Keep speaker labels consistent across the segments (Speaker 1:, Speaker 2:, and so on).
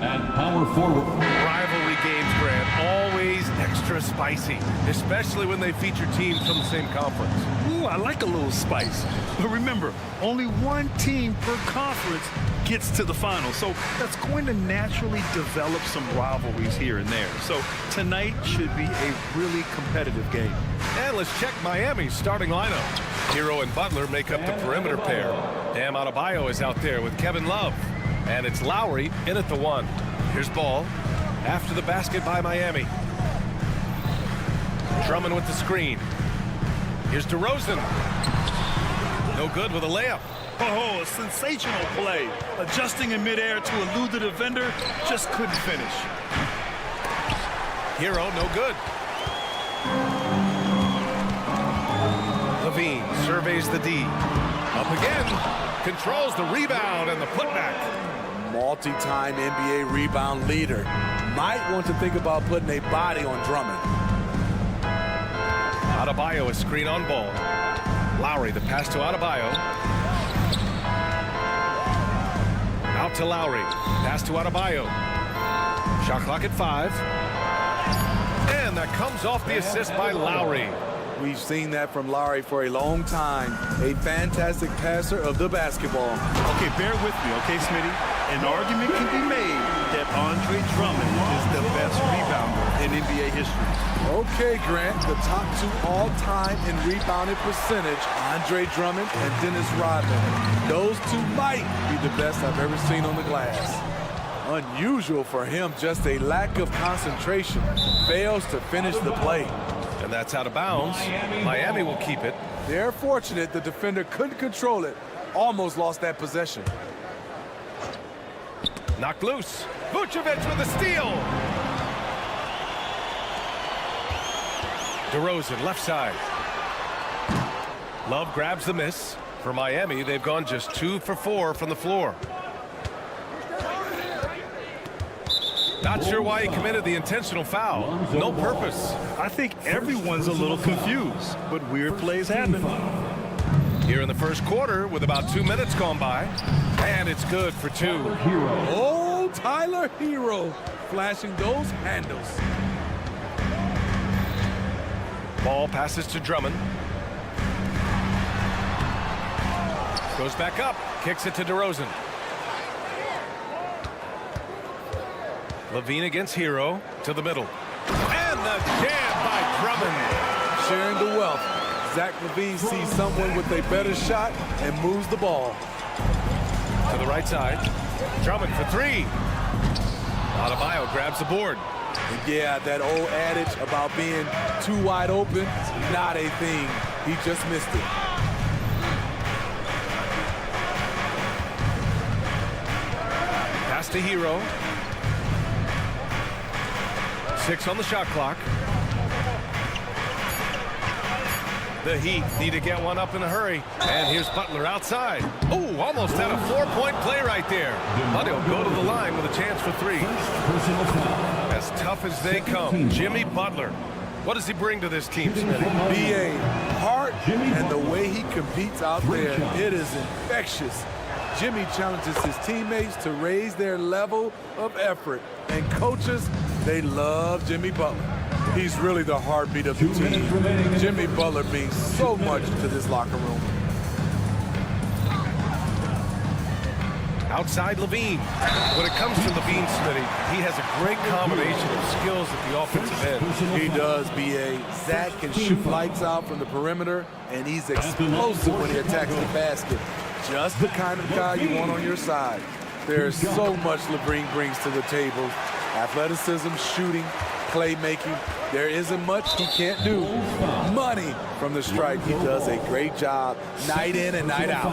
Speaker 1: and power forward.
Speaker 2: Rivalry games, Grant, always extra spicy, especially when they feature teams from the same conference.
Speaker 3: Ooh, I like a little spice. But remember, only one team per conference gets to the final. So that's going to naturally develop some rivalries here and there. So tonight should be a really competitive game.
Speaker 2: And let's check Miami's starting lineup. Hero and Butler make up the perimeter pair. Bam Adebayo is out there with Kevin Love. And it's Lowry in at the 1. Here's Ball. After the basket by Miami. Drummond with the screen. Here's DeRozan. No good with a layup.
Speaker 3: Oh, a sensational play. Adjusting in midair to elude the defender, just couldn't finish.
Speaker 2: Hero, no good. Levine surveys the D. Up again. Controls the rebound and the putback.
Speaker 4: Multi-time NBA rebound leader. Might want to think about putting a body on Drummond.
Speaker 2: Adebayo, a screen on Ball. Lowry, the pass to Adebayo. Out to Lowry. Pass to Adebayo. Shot clock at 5. And that comes off the assist by Lowry.
Speaker 4: We've seen that from Lowry for a long time. A fantastic passer of the basketball.
Speaker 3: Okay, bear with me, okay, Smitty? An argument can be made that Andre Drummond is the best rebounder in NBA history.
Speaker 4: Okay, Grant, the top 2 all-time in rebounding percentage, Andre Drummond and Dennis Rodman. Those 2 might be the best I've ever seen on the glass. Unusual for him, just a lack of concentration. Fails to finish the play.
Speaker 2: And that's out of bounds. Miami will keep it.
Speaker 4: They're fortunate the defender couldn't control it. Almost lost that possession.
Speaker 2: Knocked loose. Vucevic with a steal. DeRozan, left side. Love grabs the miss. For Miami, they've gone just 2 for 4 from the floor. Not sure why he committed the intentional foul. No purpose.
Speaker 3: I think everyone's a little confused, but weird plays happen.
Speaker 2: Here in the first quarter with about 2 minutes gone by. And it's good for 2.
Speaker 4: Oh, Tyler Hero flashing those handles.
Speaker 2: Ball passes to Drummond. Goes back up. Kicks it to DeRozan. Levine against Hero to the middle. And the jam by Drummond.
Speaker 4: Sharing the wealth. Zach LaVine sees someone with a better shot and moves the ball.
Speaker 2: To the right side. Drummond for 3. Adebayo grabs the board.
Speaker 4: And yeah, that old adage about being too wide open, not a thing. He just missed it.
Speaker 2: Pass to Hero. 6 on the shot clock. The Heat need to get one up in a hurry. And here's Butler outside. Oh, almost had a 4-point play right there. But he'll go to the line with a chance for 3. As tough as they come, Jimmy Butler. What does he bring to this team, Smitty?
Speaker 4: BA, heart and the way he competes out there, it is infectious. Jimmy challenges his teammates to raise their level of effort. And coaches, they love Jimmy Butler. He's really the heartbeat of the team. Jimmy Butler means so much to this locker room.
Speaker 2: Outside Levine. When it comes to Levine, Smitty, he has a great combination of skills at the offensive end.
Speaker 4: He does, B.A. Zach can shoot lights out from the perimeter, and he's explosive when he attacks the basket. Just the kind of guy you want on your side. There's so much Levine brings to the table. Athleticism, shooting, playmaking. There isn't much he can't do. Money from the stripe. He does a great job night in and night out.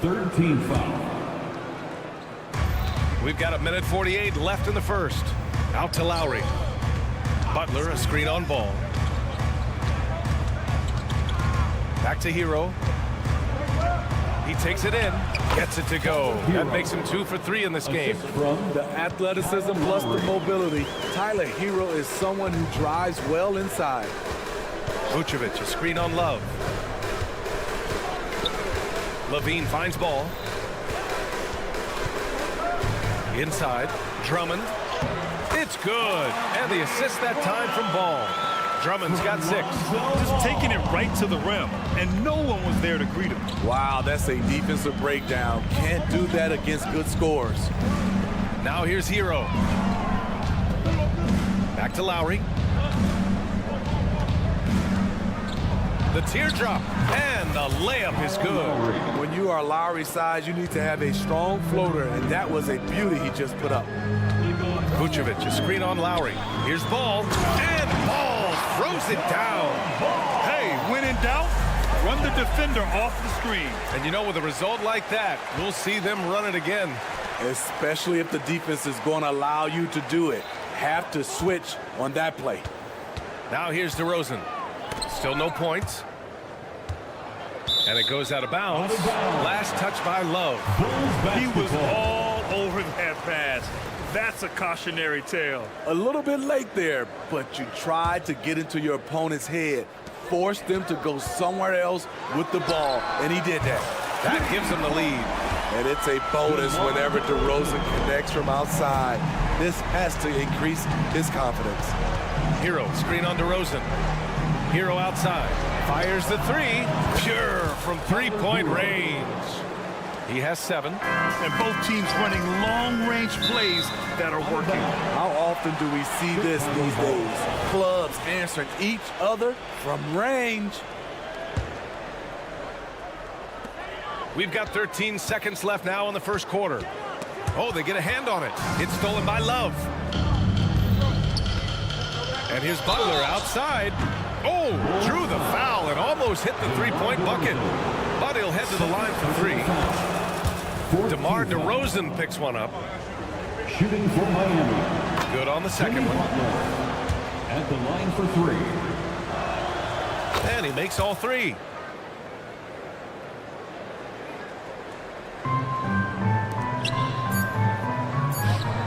Speaker 1: 13 foul.
Speaker 2: We've got 1:48 left in the first. Out to Lowry. Butler, a screen on Ball. Back to Hero. He takes it in, gets it to go. That makes him 2 for 3 in this game.
Speaker 4: From the athleticism plus the mobility, Tyler Hero is someone who drives well inside.
Speaker 2: Vucevic, a screen on Love. Levine finds Ball. Inside, Drummond. It's good. And the assist that time from Ball. Drummond's got 6.
Speaker 3: Just taking it right to the rim, and no one was there to greet him.
Speaker 4: Wow, that's a defensive breakdown. Can't do that against good scores.
Speaker 2: Now here's Hero. Back to Lowry. The teardrop, and the layup is good.
Speaker 4: When you are Lowry's size, you need to have a strong floater, and that was a beauty he just put up.
Speaker 2: Vucevic, a screen on Lowry. Here's Ball, and Ball throws it down.
Speaker 3: Hey, when in doubt, run the defender off the screen.
Speaker 2: And you know, with a result like that, we'll see them run it again.
Speaker 4: Especially if the defense is going to allow you to do it. Have to switch on that play.
Speaker 2: Now here's DeRozan. Still no points. And it goes out of bounds. Last touch by Love.
Speaker 3: He was all over that pass. That's a cautionary tale.
Speaker 4: A little bit late there, but you tried to get into your opponent's head. Force them to go somewhere else with the ball, and he did that.
Speaker 2: That gives them the lead.
Speaker 4: And it's a bonus whenever DeRozan connects from outside. This has to increase his confidence.
Speaker 2: Hero, screen on DeRozan. Hero outside. Fires the 3. Pure from three-point range. He has 7.
Speaker 3: And both teams running long-range plays that are working.
Speaker 4: How often do we see this these days? Clubs answering each other from range.
Speaker 2: We've got 13 seconds left now in the first quarter. Oh, they get a hand on it. It's stolen by Love. And here's Butler outside. Oh, drew the foul and almost hit the three-point bucket. But he'll head to the line for 3. DeMar DeRozan picks one up.
Speaker 1: Shooting for Miami.
Speaker 2: Good on the second one.
Speaker 1: At the line for 3.
Speaker 2: And he makes all 3.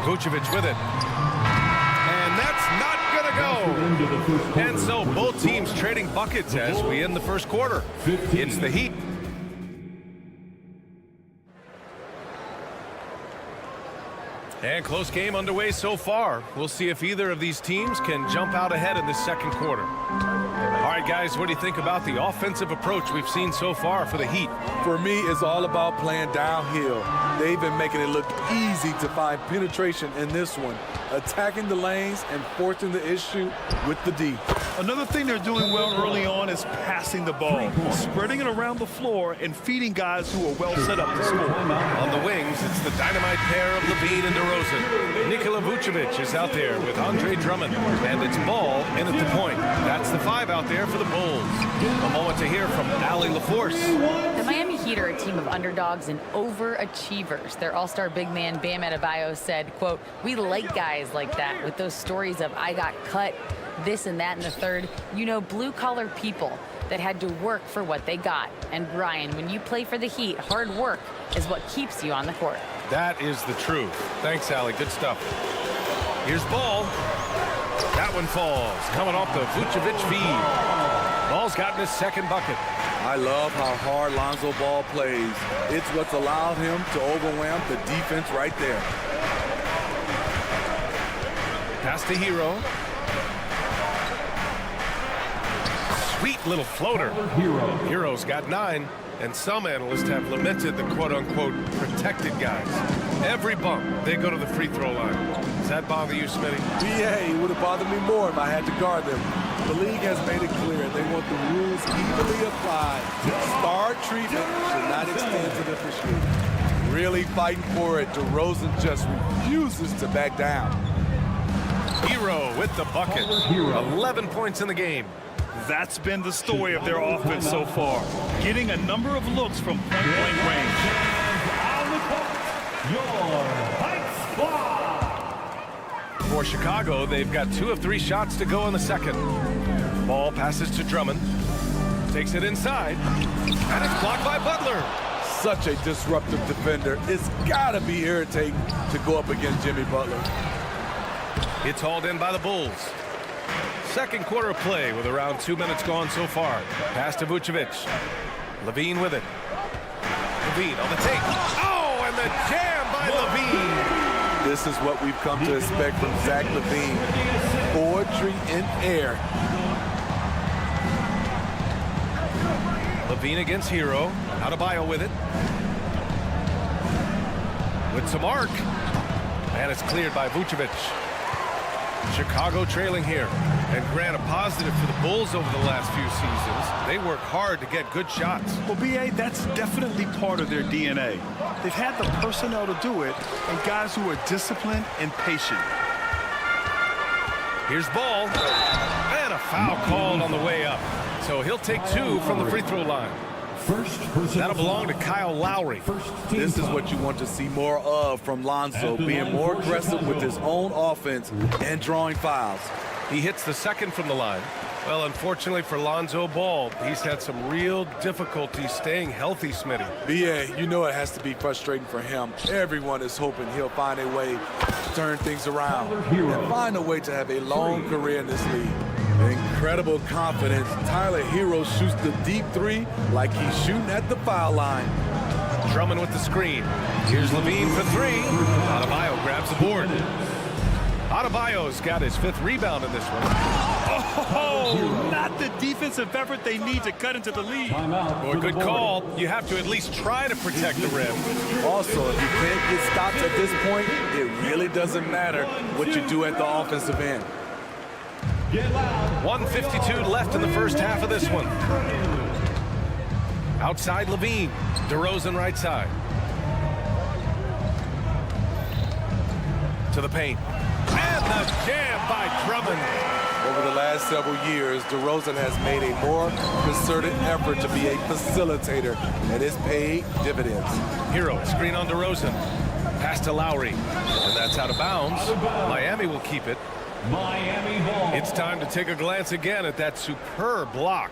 Speaker 2: Vucevic with it. And that's not going to go. And so both teams trading buckets as we end the first quarter. It's the Heat. And close game underway so far. We'll see if either of these teams can jump out ahead in this second quarter. All right, guys, what do you think about the offensive approach we've seen so far for the Heat?
Speaker 4: For me, it's all about playing downhill. They've been making it look easy to find penetration in this one, attacking the lanes and forcing the issue with the D.
Speaker 3: Another thing they're doing well early on is passing the ball, spreading it around the floor and feeding guys who are well set up to score.
Speaker 2: On the wings, it's the dynamite pair of Levine and DeRozan. Nikola Vucevic is out there with Andre Drummond, and it's Ball in at the point. That's the 5 out there for the Bulls. A moment to hear from Allie LaForce.
Speaker 5: The Miami Heat are a team of underdogs and overachievers. Their all-star big man Bam Adebayo said, quote, "We like guys like that with those stories of I got cut, this and that and the third. You know, blue-collar people that had to work for what they got. And Brian, when you play for the Heat, hard work is what keeps you on the court."
Speaker 2: That is the truth. Thanks, Allie. Good stuff. Here's Ball. That one falls. Coming off the Vucevic feed. Ball's gotten his second bucket.
Speaker 4: I love how hard Lonzo Ball plays. It's what's allowed him to overwhelm the defense right there.
Speaker 2: Pass to Hero. Sweet little floater. Hero's got 9, and some analysts have lamented the quote-unquote protected guys. Every bump, they go to the free throw line. Does that bother you, Smitty?
Speaker 4: Yeah, it would have bothered me more if I had to guard them. The league has made it clear they want the rules evenly applied. Star treatment should not extend to the officiating. Really fighting for it. DeRozan just refuses to back down.
Speaker 2: Hero with the bucket. 11 points in the game.
Speaker 3: That's been the story of their offense so far, getting a number of looks from point-blank range.
Speaker 2: For Chicago, they've got 2 of 3 shots to go in the second. Ball passes to Drummond. Takes it inside. And it's blocked by Butler.
Speaker 4: Such a disruptive defender. It's got to be irritating to go up against Jimmy Butler.
Speaker 2: It's hauled in by the Bulls. Second quarter of play with around 2 minutes gone so far. Pass to Vucevic. Levine with it. Levine on the take. Oh, and the jam by Levine.
Speaker 4: This is what we've come to expect from Zach LaVine. Poetry in air.
Speaker 2: LaVine against Hero. Adebayo with it. With some arc. And it's cleared by Vucevic. Chicago trailing here. And grant a positive for the Bulls over the last few seasons. They work hard to get good shots.
Speaker 3: Well, B.A., that's definitely part of their DNA. They've had the personnel to do it, and guys who are disciplined and patient.
Speaker 2: Here's Ball. And a foul called on the way up. So he'll take 2 from the free throw line. That'll belong to Kyle Lowry.
Speaker 4: This is what you want to see more of from Lonzo, being more aggressive with his own offense and drawing fouls.
Speaker 2: He hits the second from the line. Well, unfortunately for Lonzo Ball, he's had some real difficulty staying healthy, Smitty.
Speaker 4: B.A., you know it has to be frustrating for him. Everyone is hoping he'll find a way to turn things around and find a way to have a long career in this league. Incredible confidence. Tyler Hero shoots the deep 3 like he's shooting at the foul line.
Speaker 2: Drummond with the screen. Here's LaVine for 3. Adebayo grabs the board. Adebayo's got his 5th rebound in this one.
Speaker 3: Oh, not the defensive effort they need to cut into the lead.
Speaker 2: Boy, good call. You have to at least try to protect the rim.
Speaker 4: Also, if you can't get stops at this point, it really doesn't matter what you do at the offensive end.
Speaker 2: 1:52 left in the first half of this one. Outside LaVine. DeRozan right side. To the paint. And the jam by Drummond.
Speaker 4: Over the last several years, DeRozan has made a more concerted effort to be a facilitator, and it's paid dividends.
Speaker 2: Hero, screen on DeRozan. Pass to Lowry. And that's out of bounds. Miami will keep it.
Speaker 1: Miami ball.
Speaker 2: It's time to take a glance again at that superb block.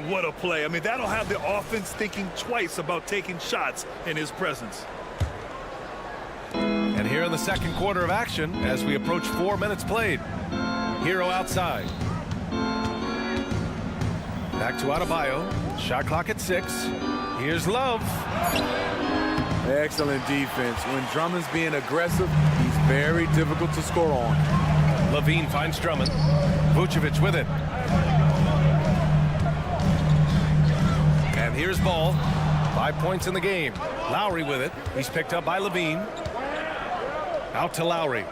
Speaker 3: What a play. I mean, that'll have the offense thinking twice about taking shots in his presence.
Speaker 2: And here in the second quarter of action, as we approach 4 minutes played. Hero outside. Back to Adebayo. Shot clock at 6. Here's Love.
Speaker 4: Excellent defense. When Drummond's being aggressive, he's very difficult to score on.
Speaker 2: LaVine finds Drummond. Vucevic with it. And here's Ball. 5 points in the game. Lowry with it. He's picked up by LaVine. Out to Lowry.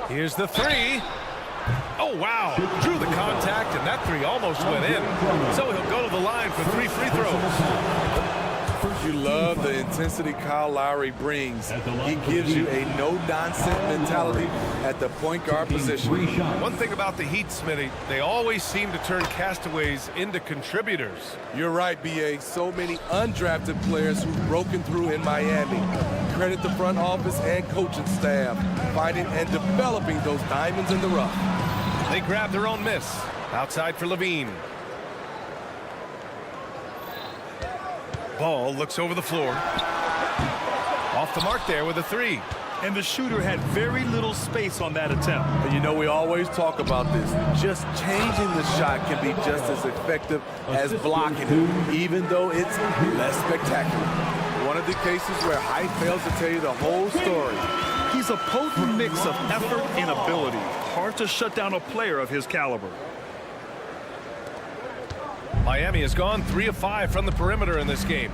Speaker 2: Here's the 3. Oh, wow. Drew the contact, and that 3 almost went in. So he'll go to the line for 3 free throws.
Speaker 4: You love the intensity Kyle Lowry brings. He gives you a no-nonsense mentality at the point guard position.
Speaker 2: One thing about the Heat, Smitty, they always seem to turn castaways into contributors.
Speaker 4: You're right, B.A. So many undrafted players who've broken through in Miami. Credit the front office and coaching staff, finding and developing those diamonds in the rough.
Speaker 2: They grab their own miss. Outside for LaVine. Ball looks over the floor. Off the mark there with a 3.
Speaker 3: And the shooter had very little space on that attempt.
Speaker 4: And you know, we always talk about this. Just changing the shot can be just as effective as blocking it, even though it's less spectacular. One of the cases where height fails to tell you the whole story.
Speaker 3: He's a potent mix of effort and ability. Hard to shut down a player of his caliber.
Speaker 2: Miami has gone 3 of 5 from the perimeter in this game.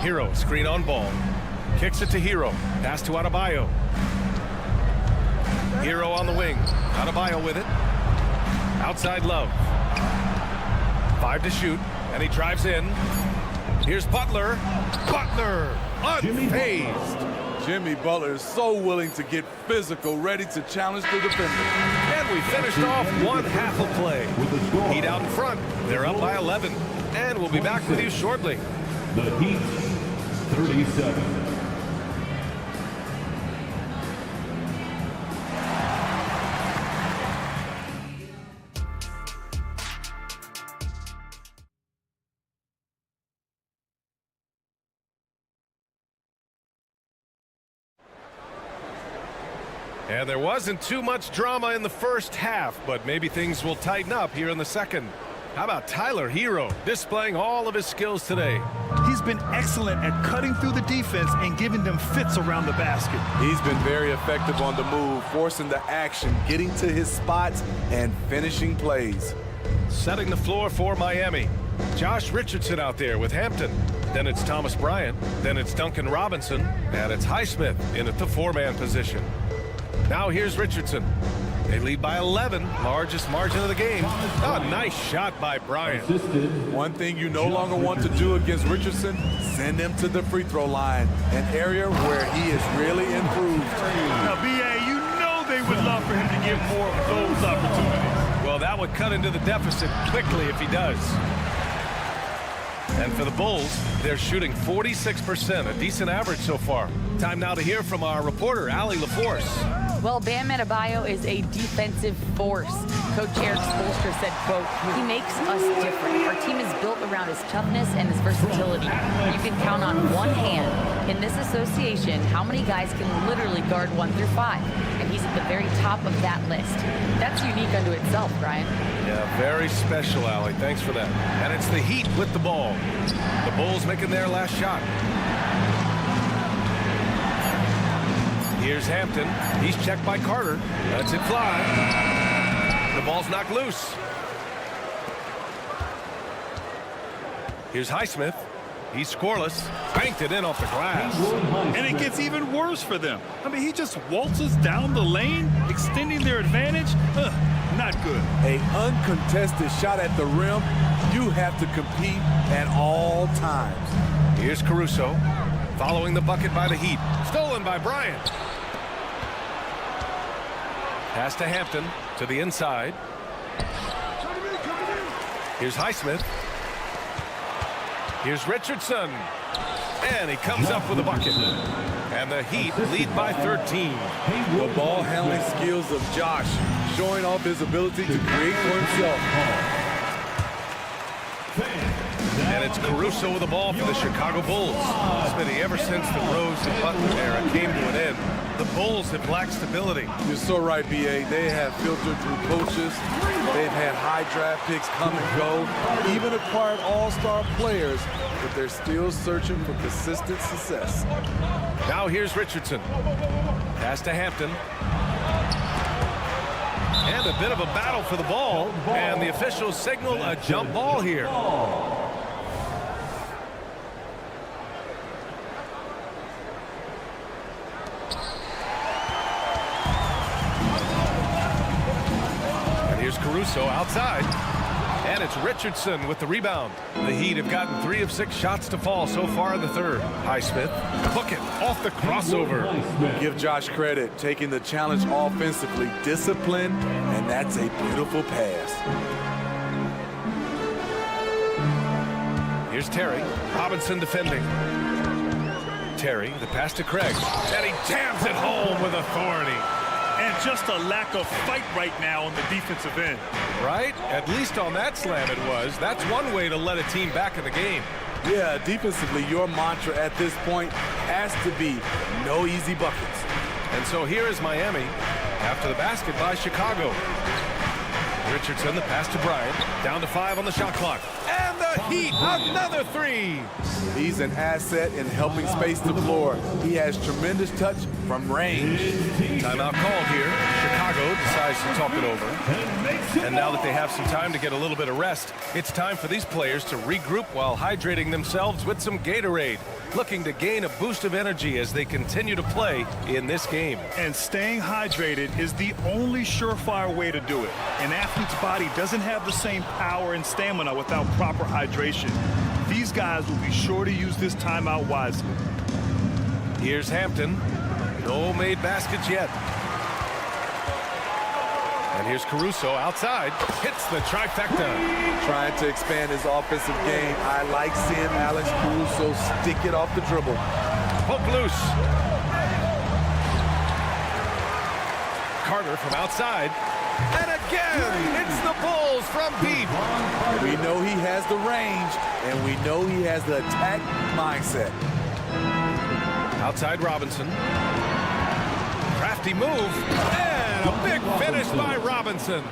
Speaker 2: Hero, screen on Ball. Kicks it to Hero. Pass to Adebayo. Hero on the wing. Adebayo with it. Outside Love. 5 to shoot, and he drives in. Here's Butler. Butler, unfazed.
Speaker 4: Jimmy Butler is so willing to get physical, ready to challenge the defender.
Speaker 2: And we finished off one half of play. Heat out in front. They're up by 11. And we'll be back with you shortly.
Speaker 1: The Heat, 37.
Speaker 2: And there wasn't too much drama in the first half, but maybe things will tighten up here in the second. How about Tyler Hero displaying all of his skills today?
Speaker 3: He's been excellent at cutting through the defense and giving them fits around the basket.
Speaker 4: He's been very effective on the move, forcing the action, getting to his spots, and finishing plays.
Speaker 2: Setting the floor for Miami. Josh Richardson out there with Hampton. Then it's Thomas Bryant. Then it's Duncan Robinson. And it's Highsmith in at the 4-man position. Now here's Richardson. They lead by 11, largest margin of the game. Oh, nice shot by Bryant.
Speaker 4: One thing you no longer want to do against Richardson, send him to the free throw line, an area where he is really improved.
Speaker 3: Now, B.A., you know they would love for him to get more of those opportunities.
Speaker 2: Well, that would cut into the deficit quickly if he does. And for the Bulls, they're shooting 46%, a decent average so far. Time now to hear from our reporter, Allie LaForce.
Speaker 5: Well, Bam Adebayo is a defensive force. Coach Eric Spoelstra said, quote, he makes us different. Our team is built around his toughness and his versatility. You can count on one hand in this association how many guys can literally guard 1 through 5. And he's at the very top of that list. That's unique unto itself, Brian.
Speaker 2: Yeah, very special, Allie. Thanks for that. And it's the Heat with the ball. The Bulls making their last shot. Here's Hampton. He's checked by Carter. Lets it fly. The ball's knocked loose. Here's Highsmith. He's scoreless. Banked it in off the glass.
Speaker 3: And it gets even worse for them. I mean, he just waltzes down the lane, extending their advantage. Not good.
Speaker 4: An uncontested shot at the rim, you have to compete at all times.
Speaker 2: Here's Caruso. Following the bucket by the Heat. Stolen by Bryant. Pass to Hampton, to the inside. Here's Highsmith. Here's Richardson. And he comes up with a bucket. And the Heat lead by 13.
Speaker 4: The ball handling skills of Josh, showing off his ability to create for himself.
Speaker 2: And it's Caruso with the ball for the Chicago Bulls. Smitty, ever since the Rose and Butler era came to an end, the Bulls have lacked stability.
Speaker 4: You're so right, B.A. They have filtered through coaches. They've had high draft picks come and go, even acquired all-star players, but they're still searching for consistent success.
Speaker 2: Now here's Richardson. Pass to Hampton. And a bit of a battle for the ball. And the officials signal a jump ball here. Here's Caruso outside. And it's Richardson with the rebound. The Heat have gotten 3 of 6 shots to fall so far in the third. Highsmith, hook it off the crossover.
Speaker 4: Give Josh credit, taking the challenge offensively, discipline, and that's a beautiful pass.
Speaker 2: Here's Terry. Robinson defending. Terry, the pass to Craig. And he jams it home with authority.
Speaker 3: And just a lack of fight right now on the defensive end.
Speaker 2: Right? At least on that slam it was. That's one way to let a team back in the game.
Speaker 4: Yeah, defensively, your mantra at this point has to be no easy buckets.
Speaker 2: And so here is Miami after the basket by Chicago. Richardson, the pass to Bryant. Down to 5 on the shot clock. And the Heat, another 3.
Speaker 4: He's an asset in helping space the floor. He has tremendous touch from range.
Speaker 2: Timeout called here. Chicago decides to talk it over. And now that they have some time to get a little bit of rest, it's time for these players to regroup while hydrating themselves with some Gatorade, looking to gain a boost of energy as they continue to play in this game.
Speaker 3: And staying hydrated is the only surefire way to do it. An athlete's body doesn't have the same power and stamina without proper hydration. These guys will be sure to use this timeout wisely.
Speaker 2: Here's Hampton. No made baskets yet. And here's Caruso outside. Hits the trifecta.
Speaker 4: Trying to expand his offensive game. I like seeing Alex Caruso stick it off the dribble.
Speaker 2: Poke loose. Carter from outside. And again, it's the Bulls from deep.
Speaker 4: We know he has the range, and we know he has the attack mindset.
Speaker 2: Outside Robinson. Crafty move. And And a big finish by Robinson.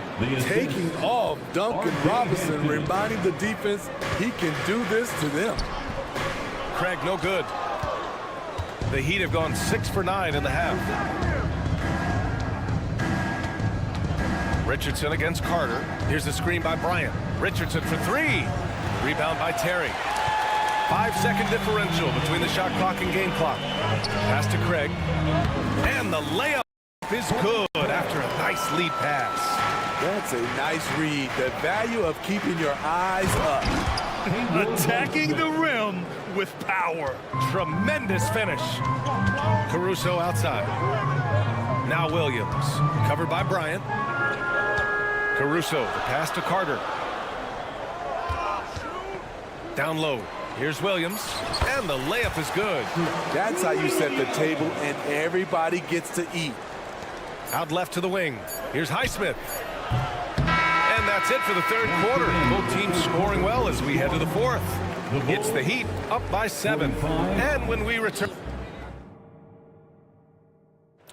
Speaker 4: Taking off Duncan Robinson, reminding the defense he can do this to them.
Speaker 2: Craig, no good. The Heat have gone 6 for 9 in the half. Richardson against Carter. Here's a screen by Bryant. Richardson for 3. Rebound by Terry. 5-second differential between the shot clock and game clock. Pass to Craig. And the layup is good after a nice lead pass.
Speaker 4: That's a nice read. The value of keeping your eyes up.
Speaker 3: Attacking the rim with power.
Speaker 2: Tremendous finish. Caruso outside. Now Williams. Covered by Bryant. Caruso, the pass to Carter. Down low. Here's Williams. And the layup is good.
Speaker 4: That's how you set the table and everybody gets to eat.
Speaker 2: Out left to the wing. Here's Highsmith. And that's it for the third quarter. Both teams scoring well as we head to the fourth. It's the Heat up by 7. And when we return...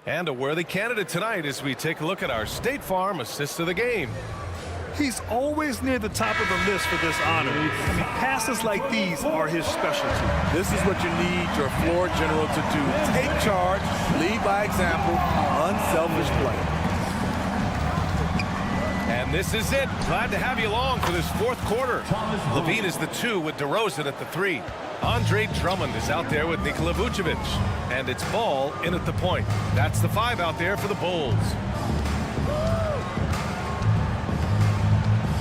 Speaker 2: And a worthy candidate tonight as we take a look at our State Farm assist of the game.
Speaker 3: He's always near the top of the list for this honor. I mean, passes like these are his specialty.
Speaker 4: This is what you need your floor general to do. Take charge, lead by example, unselfish play.
Speaker 2: And this is it. Glad to have you along for this fourth quarter. Levine is the 2 with DeRozan at the 3. Andre Drummond is out there with Nikola Vucevic. And it's Ball in at the point. That's the 5 out there for the Bulls.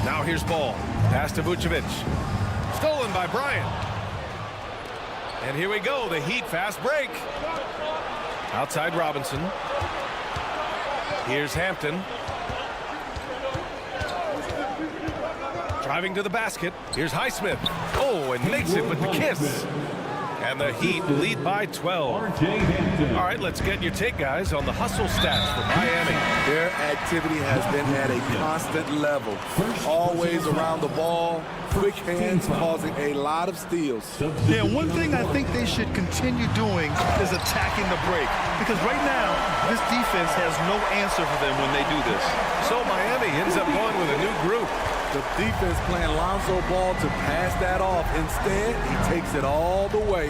Speaker 2: Now here's Ball. Pass to Vucevic. Stolen by Bryant. And here we go. The Heat fast break. Outside Robinson. Here's Hampton. Driving to the basket. Here's Highsmith. Oh, and makes it with the kiss. And the Heat lead by 12. All right, let's get your take, guys, on the hustle stats for Miami.
Speaker 4: Their activity has been at a constant level. Always around the ball. Quick hands causing a lot of steals.
Speaker 3: Yeah, one thing I think they should continue doing is attacking the break. Because right now, this defense has no answer for them when they do this.
Speaker 2: So Miami ends up going with a new group.
Speaker 4: The defense playing Lonzo Ball to pass that off. Instead, he takes it all the way.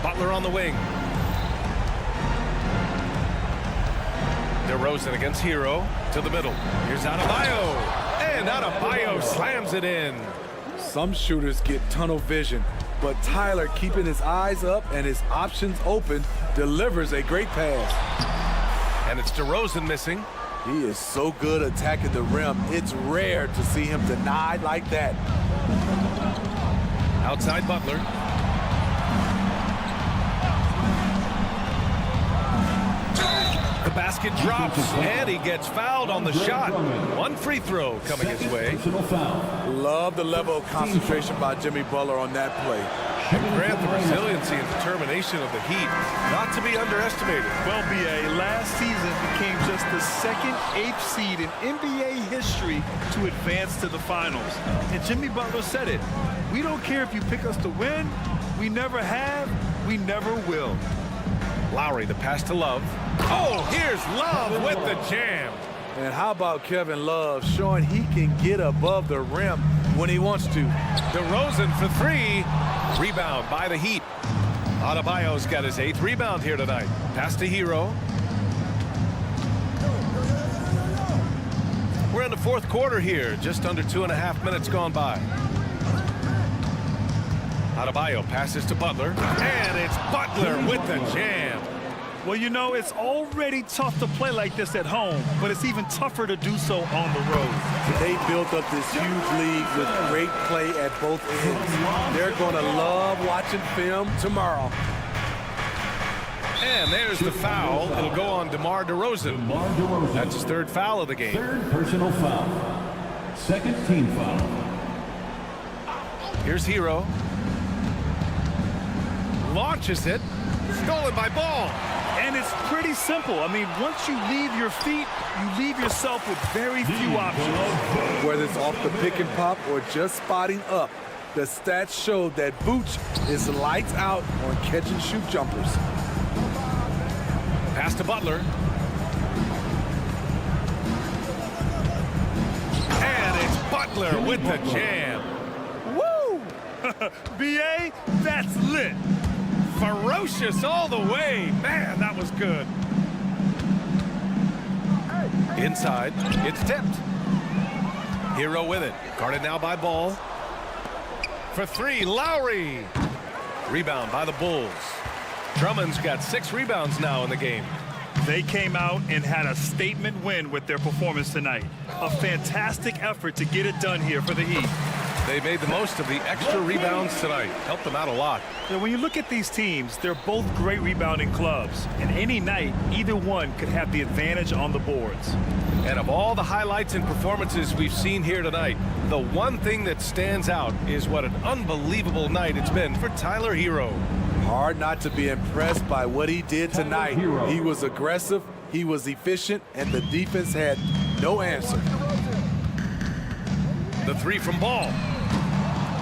Speaker 2: Butler on the wing. DeRozan against Hero to the middle. Here's Adebayo. And Adebayo slams it in.
Speaker 4: Some shooters get tunnel vision, but Tyler, keeping his eyes up and his options open, delivers a great pass.
Speaker 2: And it's DeRozan missing.
Speaker 4: He is so good attacking the rim. It's rare to see him denied like that.
Speaker 2: Outside Butler. The basket drops, and he gets fouled on the shot. One free throw coming his way.
Speaker 4: Love the level of concentration by Jimmy Butler on that play.
Speaker 2: Grant, the resiliency and determination of the Heat, not to be underestimated.
Speaker 3: Well, B.A., last season became just the second 8th seed in NBA history to advance to the finals. And Jimmy Butler said it. We don't care if you pick us to win. We never have. We never will.
Speaker 2: Lowry, the pass to Love. Oh, here's Love with the jam.
Speaker 4: And how about Kevin Love showing he can get above the rim when he wants to.
Speaker 2: DeRozan for 3. Rebound by the Heat. Adebayo's got his 8th rebound here tonight. Pass to Hero. We're in the fourth quarter here. Just under 2.5 minutes gone by. Adebayo passes to Butler. And it's Butler with the jam.
Speaker 3: Well, you know, it's already tough to play like this at home, but it's even tougher to do so on the road.
Speaker 4: They built up this huge lead with great play at both ends. They're going to love watching film tomorrow.
Speaker 2: And there's the foul. It'll go on DeMar DeRozan. That's his 3rd foul of the game.
Speaker 1: 3rd personal foul. 2nd team foul.
Speaker 2: Here's Hero. Launches it. Stolen by Ball.
Speaker 3: And it's pretty simple. I mean, once you leave your feet, you leave yourself with very few options.
Speaker 4: Whether it's off the pick and pop or just spotting up, the stats show that Vooch is lights out on catch and shoot jumpers.
Speaker 2: Pass to Butler. And it's Butler with the jam.
Speaker 3: Woo! BA, that's lit.
Speaker 2: Ferocious all the way. Man, that was good. Inside, it's tipped. Hero with it. Guarded now by Ball. For three, Lowry. Rebound by the Bulls. Drummond's got 6 rebounds now in the game.
Speaker 3: They came out and had a statement win with their performance tonight. A fantastic effort to get it done here for the Heat.
Speaker 2: They made the most of the extra rebounds tonight. Helped them out a lot.
Speaker 3: Now, when you look at these teams, they're both great rebounding clubs. And any night, either one could have the advantage on the boards.
Speaker 2: And of all the highlights and performances we've seen here tonight, the one thing that stands out is what an unbelievable night it's been for Tyler Hero.
Speaker 4: Hard not to be impressed by what he did tonight. He was aggressive, he was efficient, and the defense had no answer.
Speaker 2: The three from Ball.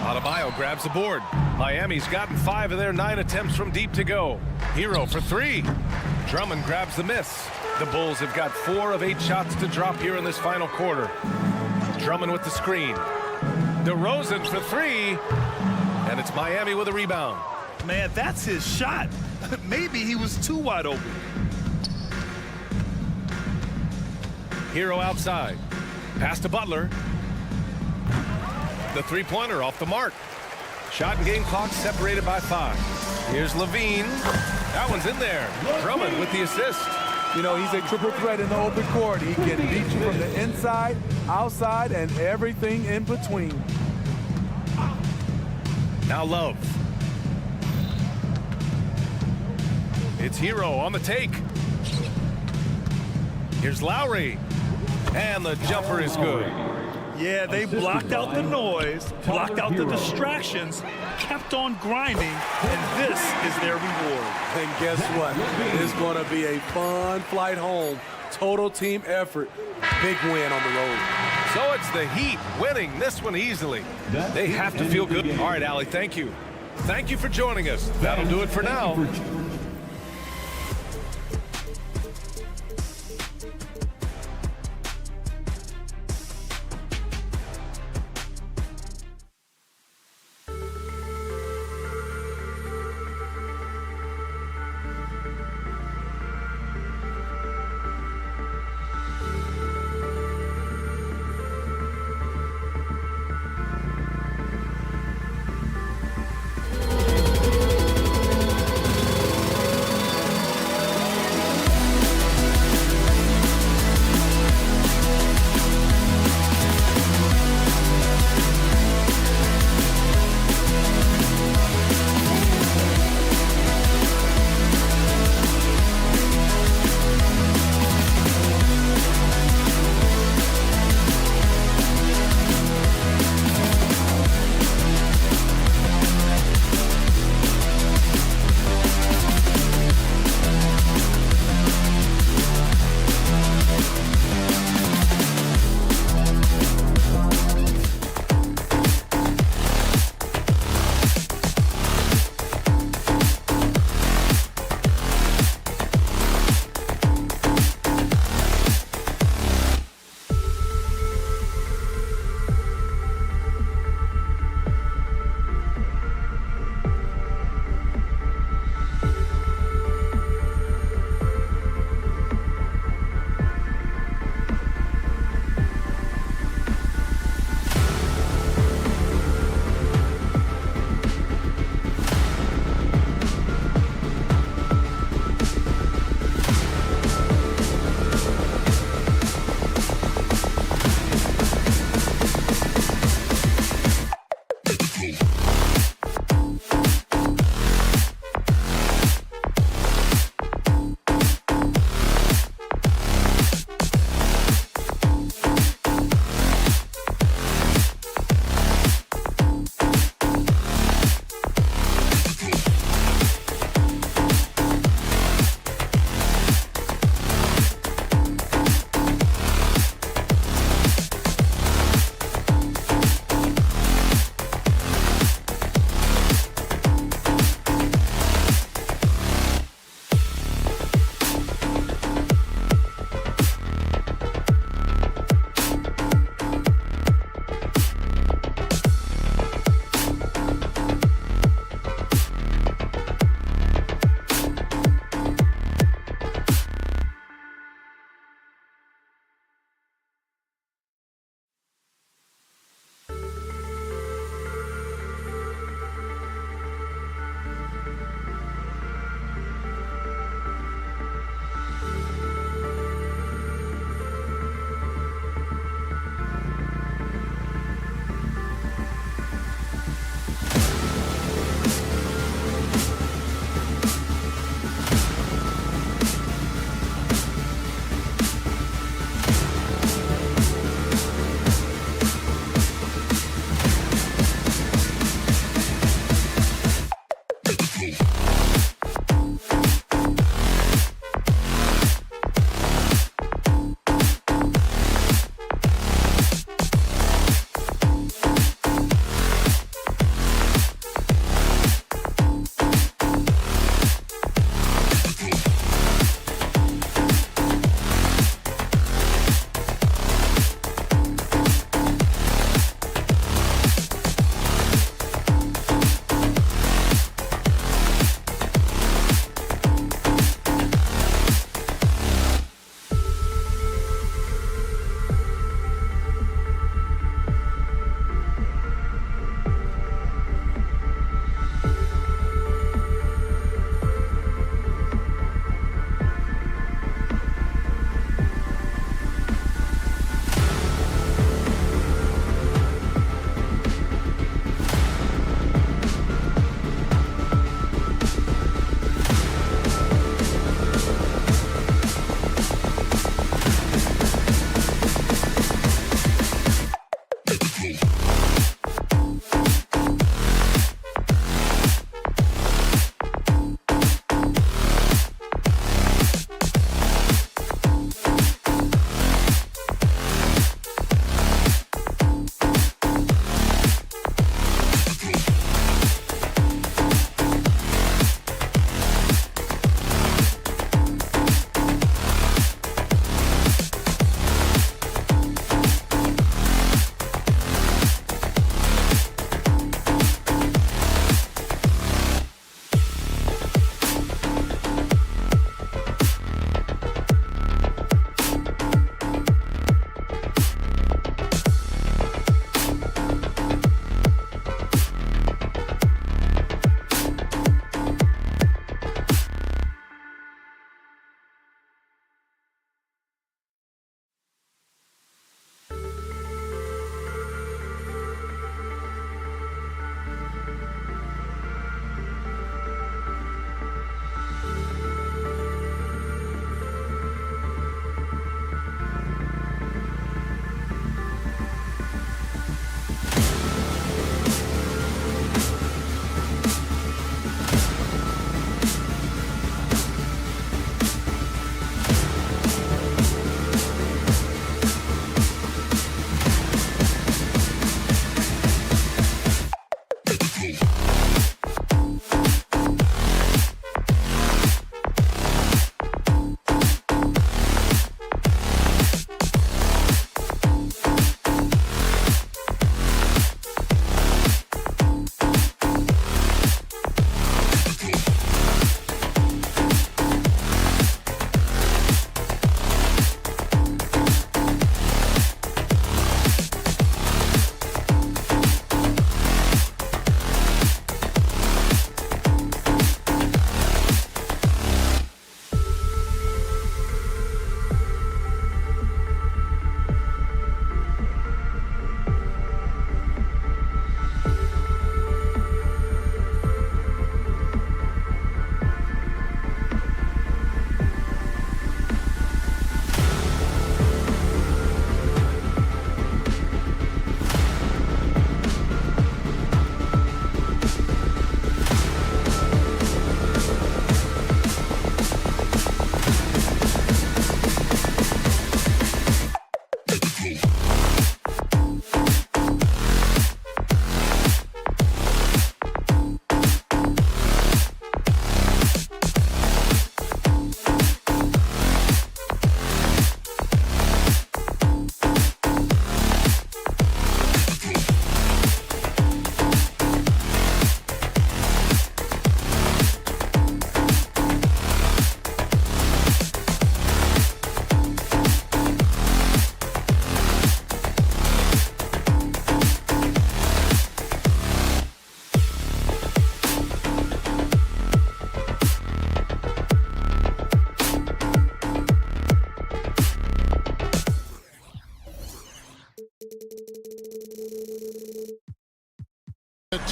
Speaker 2: Adebayo grabs the board. Miami's gotten 5 of their 9 attempts from deep to go. Hero for 3. Drummond grabs the miss. The Bulls have got 4 of 8 shots to drop here in this final quarter. Drummond with the screen. DeRozan for 3. And it's Miami with a rebound.
Speaker 3: Man, that's his shot. Maybe he was too wide open.
Speaker 2: Hero outside. Pass to Butler. The three-pointer off the mark. Shot and game clock separated by 5. Here's Levine. That one's in there. Drummond with the assist.
Speaker 4: You know, he's a triple threat in the open court. He can beat you from the inside, outside, and everything in between.
Speaker 2: Now Love. It's Hero on the take. Here's Lowry. And the jumper is good.
Speaker 3: Yeah, they blocked out the noise, blocked out the distractions, kept on grinding, and this is their reward.
Speaker 4: And guess what? It's going to be a fun flight home. Total team effort. Big win on the road.
Speaker 2: So it's the Heat winning this one easily. They have to feel good. All right, Allie, thank you. Thank you for joining us. That'll do it for now.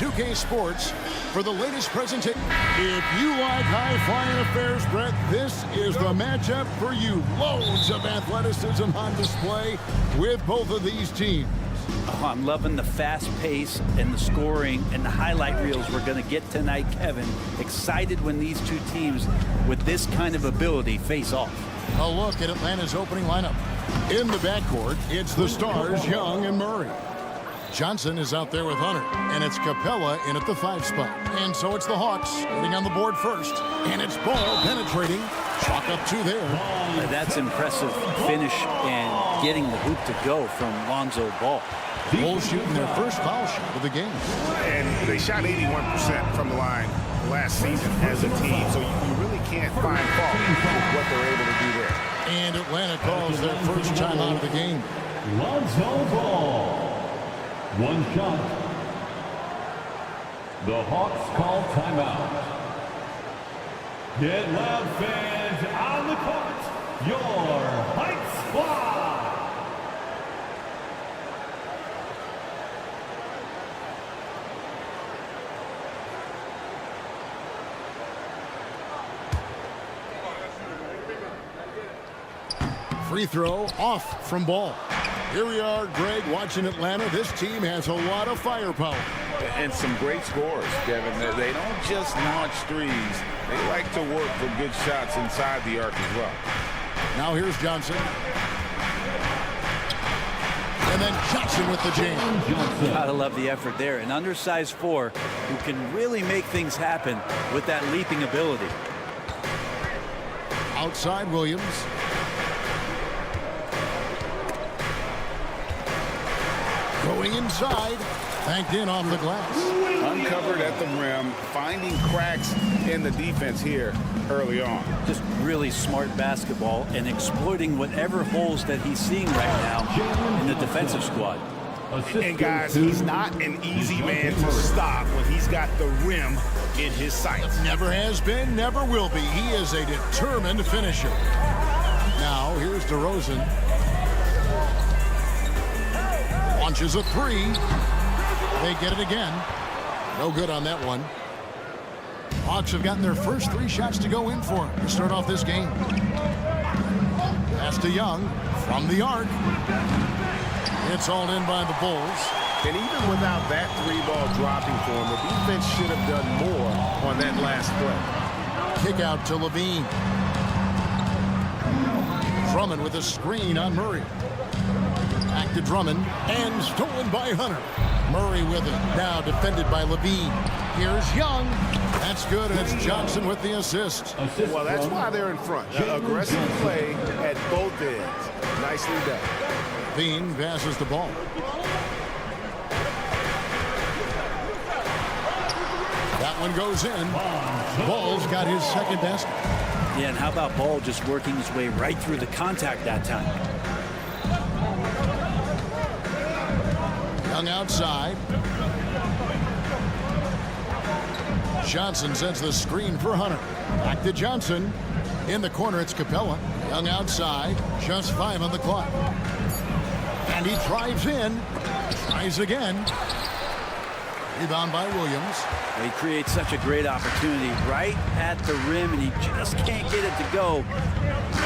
Speaker 6: 2K Sports for the latest presentation. If you like high-flying affairs, Brett, this is the matchup for you. Loads of athleticism on display with both of these teams.
Speaker 7: Oh, I'm loving the fast pace and the scoring and the highlight reels we're going to get tonight, Kevin. Excited when these two teams with this kind of ability face off.
Speaker 6: A look at Atlanta's opening lineup. In the backcourt, it's the stars, Young and Murray. Johnson is out there with Hunter, and it's Capella in at the 5 spot. And so it's the Hawks getting on the board first. And it's Ball penetrating. Chalk up 2 there.
Speaker 7: That's impressive finish and getting the hoop to go from Lonzo Ball.
Speaker 6: Bulls shooting their first foul shot of the game.
Speaker 8: And they shot 81% from the line last season as a team, so you really can't find fault with what they're able to do there.
Speaker 6: And Atlanta calls their first time out of the game.
Speaker 1: Lonzo Ball. One shot. The Hawks call timeout. Get loud, fans, on the court. Your Heights Squad.
Speaker 6: Free throw off from Ball. Here we are, Greg, watching Atlanta. This team has a lot of firepower.
Speaker 8: And some great scores, Kevin. They don't just launch threes. They like to work for good shots inside the arc as well.
Speaker 6: Now here's Johnson. And then Johnson with the jam.
Speaker 7: Gotta love the effort there. An undersized 4 who can really make things happen with that leaping ability.
Speaker 6: Outside Williams. Going inside, banked in off the glass.
Speaker 8: Uncovered at the rim, finding cracks in the defense here early on.
Speaker 7: Just really smart basketball and exploiting whatever holes that he's seeing right now in the defensive squad.
Speaker 8: And guys, he's not an easy man to stop when he's got the rim in his sights.
Speaker 6: Never has been, never will be. He is a determined finisher. Now, here's DeRozan. Launches a 3. They get it again. No good on that one. Hawks have gotten their first 3 shots to go in for him to start off this game. Pass to Young from the arc. It's all in by the Bulls.
Speaker 8: And even without that 3-ball dropping for him, the defense should have done more on that last play.
Speaker 6: Kick out to Levine. Drummond with a screen on Murray. Back to Drummond, and stolen by Hunter. Murray with it. Now defended by Levine. Here's Young. That's good, and it's Johnson with the assist.
Speaker 8: Well, that's why they're in front. Aggressive play at both ends. Nicely done.
Speaker 6: Levine passes the ball. That one goes in. Ball's got his second basket.
Speaker 7: Yeah, and how about Ball just working his way right through the contact that time?
Speaker 6: Young outside. Johnson sends the screen for Hunter. Back to Johnson. In the corner, it's Capella. Young outside. Just 5 on the clock. And he drives in. Tries again. Rebound by Williams.
Speaker 7: He creates such a great opportunity right at the rim, and he just can't get it to go.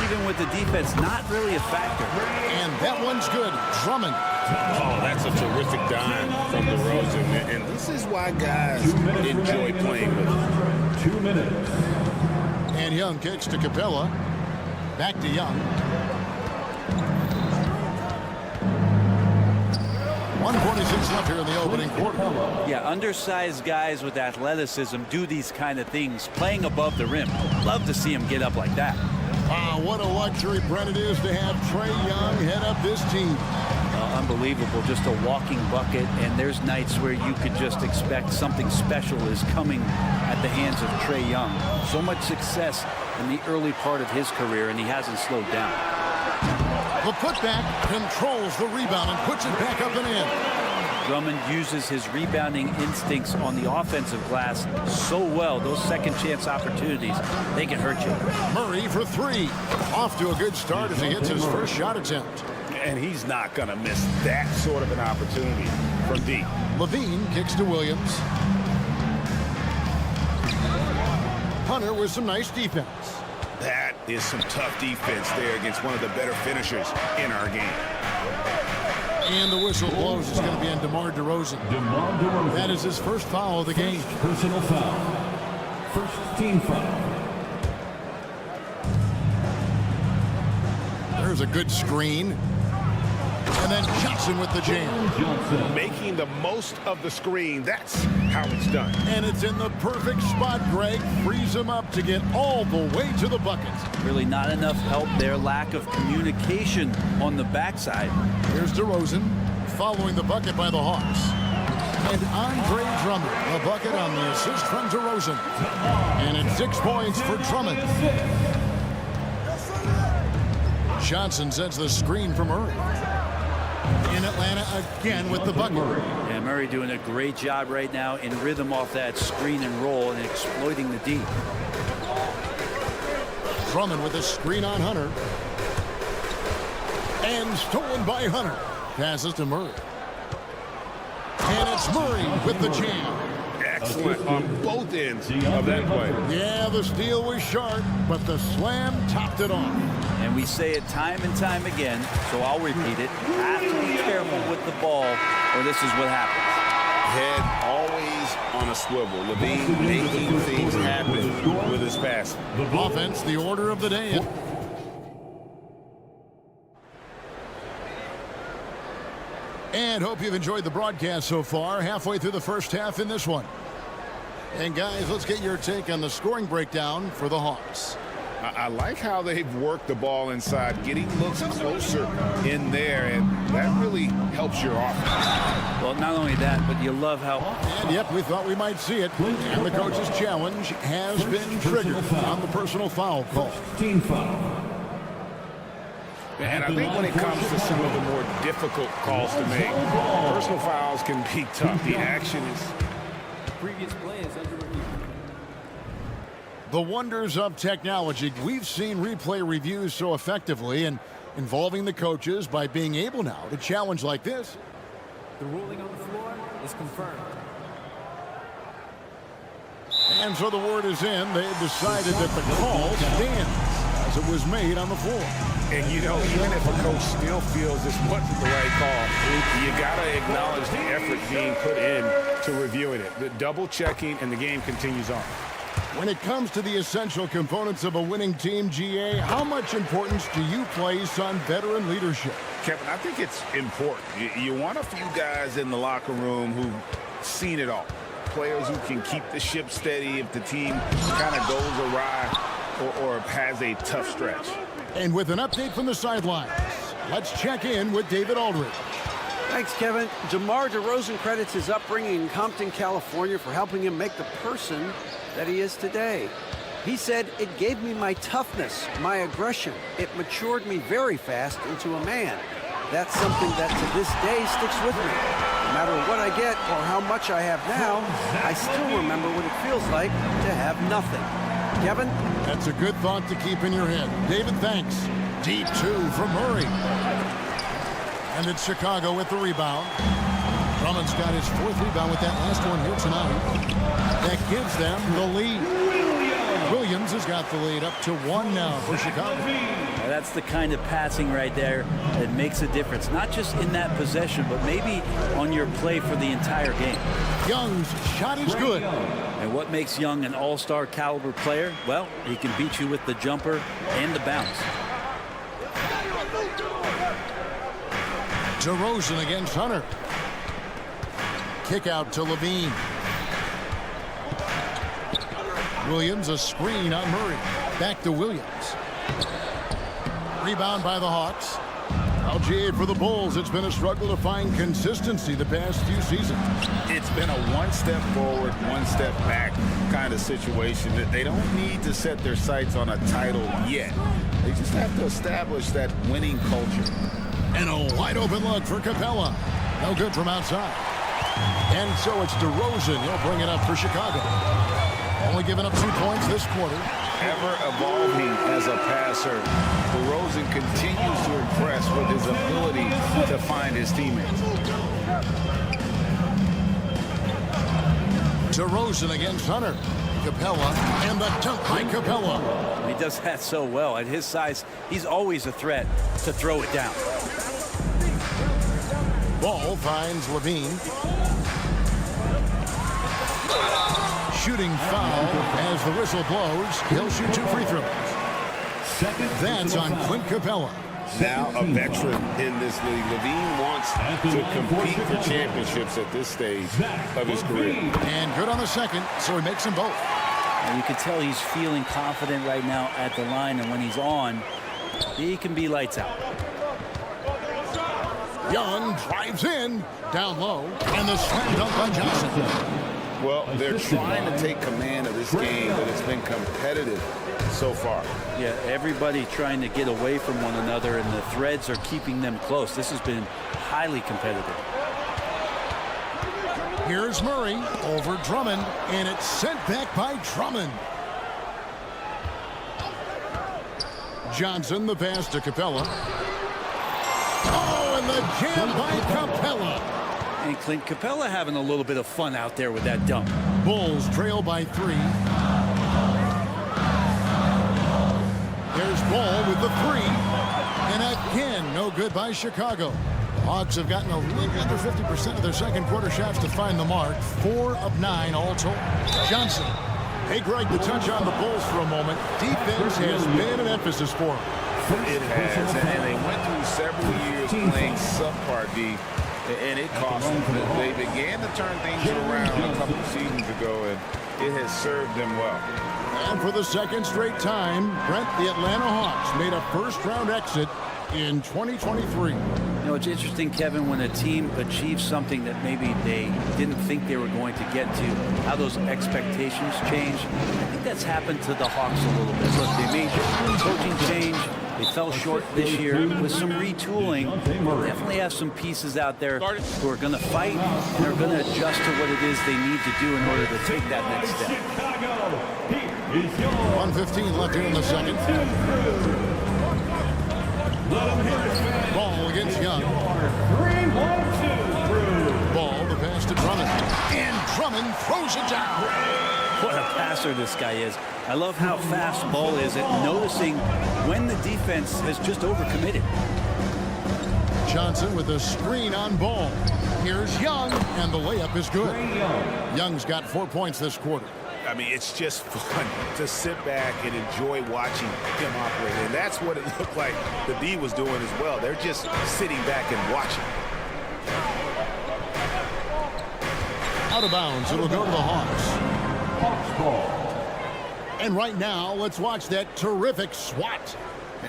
Speaker 7: Even with the defense, not really a factor.
Speaker 6: And that one's good. Drummond.
Speaker 8: Oh, that's a terrific dime from DeRozan. And this is why guys enjoy playing with him.
Speaker 1: 2 minutes.
Speaker 6: And Young kicks to Capella. Back to Young. 1:46 left here in the opening quarter.
Speaker 7: Yeah, undersized guys with athleticism do these kind of things, playing above the rim. Love to see him get up like that.
Speaker 6: What a luxury, Brent, it is to have Trae Young head up this team.
Speaker 7: Unbelievable, just a walking bucket, and there's nights where you could just expect something special is coming at the hands of Trae Young. So much success in the early part of his career, and he hasn't slowed down.
Speaker 6: The putback controls the rebound and puts it back up and in.
Speaker 7: Drummond uses his rebounding instincts on the offensive glass so well. Those second chance opportunities, they can hurt you.
Speaker 6: Murray for 3. Off to a good start as he hits his first shot attempt.
Speaker 8: And he's not going to miss that sort of an opportunity from deep.
Speaker 6: Levine kicks to Williams. Hunter with some nice defense.
Speaker 8: That is some tough defense there against one of the better finishers in our game.
Speaker 6: And the whistle blows. It's going to be on DeMar DeRozan. That is his first foul of the game.
Speaker 1: Personal foul. First team foul.
Speaker 6: There's a good screen. And then Johnson with the jam.
Speaker 8: Making the most of the screen. That's how it's done.
Speaker 6: And it's in the perfect spot, Greg. Frees him up to get all the way to the bucket.
Speaker 7: Really not enough help there. Lack of communication on the backside.
Speaker 6: Here's DeRozan following the bucket by the Hawks. And Andre Drummond, the bucket on the assist from DeRozan. And it's 6 points for Drummond. Johnson sends the screen for Murray. In Atlanta again with the bucket.
Speaker 7: And Murray doing a great job right now in rhythm off that screen and roll and exploiting the D.
Speaker 6: Drummond with a screen on Hunter. And stolen by Hunter. Passes to Murray. And it's Murray with the jam.
Speaker 8: Excellent on both ends of that play.
Speaker 6: Yeah, the steal was sharp, but the slam topped it off.
Speaker 7: And we say it time and time again, so I'll repeat it. You have to be careful with the ball, or this is what happens.
Speaker 8: Head always on a swivel. Levine making things happen with his pass.
Speaker 6: Offense, the order of the day. And hope you've enjoyed the broadcast so far. Halfway through the first half in this one. And guys, let's get your take on the scoring breakdown for the Hawks.
Speaker 8: I like how they've worked the ball inside, getting looks closer in there, and that really helps your offense.
Speaker 7: Well, not only that, but you love how...
Speaker 6: And yep, we thought we might see it. And the coach's challenge has been triggered on the personal foul call.
Speaker 1: Team foul.
Speaker 8: And I think when it comes to some of the more difficult calls to make, personal fouls can be tough. The action is...
Speaker 9: Previous play is under review.
Speaker 6: The wonders of technology. We've seen replay reviews so effectively and involving the coaches by being able now to challenge like this.
Speaker 9: The ruling on the floor is confirmed.
Speaker 6: And so the word is in. They've decided that the call stands as it was made on the floor.
Speaker 8: And, you know, even if a coach still feels this wasn't the right call, you got to acknowledge the effort being put in to reviewing it. The double checking, and the game continues on.
Speaker 6: When it comes to the essential components of a winning team, GA, how much importance do you place on veteran leadership?
Speaker 8: Kevin, I think it's important. You want a few guys in the locker room who've seen it all. Players who can keep the ship steady if the team kind of goes awry or has a tough stretch.
Speaker 6: And with an update from the sidelines, let's check in with David Aldridge.
Speaker 10: Thanks, Kevin. DeMar DeRozan credits his upbringing in Compton, California for helping him make the person that he is today. He said, "It gave me my toughness, my aggression. It matured me very fast into a man. That's something that to this day sticks with me. No matter what I get or how much I have now, I still remember what it feels like to have nothing." Kevin?
Speaker 6: That's a good thought to keep in your head. David, thanks. Deep two from Murray. And it's Chicago with the rebound. Drummond's got his 4th rebound with that last one here tonight. That gives them the lead. Williams has got the lead up to 1 now for Chicago.
Speaker 7: Now that's the kind of passing right there that makes a difference, not just in that possession, but maybe on your play for the entire game.
Speaker 6: Young's shot is good.
Speaker 7: And what makes Young an all-star caliber player? Well, he can beat you with the jumper and the bounce.
Speaker 6: DeRozan against Hunter. Kick out to Levine. Williams, a screen on Murray. Back to Williams. Rebound by the Hawks. LGA for the Bulls. It's been a struggle to find consistency the past few seasons.
Speaker 8: It's been a one step forward, one step back kind of situation. That they don't need to set their sights on a title yet. They just have to establish that winning culture.
Speaker 6: And a wide open look for Capella. No good from outside. And so it's DeRozan. He'll bring it up for Chicago. Only giving up 2 points this quarter.
Speaker 8: Ever evolving as a passer, DeRozan continues to impress with his ability to find his teammates.
Speaker 6: DeRozan against Hunter. Capella and the dunk by Capella.
Speaker 7: He does that so well. At his size, he's always a threat to throw it down.
Speaker 6: Ball finds Levine. Shooting foul as the whistle blows. He'll shoot 2 free throws. That's on Clint Capella.
Speaker 8: Now a veteran in this league. Levine wants to compete for championships at this stage of his career.
Speaker 6: And good on the second, so he makes them both.
Speaker 7: And you can tell he's feeling confident right now at the line, and when he's on, he can be lights out.
Speaker 6: Young drives in, down low, and the slam dunk by Johnson.
Speaker 8: Well, they're trying to take command of this game, but it's been competitive so far.
Speaker 7: Yeah, everybody trying to get away from one another, and the threads are keeping them close. This has been highly competitive.
Speaker 6: Here's Murray over Drummond, and it's sent back by Drummond. Johnson, the pass to Capella. Oh, and the jam by Capella.
Speaker 7: And Clint Capella having a little bit of fun out there with that dunk.
Speaker 6: Bulls trail by 3. There's Ball with the 3. And again, no good by Chicago. The Hawks have gotten a little under 50% of their second quarter shots to find the mark. 4 of 9 all told. Johnson. Hey, Greg, to touch on the Bulls for a moment. Defense has been an emphasis for them.
Speaker 8: It has, and they went through several years playing subpar D, and it cost them. They began to turn things around a couple of seasons ago, and it has served them well.
Speaker 6: And for the second straight time, Brent, the Atlanta Hawks made a first-round exit in 2023.
Speaker 7: You know, it's interesting, Kevin, when a team achieves something that maybe they didn't think they were going to get to, how those expectations change. I think that's happened to the Hawks a little bit. Look, they made a coaching change. They fell short this year with some retooling. They'll definitely have some pieces out there who are going to fight and are going to adjust to what it is they need to do in order to take that next step.
Speaker 6: 1:15 left here in the second. Ball against Young. Ball, the pass to Drummond. And Drummond throws it down.
Speaker 7: What a passer this guy is. I love how fast Ball is at noticing when the defense has just overcommitted.
Speaker 6: Johnson with a screen on Ball. Here's Young, and the layup is good. Young's got 4 points this quarter.
Speaker 8: I mean, it's just fun to sit back and enjoy watching him operate. And that's what it looked like the D was doing as well. They're just sitting back and watching.
Speaker 6: Out of bounds, it'll go to the Hawks.
Speaker 1: Hawks ball.
Speaker 6: And right now, let's watch that terrific swat.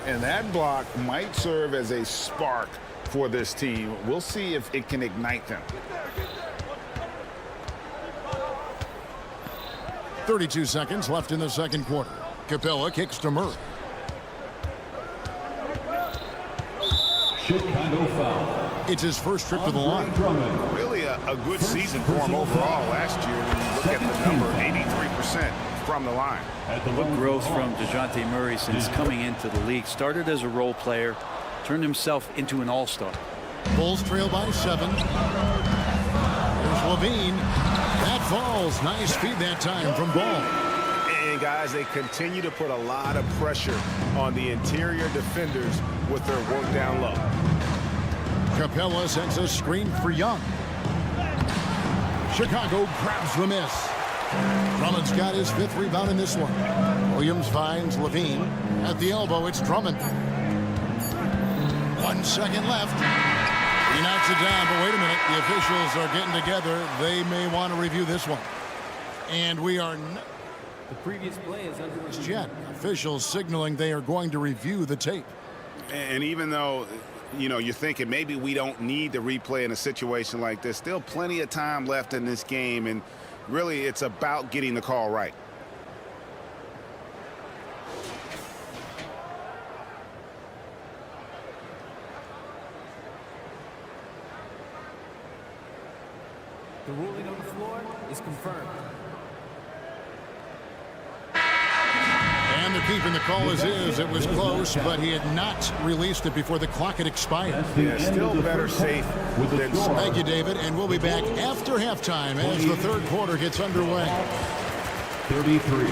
Speaker 8: And that block might serve as a spark for this team. We'll see if it can ignite them.
Speaker 6: 32 seconds left in the second quarter. Capella kicks to Murray.
Speaker 1: Chicago foul.
Speaker 6: It's his first trip to the line.
Speaker 8: Really a good season for him overall last year. When you look at the number, 83% from the line.
Speaker 7: What growth from DeJounte Murray since coming into the league. Started as a role player, turned himself into an all-star.
Speaker 6: Bulls trail by 7. There's Levine. That falls. Nice feed that time from Ball.
Speaker 8: And guys, they continue to put a lot of pressure on the interior defenders with their work down low.
Speaker 6: Capella sends a screen for Young. Chicago grabs the miss. Drummond's got his 5th rebound in this one. Williams finds Levine. At the elbow, it's Drummond. 1 second left. He knocks it down, but wait a minute. The officials are getting together. They may want to review this one. And we are...
Speaker 9: The previous play is under review.
Speaker 6: Jet. Officials signaling they are going to review the tape.
Speaker 8: And even though, you know, you're thinking maybe we don't need to replay in a situation like this, still plenty of time left in this game, and really it's about getting the call right.
Speaker 9: The ruling on the floor is confirmed.
Speaker 6: And they're keeping the call as is. It was close, but he had not released it before the clock had expired.
Speaker 8: Yeah, still better safe than sorry.
Speaker 6: Thank you, David. And we'll be back after halftime as the third quarter gets underway.
Speaker 1: 33.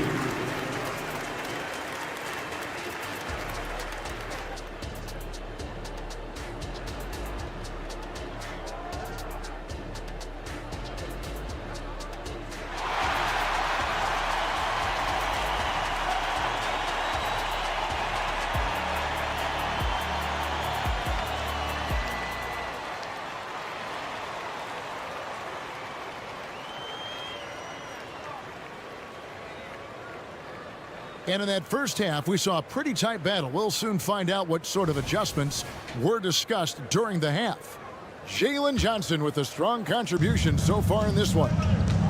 Speaker 6: And in that first half, we saw a pretty tight battle. We'll soon find out what sort of adjustments were discussed during the half. Jalen Johnson with a strong contribution so far in this one.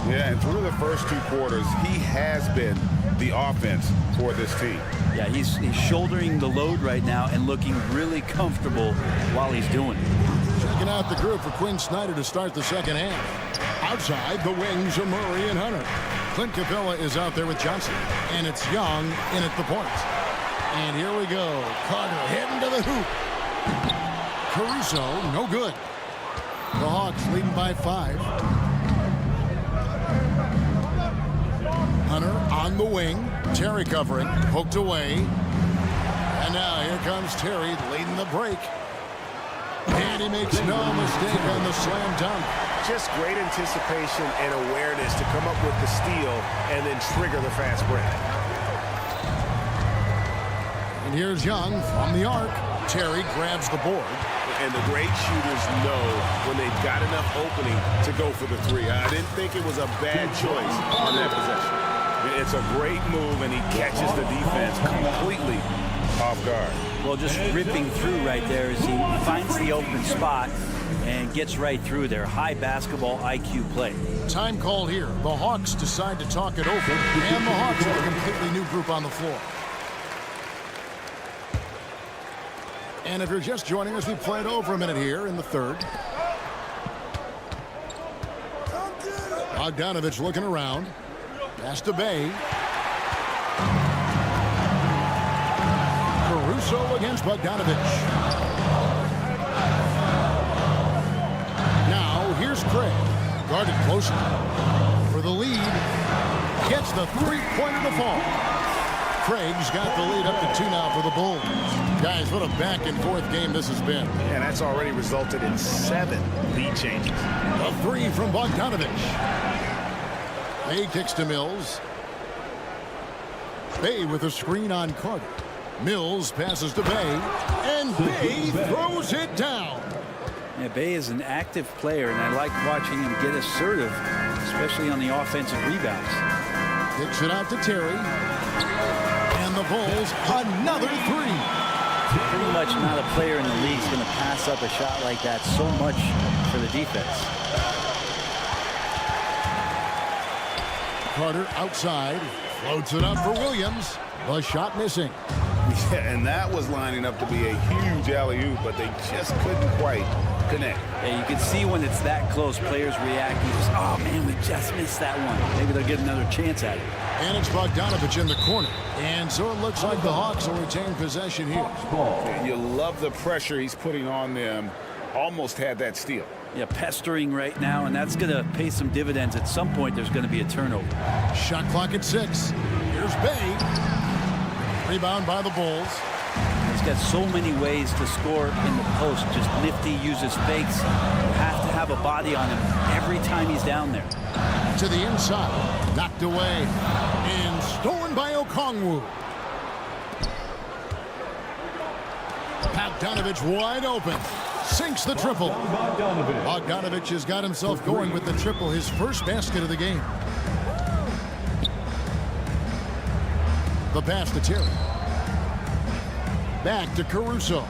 Speaker 8: Yeah, and through the first 2 quarters, he has been the offense for this team.
Speaker 7: Yeah, he's shouldering the load right now and looking really comfortable while he's doing it.
Speaker 6: Checking out the group for Quinn Snyder to start the second half. Outside, the wings are Murray and Hunter. Clint Capella is out there with Johnson. And it's Young in at the point. And here we go. Carter heading to the hoop. Caruso, no good. The Hawks leading by 5. Hunter on the wing. Terry covering. Poked away. And now here comes Terry leading the break. And he makes no mistake on the slam dunk.
Speaker 8: Just great anticipation and awareness to come up with the steal and then trigger the fast break.
Speaker 6: And here's Young from the arc. Terry grabs the board.
Speaker 8: And the great shooters know when they've got enough opening to go for the 3. I didn't think it was a bad choice on that possession. It's a great move, and he catches the defense completely off guard.
Speaker 7: Well, just ripping through right there as he finds the open spot and gets right through there. High basketball IQ play.
Speaker 6: Time called here. The Hawks decide to talk it over, and the Hawks with a completely new group on the floor. And if you're just joining us, we played over a minute here in the third. Bogdanovich looking around. Pass to Bay. Caruso against Bogdanovich. Now here's Craig. Guarded closely. For the lead. Gets the three-pointer to fall. Craig's got the lead up to 2 now for the Bulls. Guys, what a back-and-forth game this has been.
Speaker 8: And that's already resulted in 7 lead changes.
Speaker 6: A 3 from Bogdanovich. Bay kicks to Mills. Bay with a screen on Carter. Mills passes to Bay, and Bay throws it down.
Speaker 7: Yeah, Bay is an active player, and I like watching him get assertive, especially on the offensive rebounds.
Speaker 6: Kicks it out to Terry. And the Bulls, another three.
Speaker 7: Pretty much not a player in the league is going to pass up a shot like that so much for the defense.
Speaker 6: Carter outside. Floats it up for Williams. The shot missing.
Speaker 8: Yeah, and that was lining up to be a huge alley-oop, but they just couldn't quite connect.
Speaker 7: Yeah, you can see when it's that close, players reacting. Oh, man, we just missed that one. Maybe they'll get another chance at it.
Speaker 6: And it's Bogdanovich in the corner. And so it looks like the Hawks will retain possession here.
Speaker 8: You love the pressure he's putting on them. Almost had that steal.
Speaker 7: Yeah, pestering right now, and that's going to pay some dividends. At some point, there's going to be a turnover.
Speaker 6: Shot clock at 6. Here's Bay. Rebound by the Bulls.
Speaker 7: He's got so many ways to score in the post. Just nifty, uses fakes. You have to have a body on him every time he's down there.
Speaker 6: To the inside. Knocked away. And stolen by Okongwu. Bogdanovich wide open. Sinks the triple. Bogdanovich has got himself going with the triple, his first basket of the game. The pass to Terry. Back to Caruso.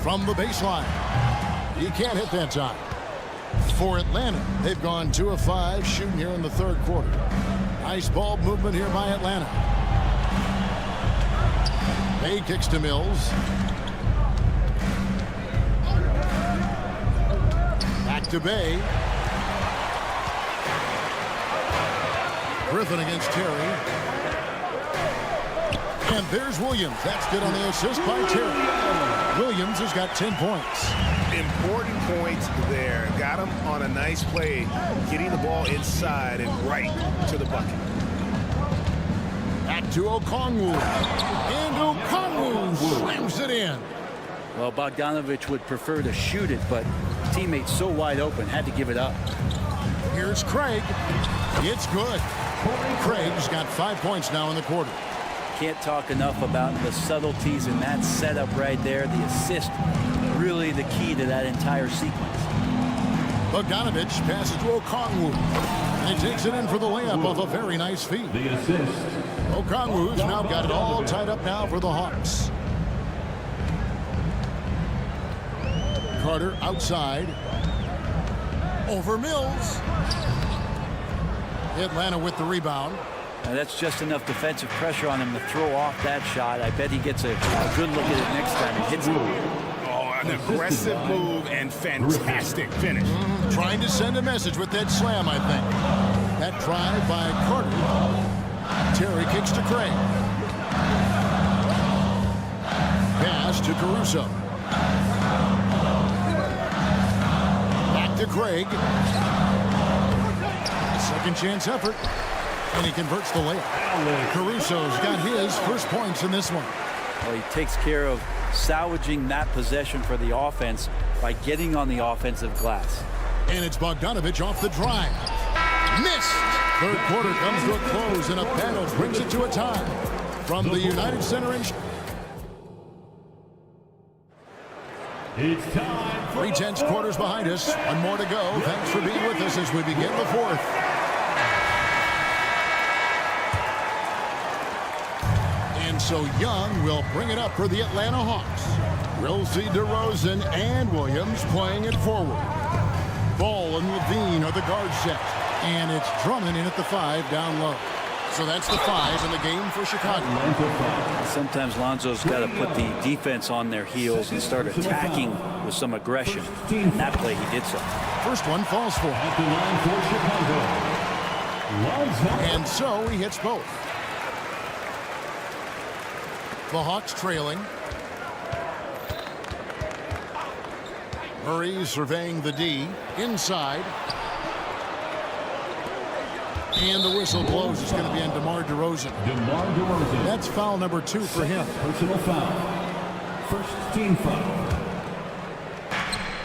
Speaker 6: From the baseline. He can't hit that time. For Atlanta, they've gone 2 of 5 shooting here in the third quarter. Nice ball movement here by Atlanta. Bay kicks to Mills. Back to Bay. Griffin against Terry. And there's Williams. That's good on the assist by Terry. Williams has got 10 points.
Speaker 8: Important points there. Got him on a nice play, getting the ball inside and right to the bucket.
Speaker 6: Back to Okongwu. And Okongwu slams it in.
Speaker 7: Well, Bogdanovich would prefer to shoot it, but teammates so wide open, had to give it up.
Speaker 6: Here's Craig. It's good. Craig's got 5 points now in the quarter.
Speaker 7: Can't talk enough about the subtleties in that setup right there. The assist, really the key to that entire sequence.
Speaker 6: Bogdanovich passes to Okongwu. And he takes it in for the layup off a very nice feed.
Speaker 1: The assist.
Speaker 6: Okongwu's now got it all tied up now for the Hawks. Carter outside. Over Mills. Atlanta with the rebound.
Speaker 7: Now that's just enough defensive pressure on him to throw off that shot. I bet he gets a good look at it next time he hits it.
Speaker 8: Oh, an aggressive move and fantastic finish.
Speaker 6: Trying to send a message with that slam, I think. That drive by Carter. Terry kicks to Craig. Pass to Caruso. Back to Craig. Second chance effort. And he converts the layup. Caruso's got his first points in this one.
Speaker 7: Well, he takes care of salvaging that possession for the offense by getting on the offensive glass.
Speaker 6: And it's Bogdanovich off the drive. Missed. Third quarter comes to a close, and a panel brings it to a tie. From the United Center in...
Speaker 1: It's time for
Speaker 6: 3/10 quarters behind us. One more to go. Thanks for being with us as we begin the fourth. And so Young will bring it up for the Atlanta Hawks. We'll see DeRozan and Williams playing it forward. Ball and Levine are the guard set. And it's Drummond in at the 5 down low. So that's the 5 in the game for Chicago.
Speaker 7: Sometimes Lonzo's got to put the defense on their heels and start attacking with some aggression. In that play, he did so.
Speaker 6: First one falls for him.
Speaker 1: at the line for Chicago. Lonzo.
Speaker 6: And so he hits both. The Hawks trailing. Murray surveying the D. Inside. And the whistle blows. It's going to be on DeMar DeRozan.
Speaker 1: DeMar DeRozan.
Speaker 6: That's foul number 2 for him.
Speaker 1: Personal foul. First team foul.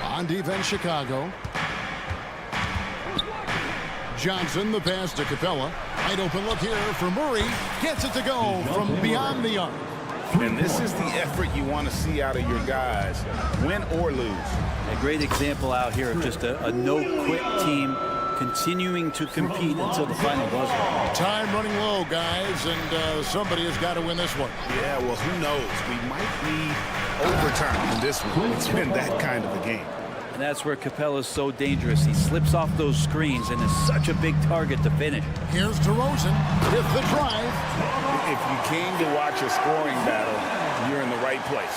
Speaker 6: On defense, Chicago. Johnson, the pass to Capella. Wide open look here for Murray. Gets it to go from beyond the arc.
Speaker 8: And this is the effort you want to see out of your guys, win or lose.
Speaker 7: A great example out here of just a no-quit team continuing to compete until the final buzzer.
Speaker 6: Time running low, guys, and somebody has got to win this one.
Speaker 8: Yeah, well, who knows? We might need overtime in this one. It's been that kind of a game.
Speaker 7: And that's where Capella's so dangerous. He slips off those screens and is such a big target to finish.
Speaker 6: Here's DeRozan with the drive.
Speaker 8: If you came to watch a scoring battle, you're in the right place.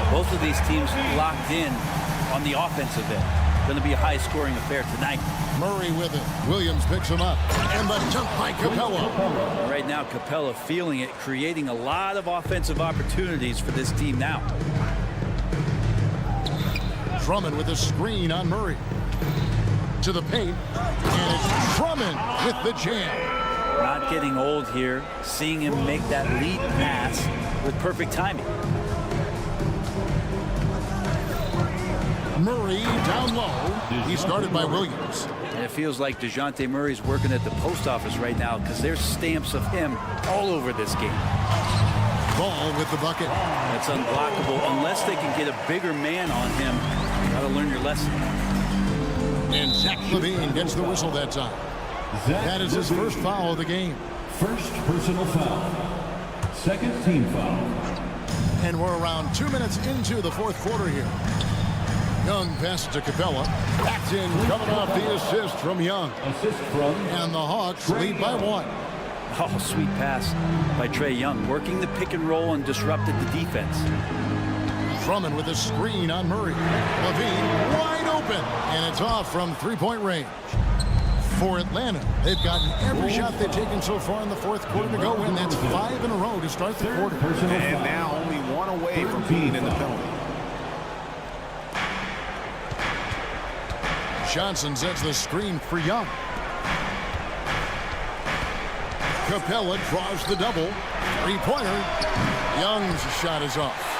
Speaker 7: Both of these teams locked in on the offensive end. Going to be a high-scoring affair tonight.
Speaker 6: Murray with it. Williams picks him up. And the dunk by Capella.
Speaker 7: Right now, Capella feeling it, creating a lot of offensive opportunities for this team now.
Speaker 6: Drummond with a screen on Murray. To the paint. And it's Drummond with the jam.
Speaker 7: Not getting old here. Seeing him make that lead pass with perfect timing.
Speaker 6: Murray down low. He's guarded by Williams.
Speaker 7: And it feels like DeJounte Murray's working at the post office right now because there's stamps of him all over this game.
Speaker 6: Ball with the bucket.
Speaker 7: That's unblockable unless they can get a bigger man on him. Got to learn your lesson.
Speaker 6: And Zach LaVine gets the whistle that time. That is his first foul of the game.
Speaker 1: First personal foul. Second team foul.
Speaker 6: And we're around 2 minutes into the fourth quarter here. Young passes to Capella. That's in, coming off the assist from Young.
Speaker 1: Assist from.
Speaker 6: And the Hawks lead by 1.
Speaker 7: Oh, sweet pass by Trae Young, working the pick and roll and disrupted the defense.
Speaker 6: Drummond with a screen on Murray. LaVine wide open, and it's off from three-point range. For Atlanta, they've gotten every shot they've taken so far in the fourth quarter to go in. That's 5 in a row to start the quarter.
Speaker 8: And now only 1 away from being in the penalty.
Speaker 6: Johnson sets the screen for Young. Capella draws the double. Three-pointer. Young's shot is off.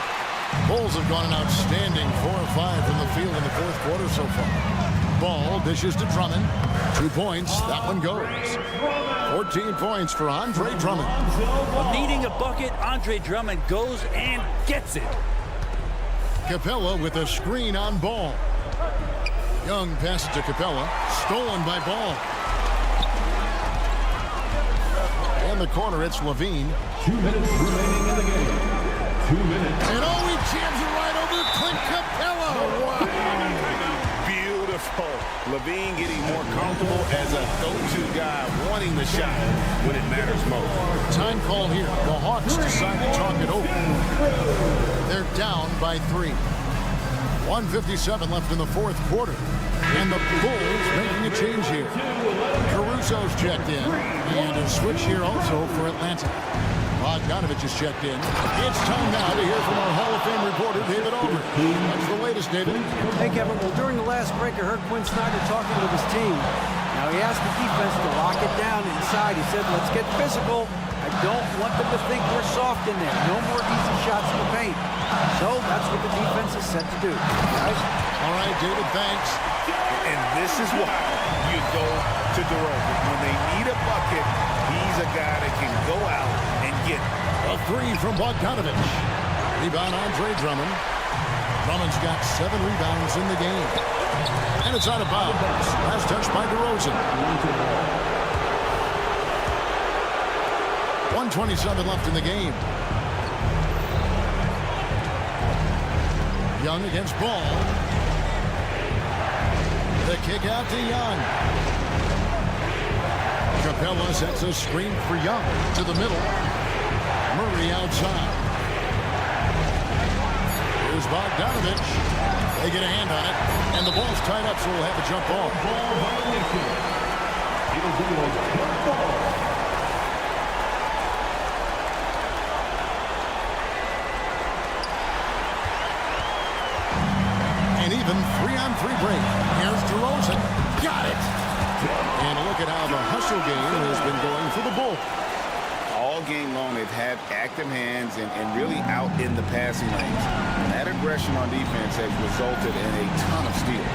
Speaker 6: Bulls have gone an outstanding 4 of 5 from the field in the fourth quarter so far. Ball dishes to Drummond. 2 points. That one goes. 14 points for Andre Drummond.
Speaker 7: Needing a bucket, Andre Drummond goes and gets it.
Speaker 6: Capella with a screen on Ball. Young passes to Capella. Stolen by Ball. In the corner, it's LaVine.
Speaker 1: 2 minutes remaining in the game. 2 minutes.
Speaker 6: And he jams it right over Clint Capella. Wow.
Speaker 8: Beautiful. LaVine getting more comfortable as a go-to guy, wanting the shot when it matters most.
Speaker 6: Time call here. The Hawks decide to talk it over. They're down by 3. 1:57 left in the fourth quarter. And the Bulls making a change here. Caruso's checked in. And a switch here also for Atlanta. Bogdanovich is checked in. It's time now to hear from our Hall of Fame reporter, David Aldridge. What's the latest, David?
Speaker 10: Hey, Kevin. Well, during the last break, I heard Quinn Snyder talking with his team. Now, he asked the defense to lock it down inside. He said, let's get physical. I don't want them to think we're soft in there. No more easy shots in the paint. So that's what the defense is set to do. Guys?
Speaker 6: All right, David, thanks.
Speaker 8: And this is why you go to DeRozan. When they need a bucket, he's a guy that can go out and get it.
Speaker 6: A 3 from Bogdanovich. Rebound Andre Drummond. Drummond's got 7 rebounds in the game. And it's out of bounds. Last touch by DeRozan. 1:27 left in the game. Young against Ball. The kick out to Young. Capella sets a screen for Young to the middle. Murray outside. Here's Bogdanovich. They get a hand on it, and the ball's tied up, so we'll have a jump ball.
Speaker 1: It'll be a jump ball.
Speaker 6: And even 3-on-3 break. Here's DeRozan. Got it. And look at how the hustle game has been going for the Bulls.
Speaker 8: All game long, they've had active hands and really out in the passing lanes. And that aggression on defense has resulted in a ton of steals.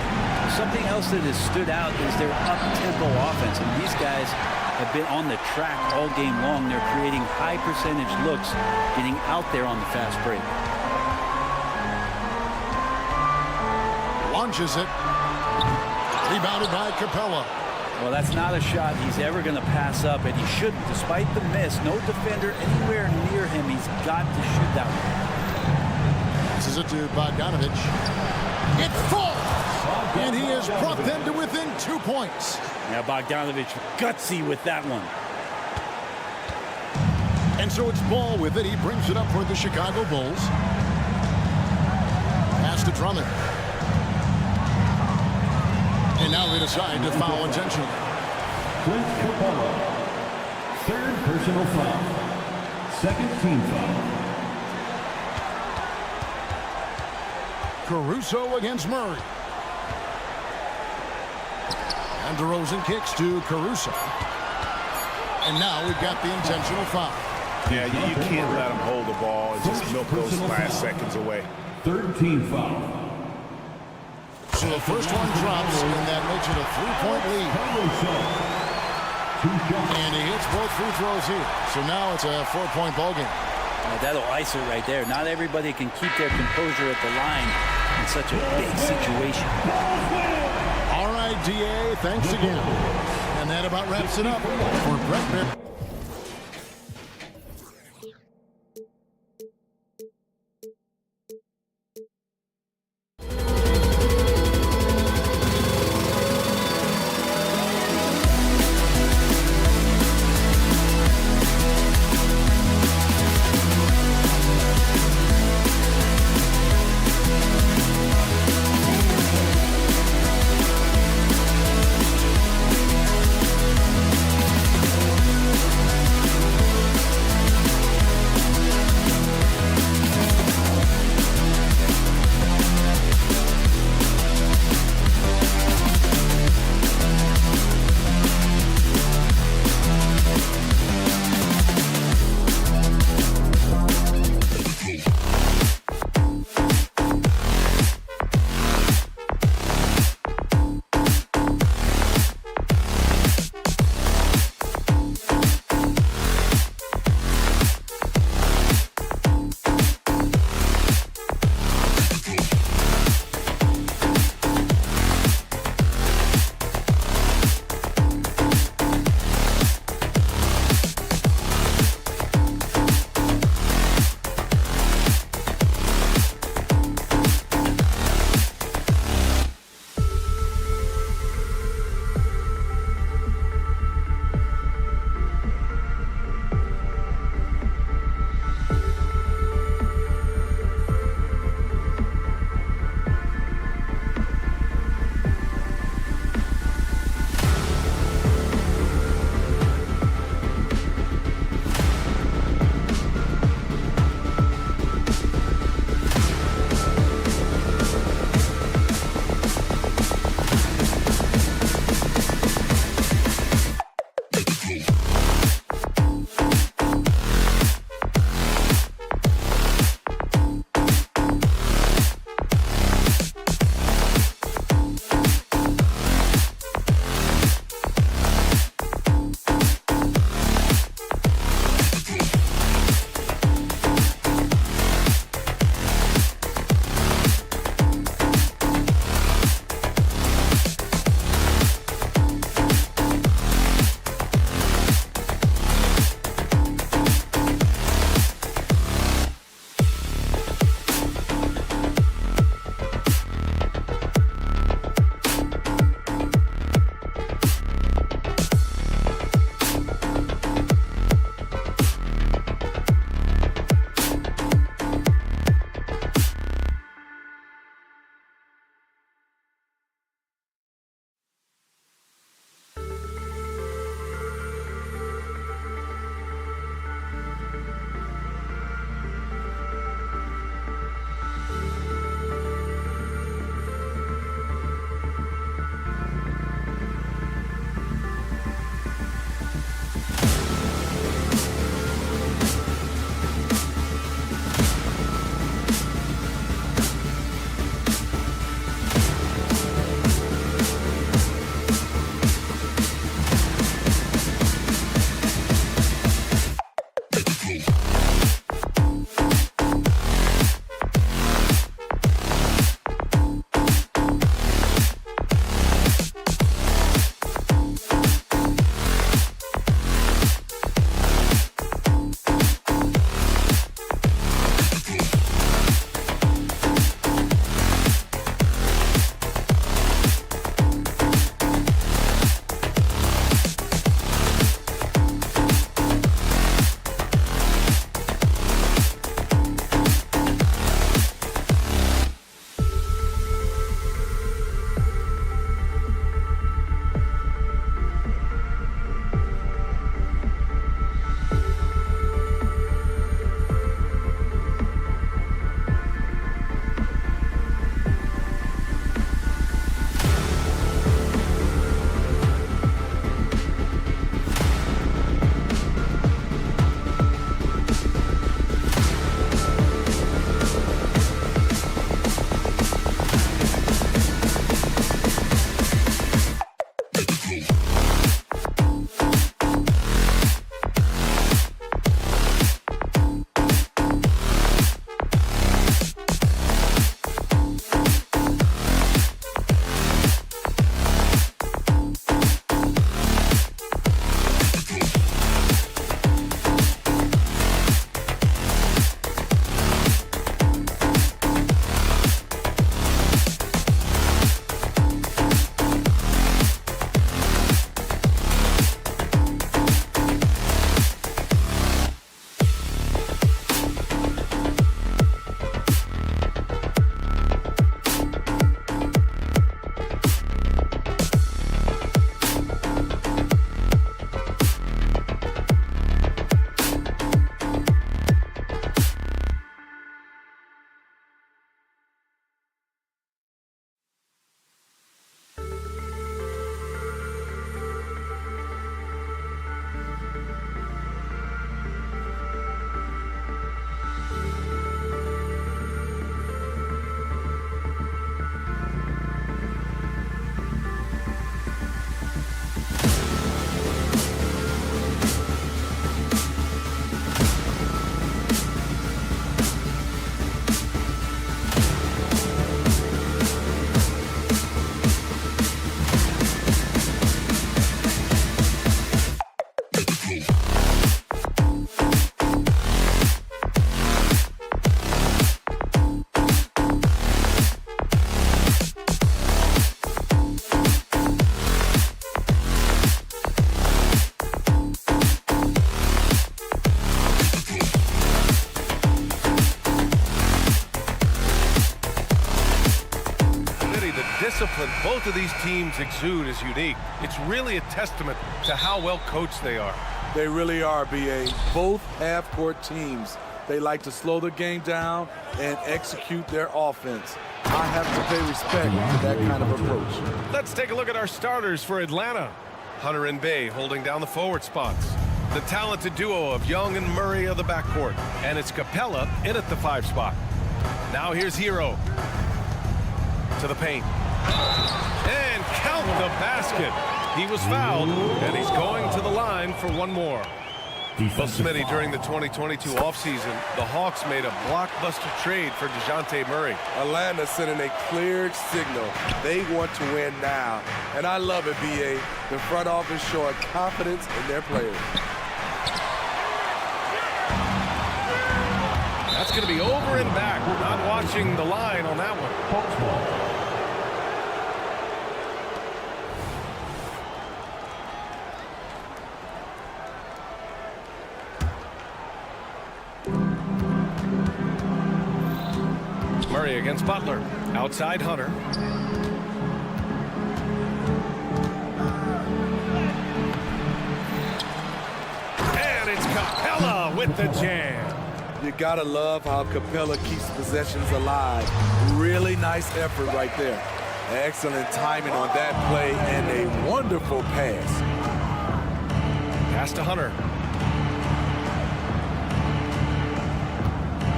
Speaker 7: something else that has stood out is their up-tempo offense. And these guys have been on the track all game long. They're creating high percentage looks, getting out there on the fast break.
Speaker 6: Launches it. Rebounded by Capella.
Speaker 7: Well, that's not a shot he's ever going to pass up, and he shouldn't. Despite the miss, no defender anywhere near him. He's got to shoot that one.
Speaker 6: This is it to Bogdanovich. It falls! And he has brought them to within 2 points.
Speaker 7: Now Bogdanovich gutsy with that one.
Speaker 6: And so it's Ball with it. He brings it up for the Chicago Bulls. Pass to Drummond. And now they decide to foul intentionally.
Speaker 1: Clint Capella. Third personal foul. Second team foul.
Speaker 6: Caruso against Murray. And DeRozan kicks to Caruso. And now we've got the intentional foul.
Speaker 8: Yeah, you can't let him hold the ball and just milk those last seconds away.
Speaker 1: Third team foul.
Speaker 6: So the first one drops, and that makes it a 3-point lead. And he hits both free throws here. So now it's a 4-point ball game.
Speaker 7: That'll ice it right there. Not everybody can keep their composure at the line in such a big situation.
Speaker 6: All right, DA, thanks again. And that about wraps it up for Brett Bibb.
Speaker 2: Discipline both of these teams exude is unique. It's really a testament to how well coached they are.
Speaker 4: They really are, B.A. Both half-court teams, they like to slow the game down and execute their offense. I have to pay respect to that kind of approach.
Speaker 2: Let's take a look at our starters for Atlanta. Hunter and Bay holding down the forward spots. The talented duo of Young and Murray of the backcourt. And it's Capella in at the 5 spot. Now here's Hero. To the paint. And count the basket. He was fouled, and he's going to the line for one more. Well, Smitty, during the 2022 offseason, the Hawks made a blockbuster trade for DeJounte Murray.
Speaker 4: Atlanta sending a clear signal. They want to win now. And I love it, B.A. The front office showing confidence in their players.
Speaker 2: That's going to be over and back. Not watching the line on that one. Murray against Butler. Outside Hunter. And it's Capella with the jam.
Speaker 4: You gotta love how Capella keeps possessions alive. Really nice effort right there. Excellent timing on that play and a wonderful pass.
Speaker 2: Pass to Hunter.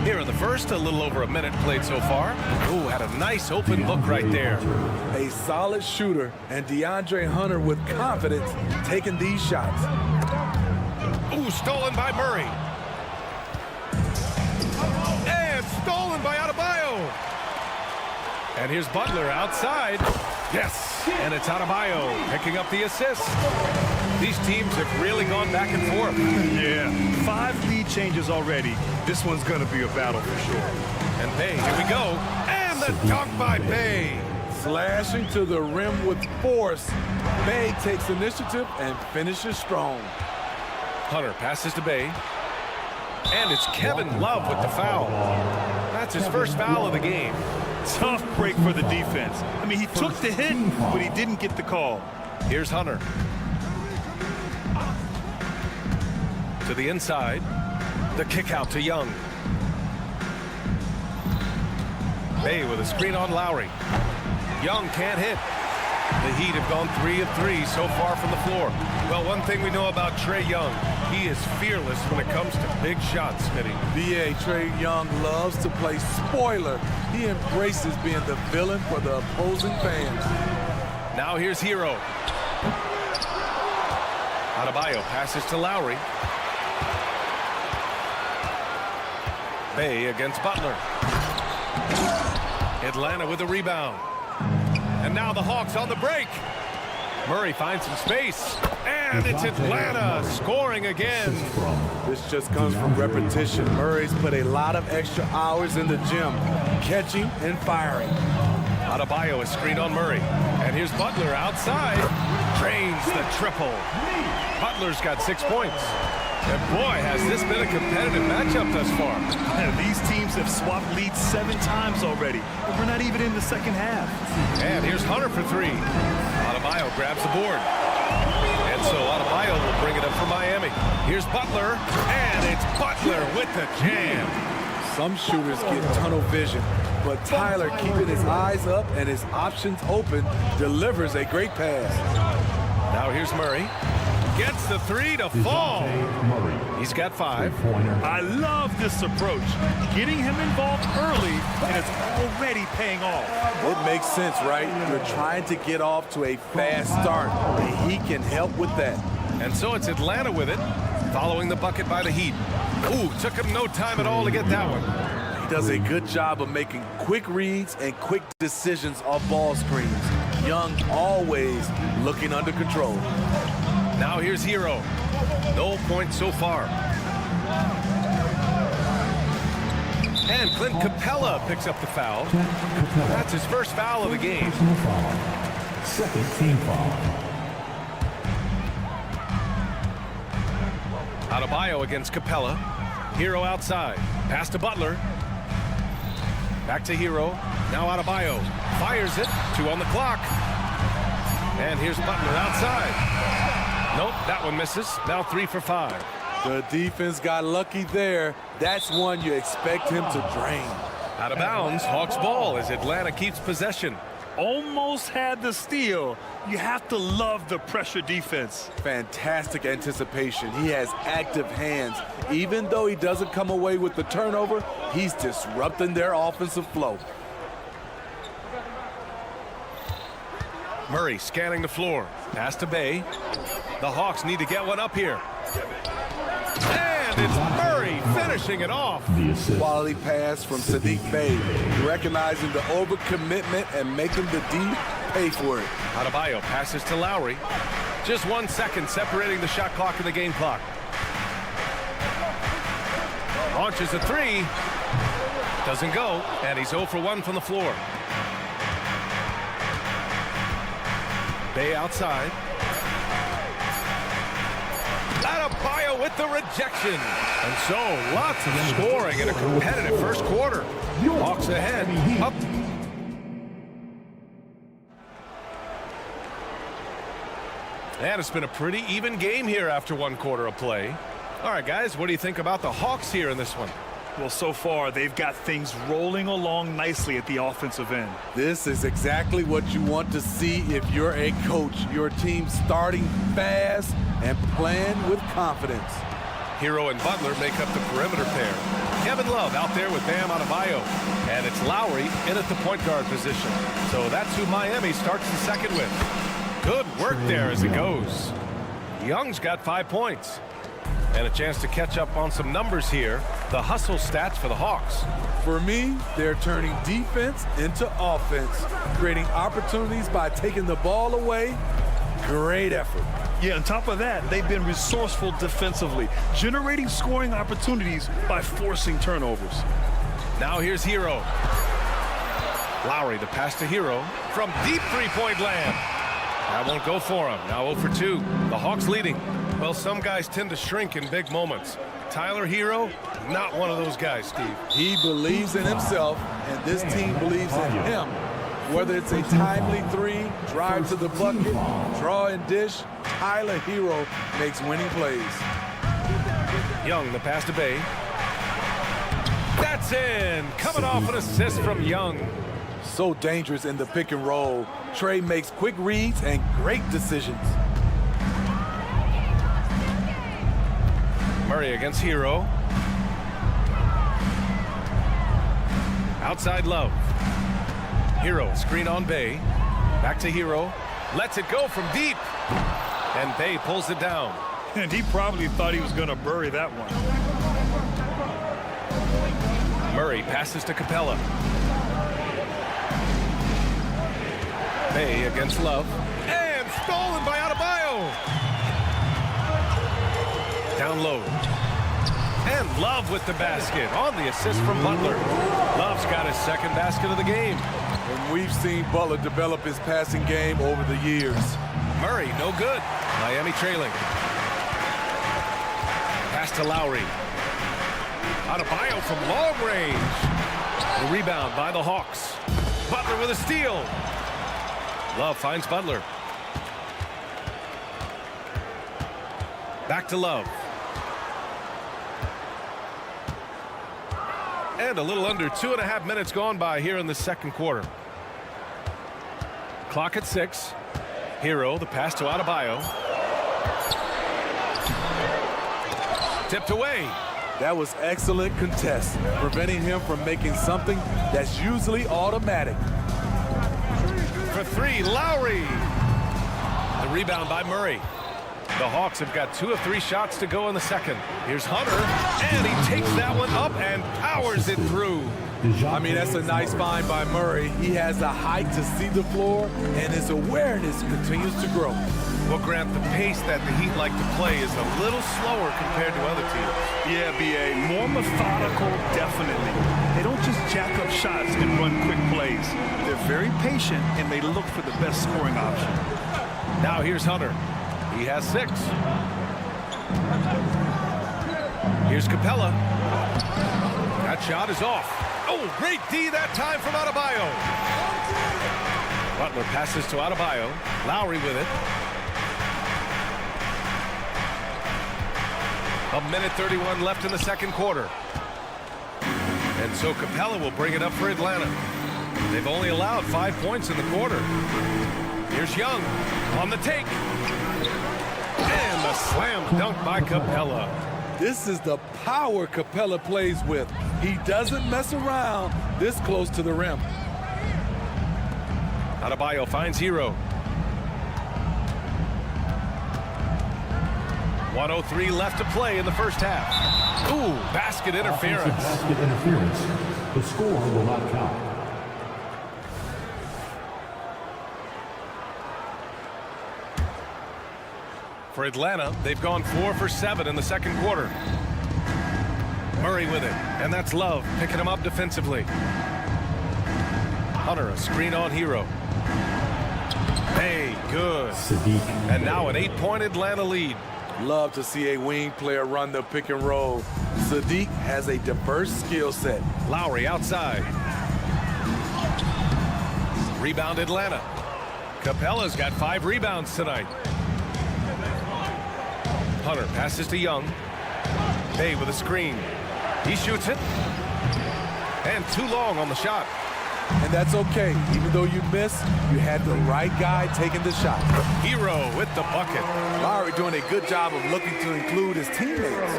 Speaker 2: Here in the first, a little over a minute played so far. Ooh, had a nice open look right there.
Speaker 4: A solid shooter, and DeAndre Hunter with confidence taking these shots.
Speaker 2: Ooh, stolen by Murray. And stolen by Adebayo. And here's Butler outside. Yes, and it's Adebayo picking up the assist. These teams have really gone back and forth.
Speaker 3: Yeah, 5 lead changes already. This one's going to be a battle for sure.
Speaker 2: And Bay, here we go. And the dunk by Bay.
Speaker 4: Slashing to the rim with force. Bay takes initiative and finishes strong.
Speaker 2: Hunter passes to Bay. And it's Kevin Love with the foul. That's his first foul of the game.
Speaker 3: Tough break for the defense. I mean, he took the hit, but he didn't get the call.
Speaker 2: Here's Hunter. To the inside. The kick out to Young. Bay with a screen on Lowry. Young can't hit. The Heat have gone 3 of 3 so far from the floor. Well, one thing we know about Trae Young, he is fearless when it comes to big shots, Smitty.
Speaker 4: B.A. Trae Young loves to play spoiler. He embraces being the villain for the opposing fans.
Speaker 2: Now here's Hero. Adebayo passes to Lowry. Bay against Butler. Atlanta with a rebound. And now the Hawks on the break. Murray finds some space. And it's Atlanta scoring again.
Speaker 4: This just comes from repetition. Murray's put a lot of extra hours in the gym, catching and firing.
Speaker 2: Adebayo is screened on Murray. And here's Butler outside. Drains the triple. Butler's got 6 points. And boy, has this been a competitive matchup thus far.
Speaker 3: These teams have swapped leads 7 times already, and we're not even in the second half.
Speaker 2: And here's Hunter for 3. Adebayo grabs the board. And so Adebayo will bring it up for Miami. Here's Butler, and it's Butler with the jam.
Speaker 4: Some shooters get tunnel vision, but Tyler, keeping his eyes up and his options open, delivers a great pass.
Speaker 2: Now here's Murray. Gets the 3 to fall. He's got 5.
Speaker 3: I love this approach. Getting him involved early, and it's already paying off.
Speaker 4: It makes sense, right? You're trying to get off to a fast start, and he can help with that.
Speaker 2: And so it's Atlanta with it, following the bucket by the Heat. Ooh, took him no time at all to get that one.
Speaker 4: He does a good job of making quick reads and quick decisions off ball screens. Young always looking under control.
Speaker 2: Now here's Hero. No points so far. And Clint Capella picks up the foul. That's his first foul of the game.
Speaker 1: Second team foul.
Speaker 2: Adebayo against Capella. Hero outside. Pass to Butler. Back to Hero. Now Adebayo. Fires it. 2 on the clock. And here's Butler outside. Nope, that one misses. Now 3 for 5.
Speaker 4: The defense got lucky there. That's one you expect him to drain.
Speaker 2: Out of bounds, Hawks ball as Atlanta keeps possession.
Speaker 3: Almost had the steal. You have to love the pressure defense.
Speaker 4: Fantastic anticipation. He has active hands. Even though he doesn't come away with the turnover, he's disrupting their offensive flow.
Speaker 2: Murray scanning the floor. Pass to Bay. The Hawks need to get one up here. And it's Murray finishing it off.
Speaker 1: The assist.
Speaker 4: Quality pass from Sadiq Bey, recognizing the overcommitment and making the D pay for it.
Speaker 2: Adebayo passes to Lowry. Just 1 second separating the shot clock and the game clock. Launches a 3. Doesn't go, and he's 0 for 1 from the floor. Bay outside. Adebayo with the rejection. And so, lots of scoring in a competitive first quarter. Hawks ahead. Up. And it's been a pretty even game here after 1 quarter of play. All right, guys, what do you think about the Hawks here in this one?
Speaker 3: Well, so far, they've got things rolling along nicely at the offensive end.
Speaker 4: This is exactly what you want to see if you're a coach. Your team starting fast and playing with confidence.
Speaker 2: Hero and Butler make up the perimeter pair. Kevin Love out there with Bam Adebayo. And it's Lowry in at the point guard position. So that's who Miami starts the second with. Good work there as it goes. Young's got 5 points. And a chance to catch up on some numbers here. The hustle stats for the Hawks.
Speaker 4: For me, they're turning defense into offense, creating opportunities by taking the ball away. Great effort.
Speaker 3: Yeah, on top of that, they've been resourceful defensively, generating scoring opportunities by forcing turnovers.
Speaker 2: Now here's Hero. Lowry, the pass to Hero from deep three-point land. That won't go for him. Now 0 for 2. The Hawks leading. Well, some guys tend to shrink in big moments. Tyler Hero, not one of those guys, Steve.
Speaker 4: He believes in himself, and this team believes in him. Whether it's a timely 3, drive to the bucket, draw and dish, Tyler Hero makes winning plays.
Speaker 2: Young, the pass to Bay. That's in. Coming off an assist from Young.
Speaker 4: So dangerous in the pick and roll. Trey makes quick reads and great decisions.
Speaker 2: Murray against Hero. Outside Love. Hero, screen on Bay. Back to Hero. Lets it go from deep. And Bay pulls it down.
Speaker 3: And he probably thought he was going to bury that one.
Speaker 2: Murray passes to Capella. Bay against Love. And stolen by Adebayo. Down low. And Love with the basket on the assist from Butler. Love's got his second basket of the game.
Speaker 4: And we've seen Butler develop his passing game over the years.
Speaker 2: Murray, no good. Miami trailing. Pass to Lowry. Adebayo from long range. The rebound by the Hawks. Butler with a steal. Love finds Butler. Back to Love. And a little under 2.5 minutes gone by here in the second quarter. Clock at 6. Hero, the pass to Adebayo. Tipped away.
Speaker 4: That was excellent contest, preventing him from making something that's usually automatic.
Speaker 2: For 3, Lowry. The rebound by Murray. The Hawks have got 2 of 3 shots to go in the second. Here's Hunter, and he takes that one up and powers it through.
Speaker 4: I mean, that's a nice find by Murray. He has the height to see the floor, and his awareness continues to grow.
Speaker 2: Well, Grant, the pace that the Heat like to play is a little slower compared to other teams.
Speaker 3: Yeah, B.A. More methodical, definitely. They don't just jack up shots and run quick plays. They're very patient, and they look for the best scoring option.
Speaker 2: Now here's Hunter. He has 6. Here's Capella. That shot is off. Oh, great D that time from Adebayo. Butler passes to Adebayo. Lowry with it. 1:31 left in the second quarter. And so Capella will bring it up for Atlanta. They've only allowed 5 points in the quarter. Here's Young on the take. And the slam dunk by Capella.
Speaker 4: This is the power Capella plays with. He doesn't mess around this close to the rim.
Speaker 2: Adebayo finds Hero. 1:03 left to play in the first half. Ooh, basket interference.
Speaker 1: Basket interference. The score will not count.
Speaker 2: For Atlanta, they've gone 4 for 7 in the second quarter. Murray with it, and that's Love picking him up defensively. Hunter, a screen on Hero. Hey, good.
Speaker 1: Sadiq.
Speaker 2: And now an 8-point Atlanta lead.
Speaker 4: Love to see a wing player run the pick and roll. Sadiq has a diverse skill set.
Speaker 2: Lowry outside. Rebound Atlanta. Capella's got 5 rebounds tonight. Hunter passes to Young. Bay with a screen. He shoots it. And too long on the shot.
Speaker 4: And that's okay. Even though you missed, you had the right guy taking the shot.
Speaker 2: Hero with the bucket.
Speaker 4: Lowry doing a good job of looking to include his teammates.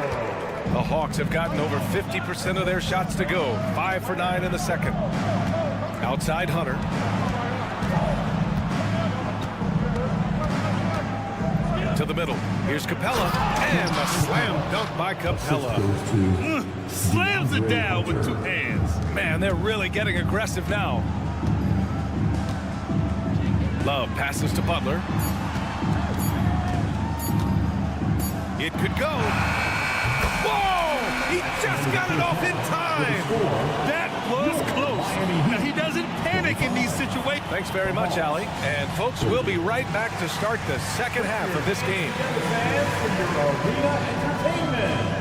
Speaker 2: The Hawks have gotten over 50% of their shots to go. 5 for 9 in the second. Outside Hunter. To the middle. Here's Capella. And the slam dunk by Capella.
Speaker 3: Slams it down with 2 hands.
Speaker 2: Man, they're really getting aggressive now. Love passes to Butler. It could go. Whoa! He just got it off in time.
Speaker 3: That was close. Now, he doesn't panic in these situations.
Speaker 2: Thanks very much, Allie. And folks, we'll be right back to start the second half of this game.
Speaker 1: Fans for your arena entertainment.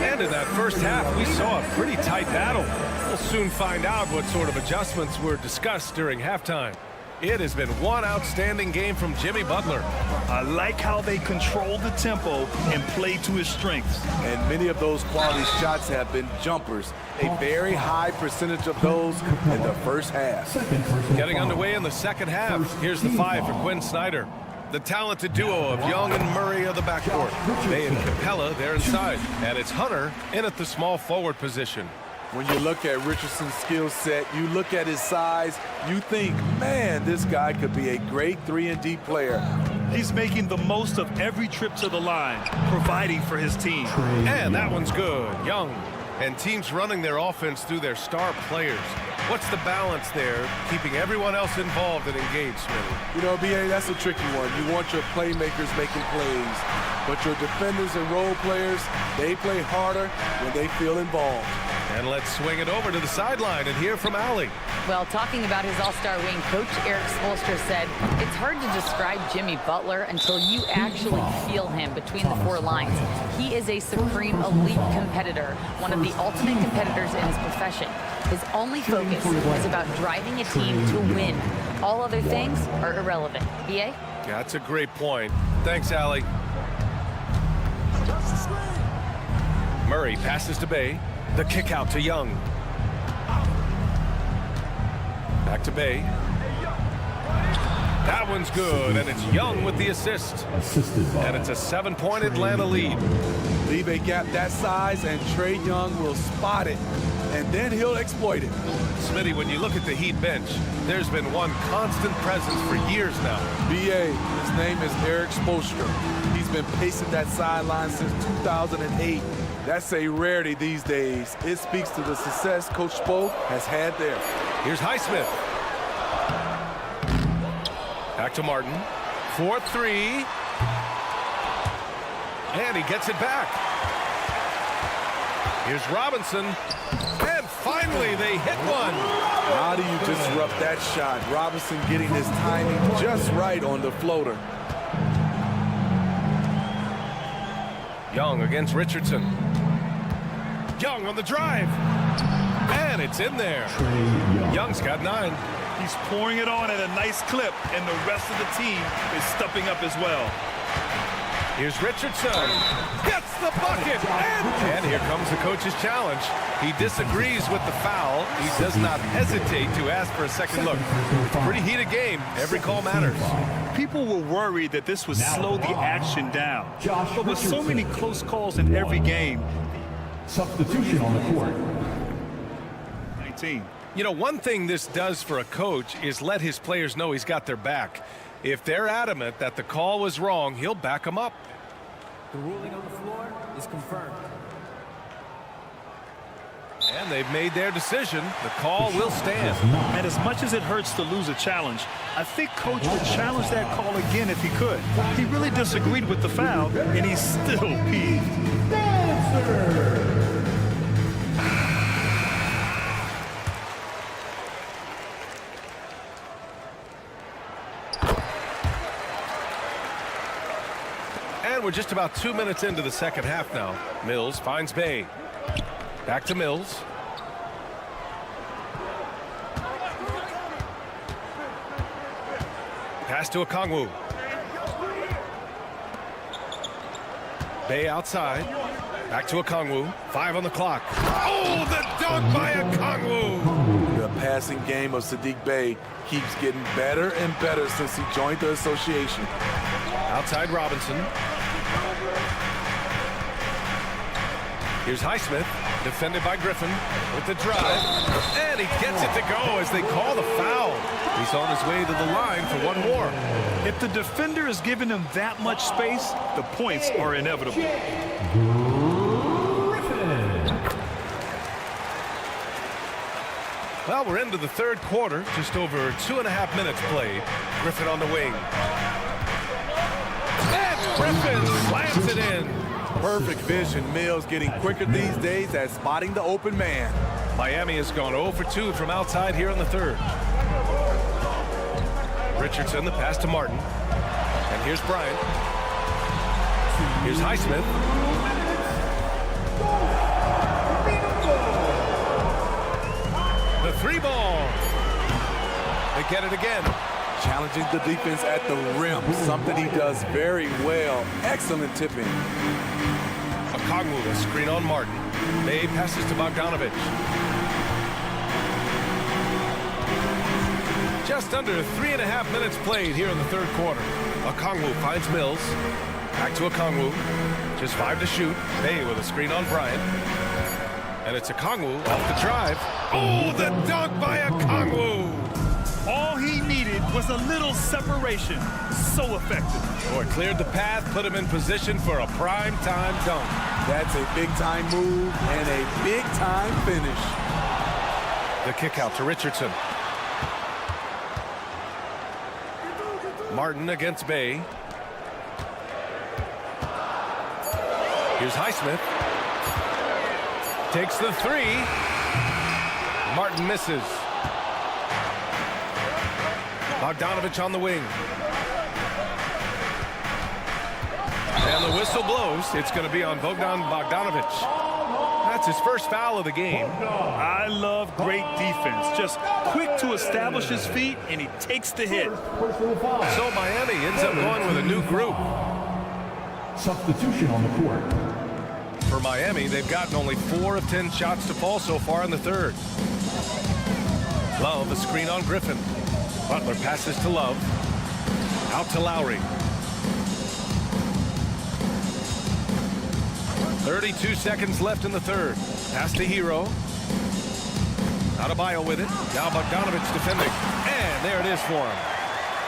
Speaker 2: And in that first half, we saw a pretty tight battle. We'll soon find out what sort of adjustments were discussed during halftime. It has been one outstanding game from Jimmy Butler.
Speaker 3: I like how they control the tempo and play to his strengths.
Speaker 4: And many of those quality shots have been jumpers. A very high percentage of those in the first half.
Speaker 2: Getting underway in the second half. Here's the 5 for Quinn Snyder. The talented duo of Young and Murray of the backcourt. They and Capella, they're inside. And it's Hunter in at the small forward position.
Speaker 4: When you look at Richardson's skill set, you look at his size, you think, man, this guy could be a great 3-and-D player.
Speaker 3: He's making the most of every trip to the line, providing for his team.
Speaker 2: And that one's good. Young. And teams running their offense through their star players. What's the balance there, keeping everyone else involved and engaged, Smitty?
Speaker 4: You know, B.A., that's a tricky one. You want your playmakers making plays, but your defenders and role players, they play harder when they feel involved.
Speaker 2: And let's swing it over to the sideline and hear from Allie.
Speaker 5: Well, talking about his all-star wing, Coach Eric Spoelstra said, it's hard to describe Jimmy Butler until you actually feel him between the 4 lines. He is a supreme elite competitor, one of the ultimate competitors in his profession. His only focus is about driving a team to win. All other things are irrelevant. B.A.?
Speaker 2: Yeah, that's a great point. Thanks, Allie. Murray passes to Bay. The kick out to Young. Back to Bay. That one's good, and it's Young with the assist. And it's a 7-point Atlanta lead.
Speaker 4: Leave a gap that size, and Trae Young will spot it. and then he'll exploit it.
Speaker 2: Smitty, when you look at the Heat bench, there's been one constant presence for years now.
Speaker 4: BA, his name is Eric Spoelstra. He's been pacing that sideline since 2008. That's a rarity these days. It speaks to the success Coach Spo has had there.
Speaker 2: Here's Highsmith. Back to Martin. 4-3. And he gets it back. Here's Robinson. And finally, they hit one.
Speaker 4: How do you disrupt that shot? Robinson getting his timing just right on the floater.
Speaker 2: Young against Richardson. Young on the drive. And it's in there. Young's got 9.
Speaker 3: He's pouring it on at a nice clip, and the rest of the team is stepping up as well.
Speaker 2: Here's Richardson. Gets the bucket. And here comes the coach's challenge. He disagrees with the foul. He does not hesitate to ask for a second look. It's a pretty heated game. Every call matters.
Speaker 3: People were worried that this would slow the action down. But with so many close calls in every game.
Speaker 1: Substitution on the court.
Speaker 3: 19.
Speaker 2: You know, one thing this does for a coach is let his players know he's got their back. If they're adamant that the call was wrong, he'll back them up.
Speaker 9: The ruling on the floor is confirmed.
Speaker 2: And they've made their decision. The call will stand.
Speaker 3: And as much as it hurts to lose a challenge, I think Coach would challenge that call again if he could. He really disagreed with the foul, and he's still peeved.
Speaker 2: And we're just about 2 minutes into the second half now. Mills finds Bay. Back to Mills. Pass to Okongwu. Bay outside. Back to Okongwu. 5 on the clock. Oh, the dunk by Okongwu!
Speaker 4: The passing game of Sadiq Bey keeps getting better and better since he joined the association.
Speaker 2: Outside Robinson. Here's Highsmith, defended by Griffin with the drive, and he gets it to go as they call the foul. He's on his way to the line for one more.
Speaker 3: If the defender is giving him that much space, the points are inevitable.
Speaker 2: Well, we're into the third quarter, just over 2.5 minutes played. Griffin on the wing. And Griffin slams it in.
Speaker 4: Perfect vision. Mills getting quicker these days at spotting the open man.
Speaker 2: Miami has gone 0 for 2 from outside here in the third. Richardson, the pass to Martin. And here's Bryant. Here's Highsmith. The 3 ball. They get it again.
Speaker 4: Challenging the defense at the rim, something he does very well. Excellent tipping.
Speaker 2: Okongwu, a screen on Martin. Bay passes to Bogdanovich. Just under 3.5 minutes played here in the third quarter. Okongwu finds Mills. Back to Okongwu. Just 5 to shoot. Bay with a screen on Bryant. And it's Okongwu off the drive. Oh, the dunk by Okongwu!
Speaker 3: All he needed was a little separation. So effective.
Speaker 2: Oh, it cleared the path, put him in position for a prime-time dunk.
Speaker 4: That's a big-time move and a big-time finish.
Speaker 2: The kick out to Richardson. Martin against Bay. Here's Highsmith. Takes the 3. Martin misses. Bogdanovich on the wing. And the whistle blows. It's going to be on Bogdanovich. That's his first foul of the game.
Speaker 3: I love great defense. Just quick to establish his feet, and he takes the hit.
Speaker 2: So Miami ends up going with a new group.
Speaker 1: Substitution on the court.
Speaker 2: For Miami, they've gotten only 4 of 10 shots to fall so far in the third. Love, a screen on Griffin. Butler passes to Love. Out to Lowry. 32 seconds left in the third. Pass to Hero. Adebayo with it. Now Bogdanovich defending. And there it is for him.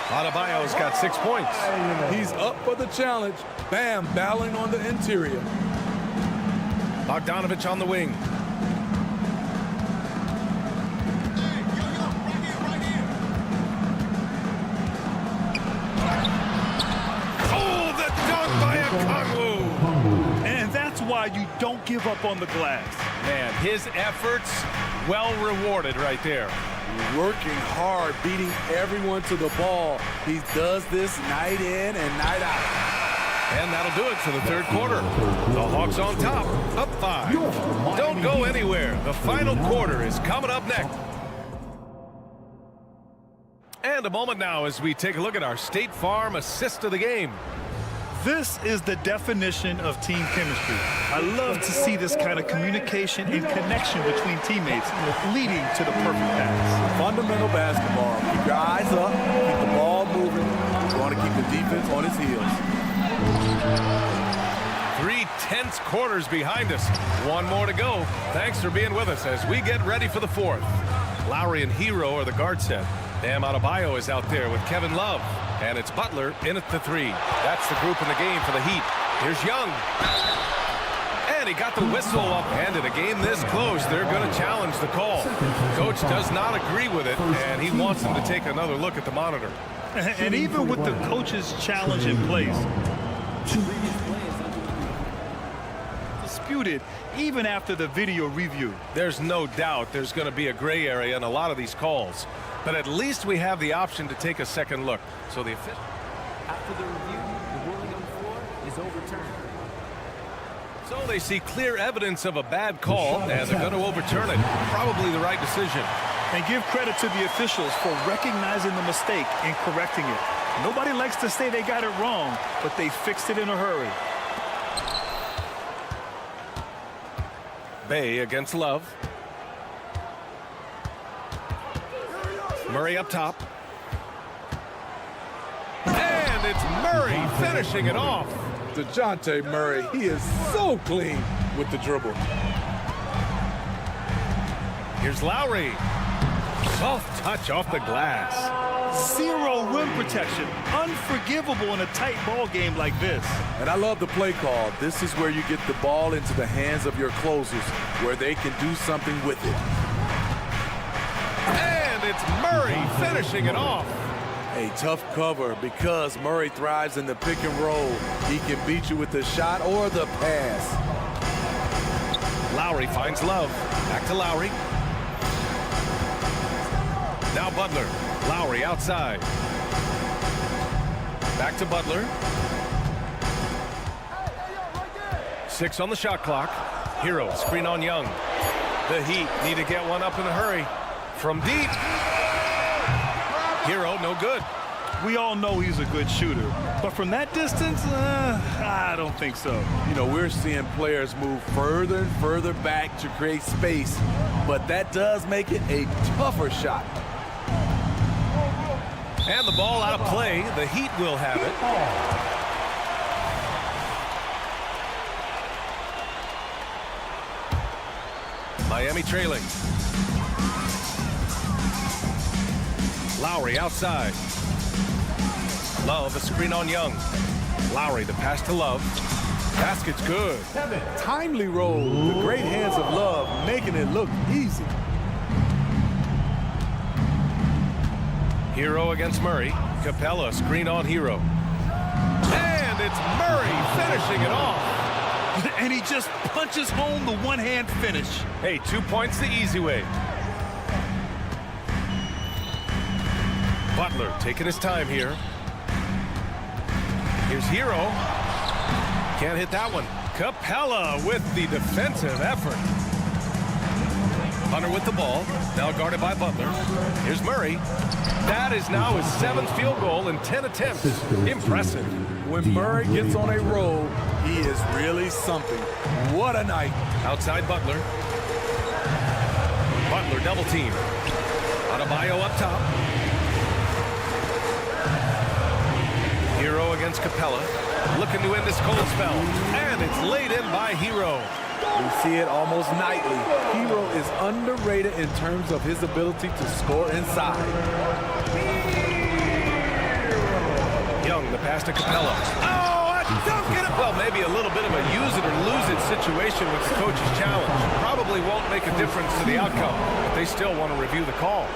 Speaker 2: Adebayo's got 6 points.
Speaker 4: He's up for the challenge. Bam, battling on the interior.
Speaker 2: Bogdanovich on the wing. Oh, the dunk by Okongwu.
Speaker 3: And that's why you don't give up on the glass.
Speaker 2: Man, his efforts well rewarded right there.
Speaker 4: Working hard, beating everyone to the ball. He does this night in and night out.
Speaker 2: And that'll do it for the third quarter. The Hawks on top, up 5. Don't go anywhere. The final quarter is coming up next. And a moment now as we take a look at our State Farm assist of the game.
Speaker 3: This is the definition of team chemistry. I love to see this kind of communication and connection between teammates leading to the perfect pass.
Speaker 4: Fundamental basketball. Keep your eyes up, keep the ball moving. You want to keep the defense on his heels.
Speaker 2: 3 tense quarters behind us. One more to go. Thanks for being with us as we get ready for the fourth. Lowry and Hero are the guard set. Bam Adebayo is out there with Kevin Love. And it's Butler in at the 3. That's the group in the game for the Heat. Here's Young. And he got the whistle up. And in a game this close, they're going to challenge the call. Coach does not agree with it, and he wants them to take another look at the monitor.
Speaker 3: And even with the coach's challenge in place, disputed even after the video review.
Speaker 2: There's no doubt there's going to be a gray area in a lot of these calls. But at least we have the option to take a second look. So the official.
Speaker 9: After the review, the ruling on the floor is overturned.
Speaker 2: So they see clear evidence of a bad call, and they're going to overturn it. Probably the right decision.
Speaker 3: And give credit to the officials for recognizing the mistake and correcting it. Nobody likes to say they got it wrong, but they fixed it in a hurry.
Speaker 2: Bay against Love. Murray up top. And it's Murray finishing it off.
Speaker 4: DeJounte Murray, he is so clean with the dribble.
Speaker 2: Here's Lowry. Soft touch off the glass.
Speaker 3: Zero rim protection. Unforgivable in a tight ball game like this.
Speaker 4: And I love the play call. This is where you get the ball into the hands of your closers, where they can do something with it.
Speaker 2: And it's Murray finishing it off.
Speaker 4: A tough cover because Murray thrives in the pick and roll. He can beat you with the shot or the pass.
Speaker 2: Lowry finds Love. Back to Lowry. Now Butler. Lowry outside. Back to Butler. 6 on the shot clock. Hero screen on Young. The Heat need to get one up in a hurry. From deep. Hero no good.
Speaker 3: We all know he's a good shooter, but from that distance, I don't think so.
Speaker 4: You know, we're seeing players move further and further back to create space, but that does make it a tougher shot.
Speaker 2: And the ball out of play. The Heat will have it. Miami trailing. Lowry outside. Love a screen on Young. Lowry the pass to Love. Basket's good.
Speaker 4: Timely roll. The great hands of Love making it look easy.
Speaker 2: Hero against Murray. Capella screen on Hero. And it's Murray finishing it off.
Speaker 3: And he just punches home the one-hand finish.
Speaker 2: Hey, 2 points the easy way. Butler taking his time here. Here's Hero. Can't hit that one. Capella with the defensive effort. Hunter with the ball. Now guarded by Butler. Here's Murray. That is now his 7th field goal in 10 attempts. Impressive.
Speaker 4: When Murray gets on a roll, he is really something. What a night.
Speaker 2: Outside Butler. Butler double team. Adebayo up top. Hero against Capella. Looking to end this cold spell. And it's laid in by Hero.
Speaker 4: We see it almost nightly. Hero is underrated in terms of his ability to score inside.
Speaker 2: Young, the pass to Capella. Oh, a dunk it! Well, maybe a little bit of a use it or lose it situation with the coach's challenge. Probably won't make a difference to the outcome, but they still want to review the call.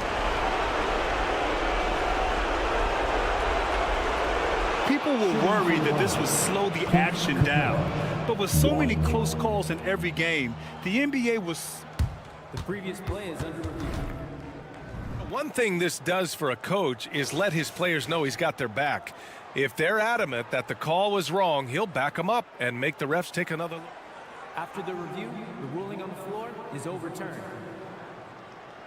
Speaker 3: People were worried that this would slow the action down. But with so many close calls in every game, the NBA was...
Speaker 9: The previous play is under review.
Speaker 2: One thing this does for a coach is let his players know he's got their back. If they're adamant that the call was wrong, he'll back them up and make the refs take another look.
Speaker 9: After the review, the ruling on the floor is overturned.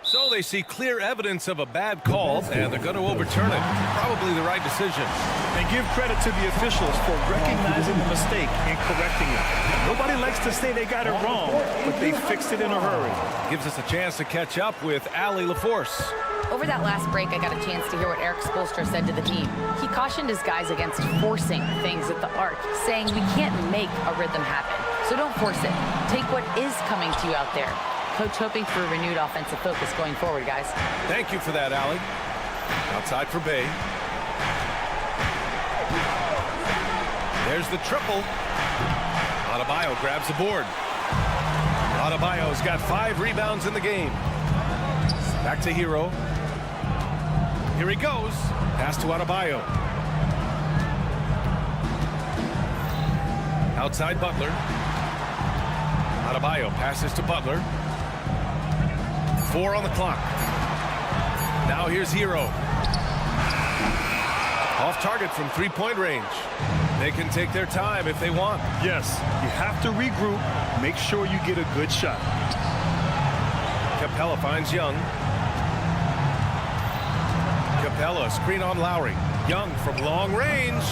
Speaker 2: So they see clear evidence of a bad call, and they're going to overturn it. Probably the right decision.
Speaker 3: And give credit to the officials for recognizing the mistake and correcting it. Nobody likes to say they got it wrong, but they fixed it in a hurry.
Speaker 2: Gives us a chance to catch up with Allie LaForce.
Speaker 5: Over that last break, I got a chance to hear what Eric Spoelstra said to the team. He cautioned his guys against forcing things at the arc, saying we can't make a rhythm happen. So don't force it. Take what is coming to you out there. Coach hoping for a renewed offensive focus going forward, guys.
Speaker 2: Thank you for that, Allie. Outside for Bay. There's the triple. Adebayo grabs the board. Adebayo's got 5 rebounds in the game. Back to Hero. Here he goes. Pass to Adebayo. Outside Butler. Adebayo passes to Butler. 4 on the clock. Now here's Hero. Off target from 3-point range. They can take their time if they want.
Speaker 3: Yes, you have to regroup. Make sure you get a good shot.
Speaker 2: Capella finds Young. Capella, screen on Lowry. Young from long range.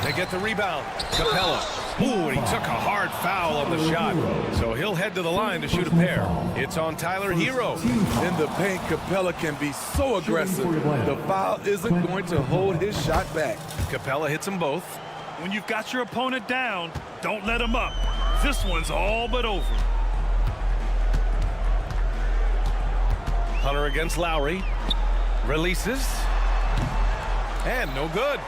Speaker 2: They get the rebound. Capella. Ooh, and he took a hard foul on the shot. So he'll head to the line to shoot a pair. It's on Tyler Hero.
Speaker 4: In the paint, Capella can be so aggressive. The foul isn't going to hold his shot back.
Speaker 2: Capella hits them both.
Speaker 3: When you've got your opponent down, don't let him up. This one's all but over.
Speaker 2: Hunter against Lowry. Releases. And no good.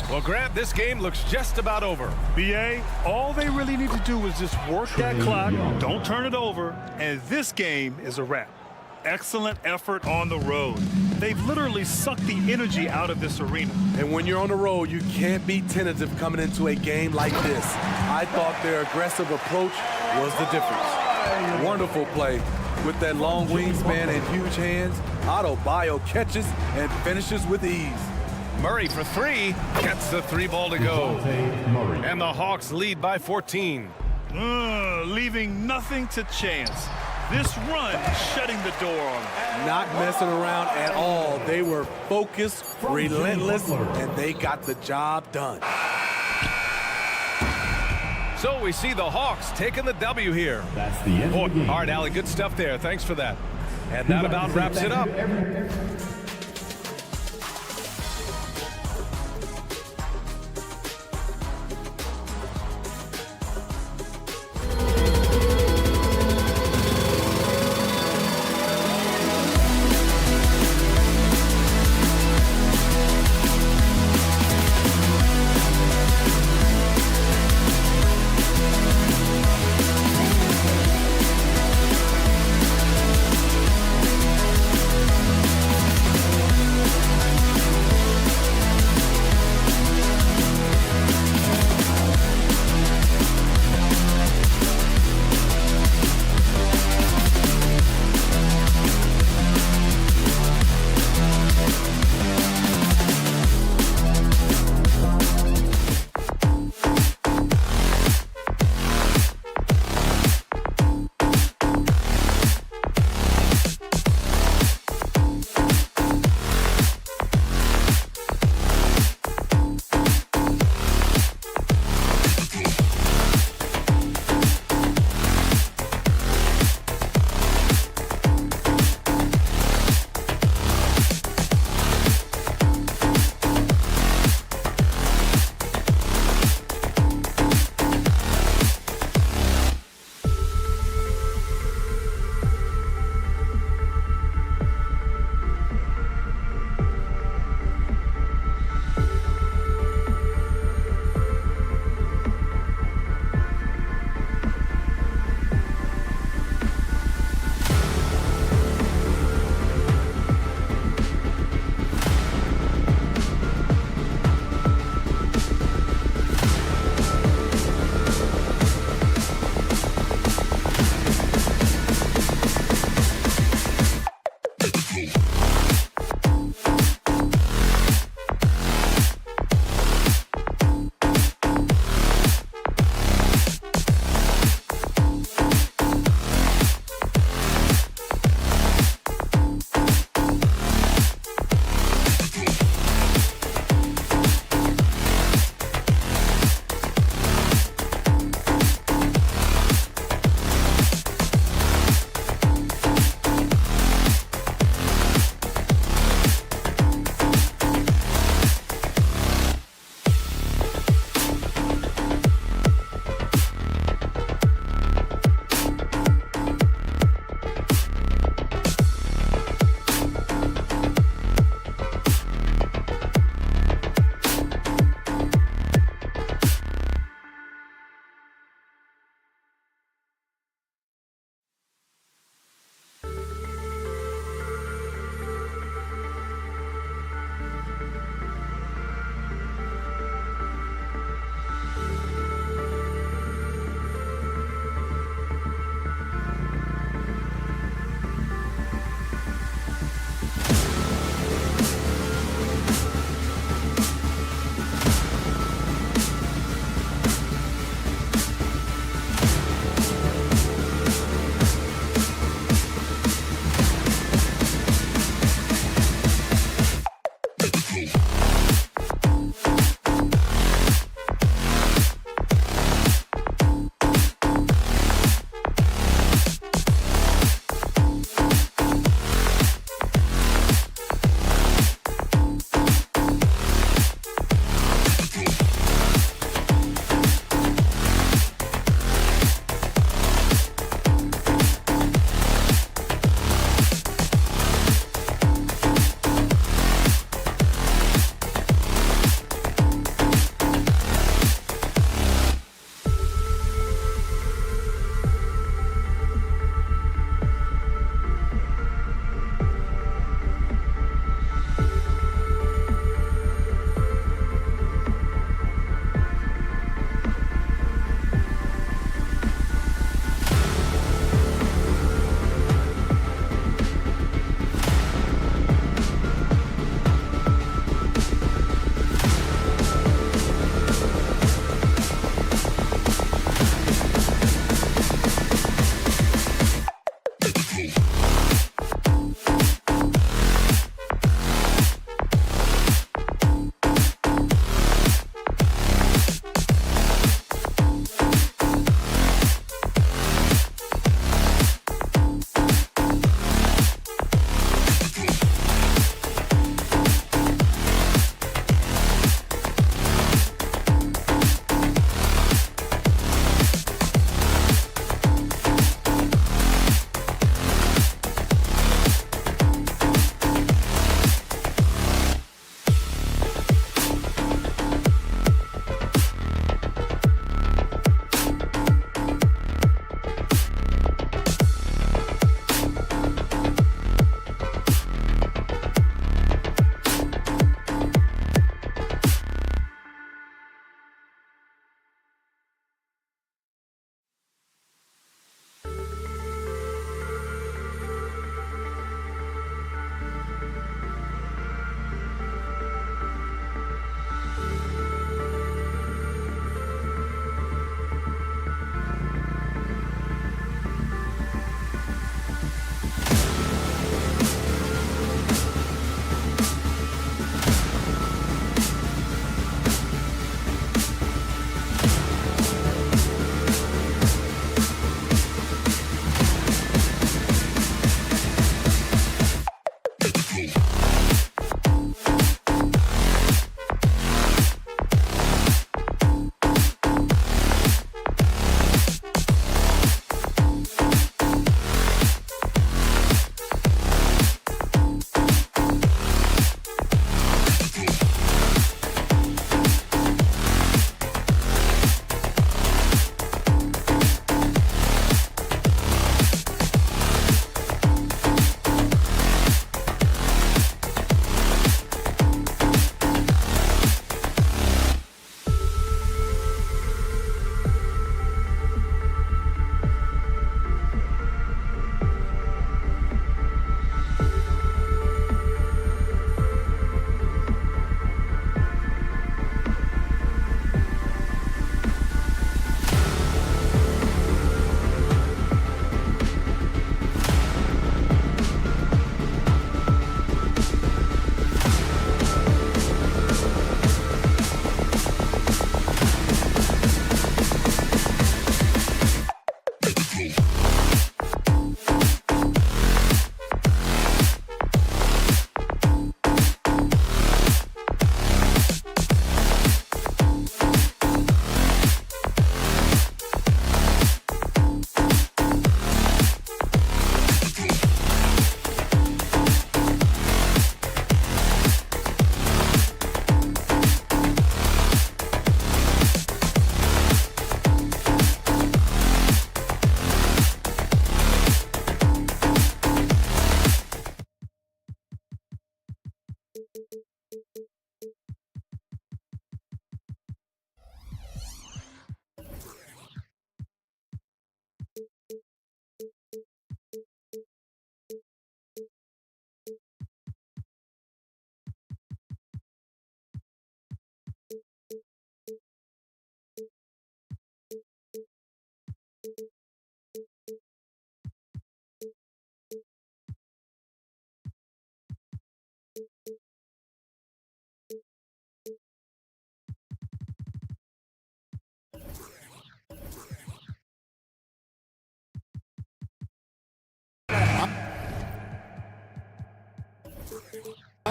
Speaker 2: Well, Grant, this game looks just about over.
Speaker 3: BA, all they really need to do is just work that clock, don't turn it over, and this game is a wrap. Excellent effort on the road. They've literally sucked the energy out of this arena.
Speaker 4: And when you're on the road, you can't be tentative coming into a game like this. I thought their aggressive approach was the difference. Wonderful play. With that long wingspan and huge hands, Adebayo catches and finishes with ease.
Speaker 2: Murray for 3, gets the 3-ball to go. And the Hawks lead by 14.
Speaker 3: Leaving nothing to chance. This run shutting the door on them.
Speaker 4: Not messing around at all. They were focused, relentless, and they got the job done.
Speaker 2: So we see the Hawks taking the W here.
Speaker 1: That's the end of the game.
Speaker 2: All right, Allie, good stuff there. Thanks for that. And that about wraps it up.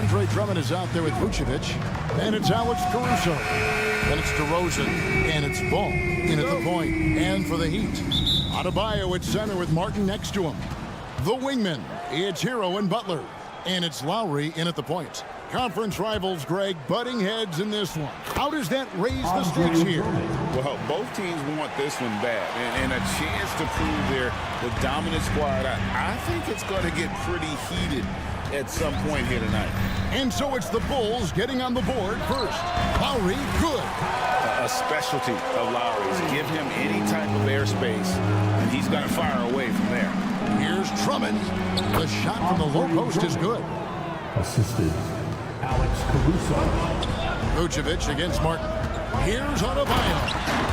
Speaker 6: Andre Drummond is out there with Vucevic. And it's Alex Caruso. Then it's DeRozan. And it's Ball in at the point. And for the Heat, Adebayo at center with Martin next to him. The wingman, it's Hero and Butler. And it's Lowry in at the point. Conference rivals, Greg, butting heads in this one. How does that raise the stakes here?
Speaker 8: Well, both teams want this one bad, and a chance to prove they're the dominant squad. I think it's going to get pretty heated at some point here tonight.
Speaker 6: And so it's the Bulls getting on the board first. Lowry, good.
Speaker 8: A specialty of Lowry's. Give him any type of airspace, and he's going to fire away from there.
Speaker 6: Here's Drummond. The shot from the low post is good.
Speaker 1: Assisted, Alex Caruso.
Speaker 6: Vucevic against Martin. Here's Adebayo.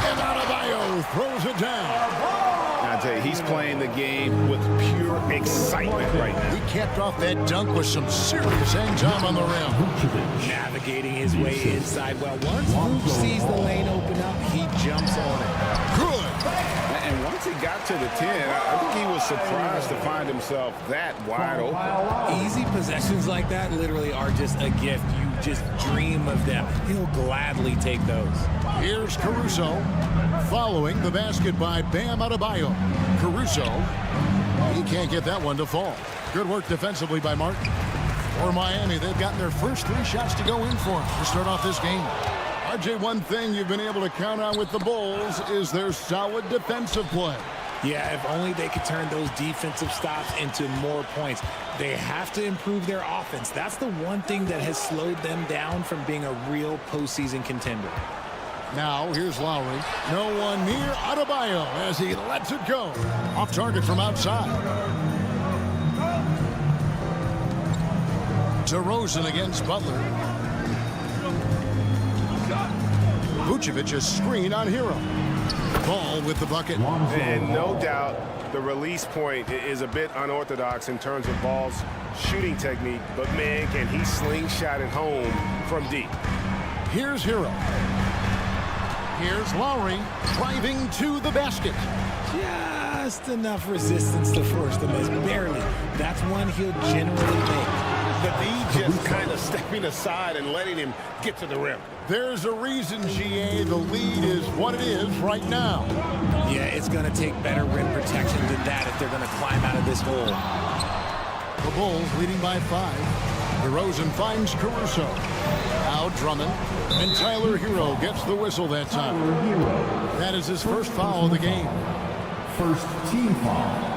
Speaker 6: And Adebayo throws it down.
Speaker 8: I tell you, he's playing the game with pure excitement right now.
Speaker 6: He capped off that dunk with some serious hang time on the rim.
Speaker 9: Navigating his way inside. Well, once Vooch sees the lane open up, he jumps on it.
Speaker 6: Good.
Speaker 8: And once he got to the 10, I think he was surprised to find himself that wide open.
Speaker 9: Easy possessions like that literally are just a gift. You just dream of them. He'll gladly take those.
Speaker 6: Here's Caruso. Following the basket by Bam Adebayo. Caruso, he can't get that one to fall. Good work defensively by Martin. For Miami, they've gotten their first 3 shots to go in for him to start off this game. RJ, one thing you've been able to count on with the Bulls is their solid defensive play.
Speaker 9: Yeah, if only they could turn those defensive stops into more points. They have to improve their offense. That's the one thing that has slowed them down from being a real postseason contender.
Speaker 6: Now, here's Lowry. No one near Adebayo as he lets it go. Off target from outside. DeRozan against Butler. Vucevic's screen on Hero. Ball with the bucket.
Speaker 11: And no doubt the release point is a bit unorthodox in terms of Ball's shooting technique, but man, can he slingshot it home from deep.
Speaker 6: Here's Hero. Here's Lowry driving to the basket.
Speaker 9: Just enough resistance to force the miss. Barely. That's one he'll generally make.
Speaker 11: The D just kind of stepping aside and letting him get to the rim.
Speaker 6: There's a reason, GA, the lead is what it is right now.
Speaker 9: Yeah, it's going to take better rim protection than that if they're going to climb out of this hole.
Speaker 6: The Bulls leading by 5. DeRozan finds Caruso. Now Drummond. And Tyler Hero gets the whistle that time. That is his first foul of the game.
Speaker 1: First team foul.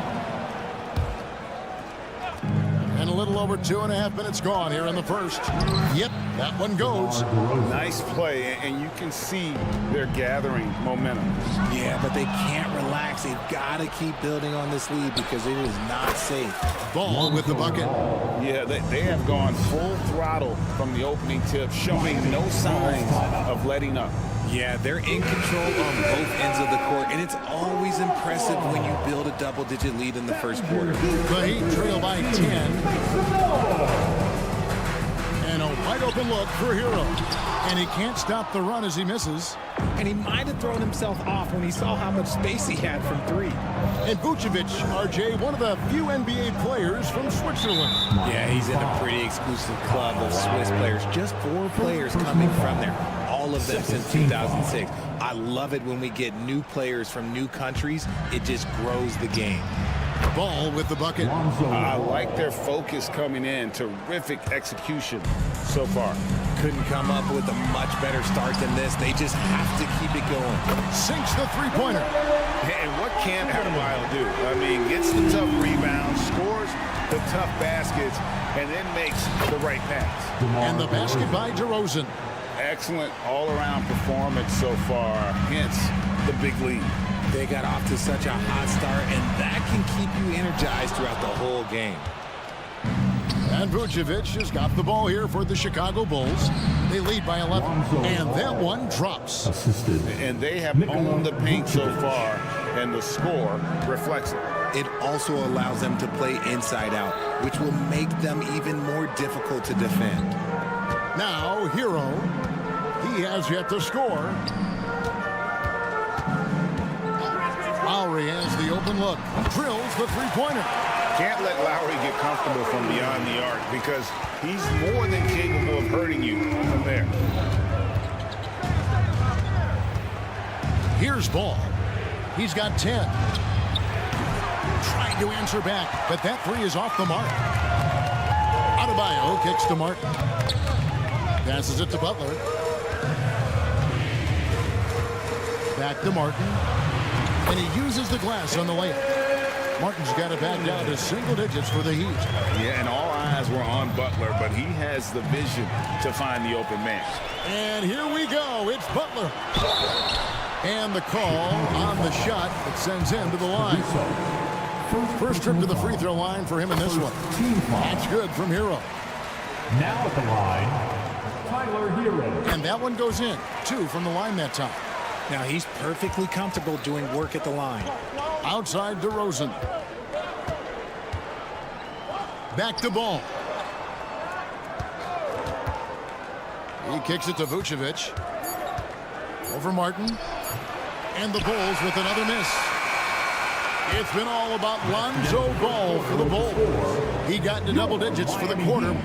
Speaker 6: And a little over 2.5 minutes gone here in the first. Yep, that one goes.
Speaker 8: Nice play, and you can see they're gathering momentum.
Speaker 9: Yeah, but they can't relax. They've got to keep building on this lead because it is not safe.
Speaker 6: Ball with the bucket.
Speaker 8: Yeah, they have gone full throttle from the opening tip, showing no signs of letting up.
Speaker 9: Yeah, they're in control on both ends of the court, and it's always impressive when you build a double-digit lead in the first quarter.
Speaker 6: The Heat trail by 10. And a wide-open look for Hero. And he can't stop the run as he misses.
Speaker 9: And he might have thrown himself off when he saw how much space he had from 3.
Speaker 6: And Vucevic, RJ, one of the few NBA players from Switzerland.
Speaker 9: Yeah, he's in a pretty exclusive club of Swiss players. Just 4 players coming from there. All of them since 2006. I love it when we get new players from new countries. It just grows the game.
Speaker 6: Ball with the bucket.
Speaker 8: I like their focus coming in. Terrific execution so far.
Speaker 9: Couldn't come up with a much better start than this. They just have to keep it going.
Speaker 6: Sinks the three-pointer.
Speaker 8: And what can Adebayo do? I mean, gets the tough rebounds, scores the tough baskets, and then makes the right pass.
Speaker 6: And the basket by DeRozan.
Speaker 8: Excellent all-around performance so far, hence the big lead.
Speaker 9: They got off to such a hot start, and that can keep you energized throughout the whole game.
Speaker 6: And Vucevic has got the ball here for the Chicago Bulls. They lead by 11, and that one drops.
Speaker 1: Assisted.
Speaker 8: And they have owned the paint so far, and the score reflects it.
Speaker 9: It also allows them to play inside out, which will make them even more difficult to defend.
Speaker 6: Now, Hero, he has yet to score. Lowry has the open open look. Drills the three-pointer.
Speaker 8: Can't let Lowry get comfortable from beyond the arc because he's more than capable of hurting you from there.
Speaker 6: Here's Ball. He's got 10. Trying to answer back, but that three is off the mark. Adebayo kicks to Martin. Passes it to Butler. Back to Martin. And he uses the glass on the layup. Martin's got it back down to single digits for the Heat.
Speaker 8: Yeah, and all eyes were on Butler, but he has the vision to find the open man.
Speaker 6: And here we go. It's Butler. And the call on the shot that sends him to the line. First trip to the free throw line for him in this one. That's good from Hero.
Speaker 1: Now at the line, Tyler Hero.
Speaker 6: And that one goes in. 2 from the line that time.
Speaker 9: Now he's perfectly comfortable doing work at the line.
Speaker 6: Outside DeRozan. Back to Ball. He kicks it to Vucevic. Over Martin. And the Bulls with another miss. It's been all about Lonzo Ball for the Bulls. He got into double digits for the quarter.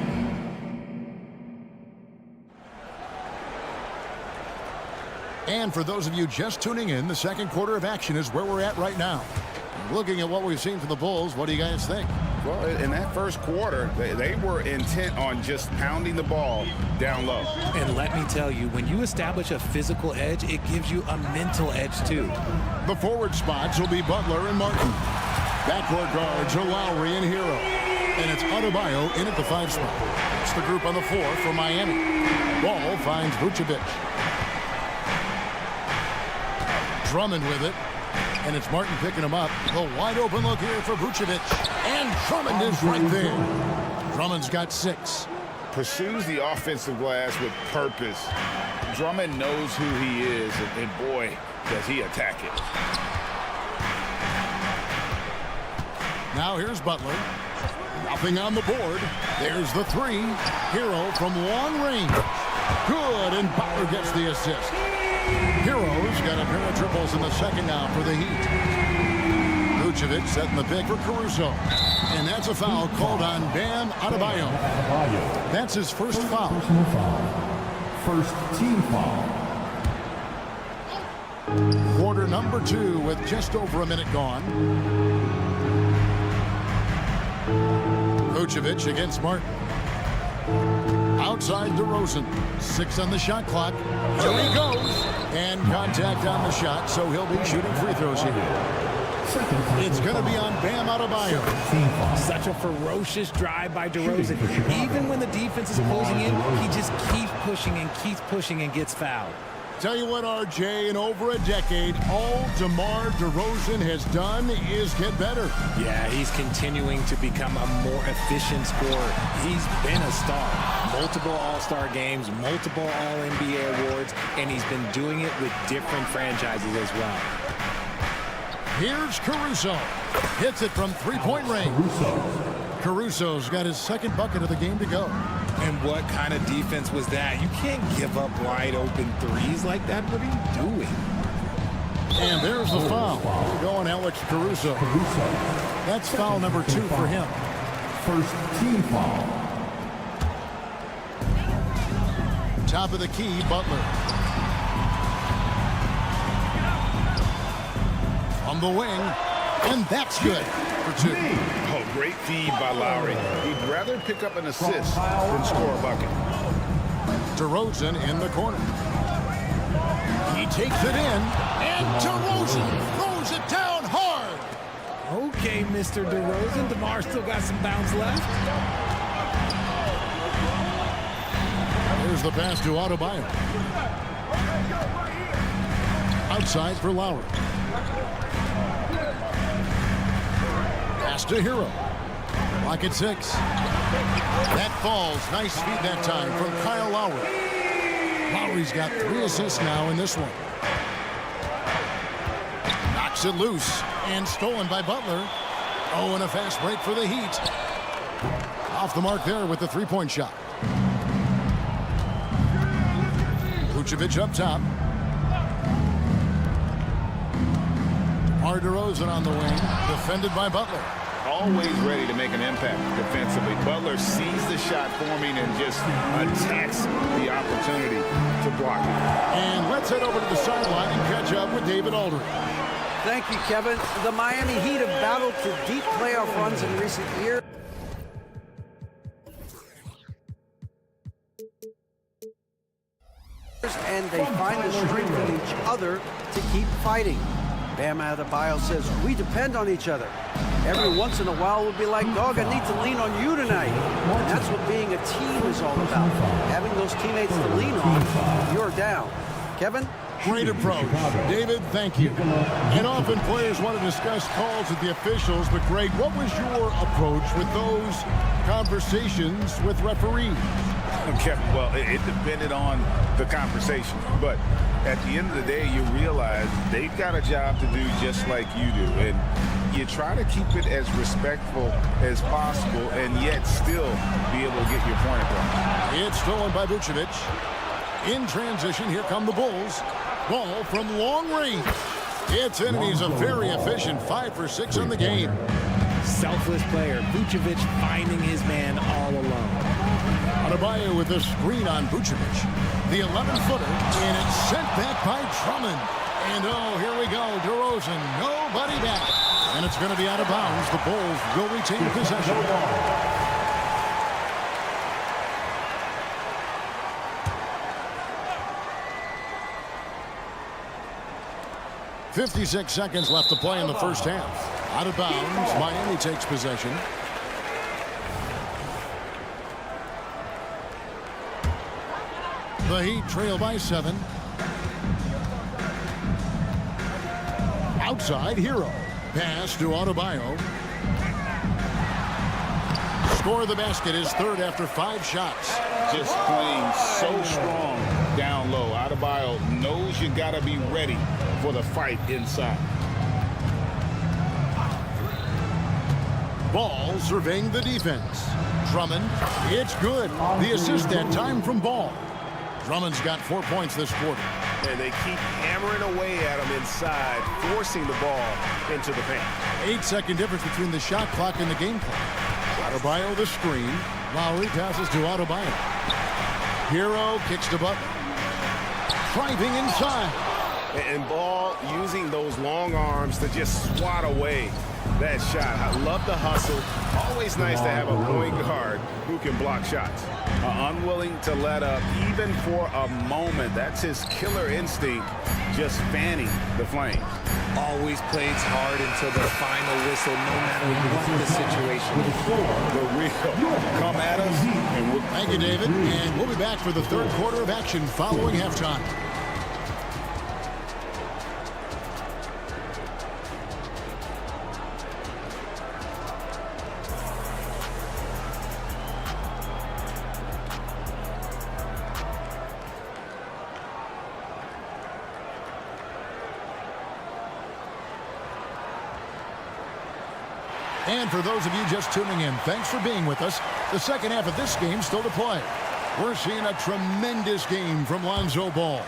Speaker 6: And for those of you just tuning in, the second quarter of action is where we're at right now. Looking at what we've seen from the Bulls, what do you guys think?
Speaker 8: Well, in that first quarter, they were intent on just pounding the ball down low.
Speaker 9: And let me tell you, when you establish a physical edge, it gives you a mental edge too.
Speaker 6: The forward spots will be Butler and Martin. Backcourt guards are Lowry and Hero. And it's Adebayo in at the 5 spot. It's the group on the 4 for Miami. Ball finds Vucevic. Drummond with it. And it's Martin picking him up. A wide open look here for Vucevic. And Drummond is right there. Drummond's got 6.
Speaker 8: Pursues the offensive glass with purpose. Drummond knows who he is, and boy, does he attack it.
Speaker 6: Now here's Butler. Nothing on the board. There's the 3. Hero from long range. Good, and Butler gets the assist. Hero's got a pair of triples in the second now for the Heat. Vucevic setting the pick for Caruso. And that's a foul called on Bam Adebayo. That's his first foul.
Speaker 1: First team foul.
Speaker 6: Quarter number 2 with just over a minute gone. Vucevic against Martin. Outside DeRozan. 6 on the shot clock. Here he goes. And contact on the shot, so he'll be shooting free throws here. It's going to be on Bam Adebayo.
Speaker 9: Such a ferocious drive by DeRozan. Even when the defense is closing in, he just keeps pushing and gets fouled.
Speaker 6: Tell you what, RJ, in over a decade, all DeMar DeRozan has done is get better.
Speaker 9: Yeah, he's continuing to become a more efficient scorer. He's been a star. Multiple All-Star games, multiple All-NBA awards, and he's been doing it with different franchises as well.
Speaker 6: Here's Caruso. Hits it from three-point range. Caruso's got his second bucket of the game to go.
Speaker 9: And what kind of defense was that? You can't give up wide open threes like that. What are you doing?
Speaker 6: And there's the foul. Going Alex Caruso. That's foul number 2 for him.
Speaker 1: First team foul.
Speaker 6: Top of the key, Butler. On the wing. And that's good for 2.
Speaker 8: Oh, great feed by Lowry. He'd rather pick up an assist than score a bucket.
Speaker 6: DeRozan in the corner. He takes it in. And DeRozan throws it down hard.
Speaker 9: Okay, Mr. DeRozan. DeMar still got some bounce left.
Speaker 6: There's the pass to Adebayo. Outside for Lowry. Pass to Hero. Lock at 6. That falls. Nice feed that time from Kyle Lowry. Lowry's got 3 assists now in this one. Knocks it loose and stolen by Butler. Oh, and a fast break for the Heat. Off the mark there with the 3-point shot. Vucevic up top. DeMar DeRozan on the wing, defended by Butler.
Speaker 8: Always ready to make an impact defensively. Butler sees the shot forming and just attacks the opportunity to block it.
Speaker 6: And let's head over to the sideline and catch up with David Aldridge.
Speaker 10: Thank you, Kevin. The Miami Heat have battled to deep playoff runs in recent years. And they find the strength in each other to keep fighting. Bam Adebayo says, we depend on each other. Every once in a while we'll be like, dog, I need to lean on you tonight. And that's what being a team is all about. Having those teammates to lean on, you're down. Kevin?
Speaker 6: Great approach. David, thank you. And often players want to discuss calls with the officials, but Greg, what was your approach with those conversations with referees?
Speaker 8: Kevin, well, it depended on the conversation. But at the end of the day, you realize they've got a job to do just like you do. And you try to keep it as respectful as possible and yet still be able to get your point across.
Speaker 6: It's stolen by Vucevic. In transition, here come the Bulls. Ball from long range. It's in, and he's a very efficient 5 for 6 on the game.
Speaker 9: Selfless player. Vucevic finding his man all alone.
Speaker 6: Adebayo with the screen on Vucevic. The 11-footer, and it's sent back by Drummond. And oh, here we go. DeRozan, nobody back. And it's going to be out of bounds. The Bulls will retain possession. 56 seconds left to play in the first half. Out of bounds, Miami takes possession. The Heat trail by 7. Outside, Hero. Pass to Adebayo. Score the basket, his third after 5 shots.
Speaker 8: Just playing so strong down low. Adebayo knows you got to be ready for the fight inside.
Speaker 6: Ball surveying the defense. Drummond, it's good. The assist that time from Ball. Drummond's got 4 points this quarter.
Speaker 11: And they keep hammering away at him inside, forcing the ball into the paint.
Speaker 6: 8-second difference between the shot clock and the game clock. Adebayo the screen. Lowry passes to Adebayo. Hero kicks to Butler. Driving inside.
Speaker 11: And Ball using those long arms to just swat away that shot. I love the hustle. Always nice to have a point guard who can block shots. Unwilling to let up even for a moment. That's his killer instinct, just fanning the flames.
Speaker 9: Always plays hard until the final whistle, no matter what the situation.
Speaker 8: The real come at us. And
Speaker 6: thank you, David. And we'll be back for the third quarter of action following halftime. And for those of you just tuning in, thanks for being with us. The second half of this game still to play. We're seeing a tremendous game from Lonzo Ball.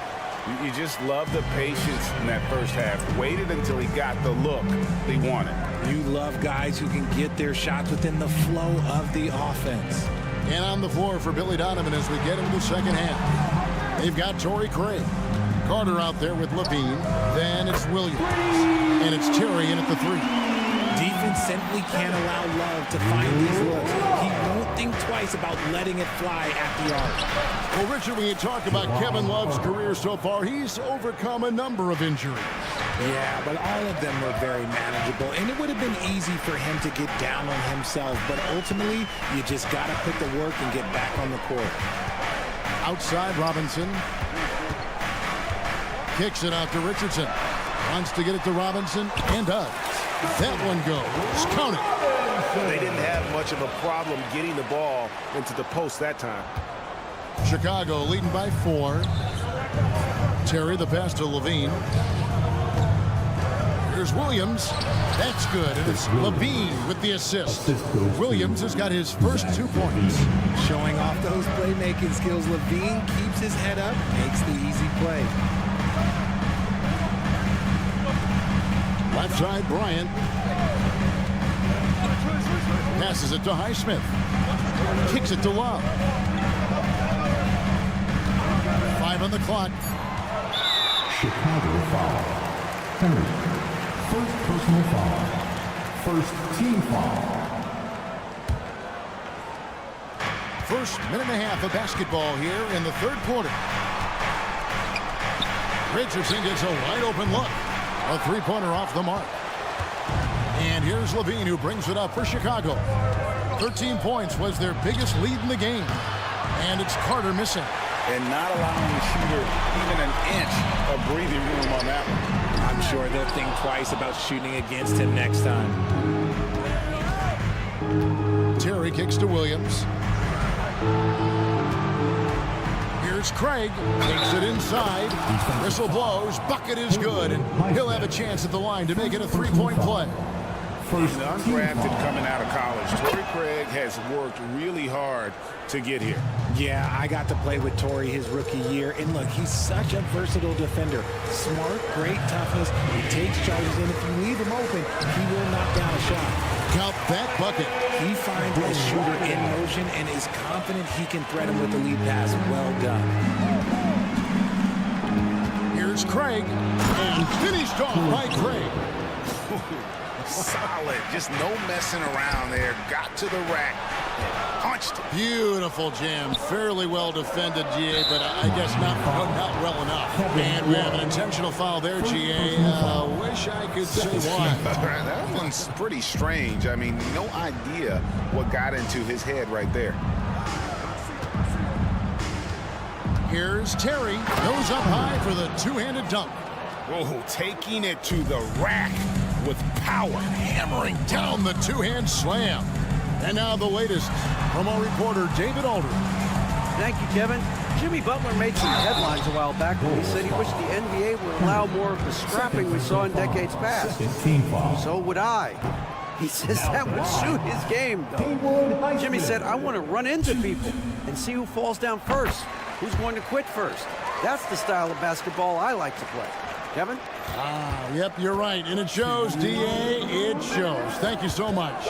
Speaker 8: You just love the patience in that first half. Waited until he got the look he wanted.
Speaker 9: You love guys who can get their shots within the flow of the offense.
Speaker 6: And on the floor for Billy Donovan as we get into the second half. They've got Torrey Craig. Carter out there with Levine. Then it's Williams. And it's Terry in at the 3.
Speaker 9: Defense simply can't allow Love to find these looks. He won't think twice about letting it fly at the arc.
Speaker 6: Well, Richard, when you talk about Kevin Love's career so far, he's overcome a number of injuries.
Speaker 9: Yeah, but all of them were very manageable, and it would have been easy for him to get down on himself, but ultimately, you just got to put the work and get back on the court.
Speaker 6: Outside, Robinson. Kicks it out to Richardson. Wants to get it to Robinson, and does. That one goes. Count it.
Speaker 11: They didn't have much of a problem getting the ball into the post that time.
Speaker 6: Chicago leading by 4. Terry the pass to Levine. Here's Williams. That's good. And it's Levine with the assist. Williams has got his first 2 points.
Speaker 9: Showing off those playmaking skills. Levine keeps his head up, makes the easy play.
Speaker 6: Left Left side, Bryant. Passes it to Highsmith. Kicks it to Love. 5 on the clock.
Speaker 1: Chicago foul. Henry. First personal foul. First team foul.
Speaker 6: First minute and a half of basketball here in the third quarter. Richardson gets a wide open look. A three-pointer off the mark. And here's Levine, who brings it up for Chicago. 13 points was their biggest lead in the game. And it's Carter missing.
Speaker 8: And not allowing the shooter even an inch of breathing room on that one.
Speaker 9: I'm sure they'll think twice about shooting against him next time.
Speaker 6: Terry kicks to Williams. Here's Craig. Takes it inside. Whistle blows. Bucket is good. And he'll have a chance at the line to make it a three-point play.
Speaker 8: He's undrafted coming out of college. Torrey Craig has worked really hard to get here.
Speaker 9: Yeah, I got to play with Torrey his rookie year, and look, he's such a versatile defender. Smart, great toughness. He takes charges, and if you leave him open, he will knock down a shot.
Speaker 6: Count that bucket.
Speaker 9: He finds a shooter in motion and is confident he can thread him with the lead pass. Well done.
Speaker 6: Here's Craig, and finished off by Craig.
Speaker 8: Solid, just no messing around there. Got to the rack, punched it.
Speaker 6: Beautiful jam, fairly well defended, GA, but I guess not well enough. And we have an intentional foul there, GA. Wish I could say why.
Speaker 8: That one's pretty strange. I mean, no idea what got into his head right there.
Speaker 6: Here's Terry, goes up high for the two-handed dunk.
Speaker 8: Whoa, taking it to the rack with power.
Speaker 6: Hammering down the two-hand slam. And now the latest from our reporter, David Aldridge.
Speaker 10: Thank you, Kevin. Jimmy Butler made some headlines a while back when he said he wished the NBA would allow more of the scrapping we saw in decades past. So would I. He says that would suit his game, though. Jimmy said, I want to run into people and see who falls down first, who's going to quit first. That's the style of basketball I like to play. Kevin?
Speaker 6: Yep, you're right. And it shows, DA. It shows. Thank you so much.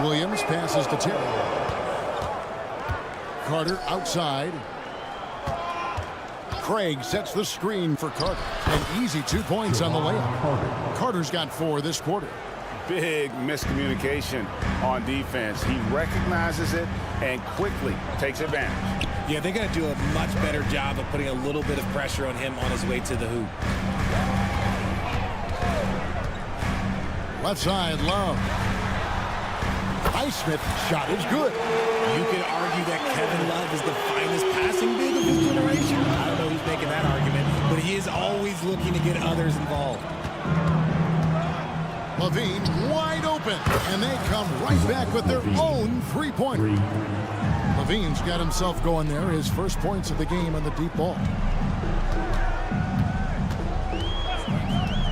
Speaker 6: Williams passes to Terry. Carter outside. Craig sets the screen for Carter. An easy 2 points on the layup. Carter's got 4 this quarter.
Speaker 8: Big miscommunication on defense. He recognizes it and quickly takes advantage.
Speaker 9: Yeah, they got to do a much better job of putting a little bit of pressure on him on his way to the hoop.
Speaker 6: Left side, Love. Highsmith shot is good.
Speaker 9: You could argue that Kevin Love is the finest passing big of his generation. I don't know who's making that argument, but he is always looking to get others involved.
Speaker 6: Levine wide open, and they come right back with their own three-pointer. Levine's got himself going there, his first points of the game on the deep ball.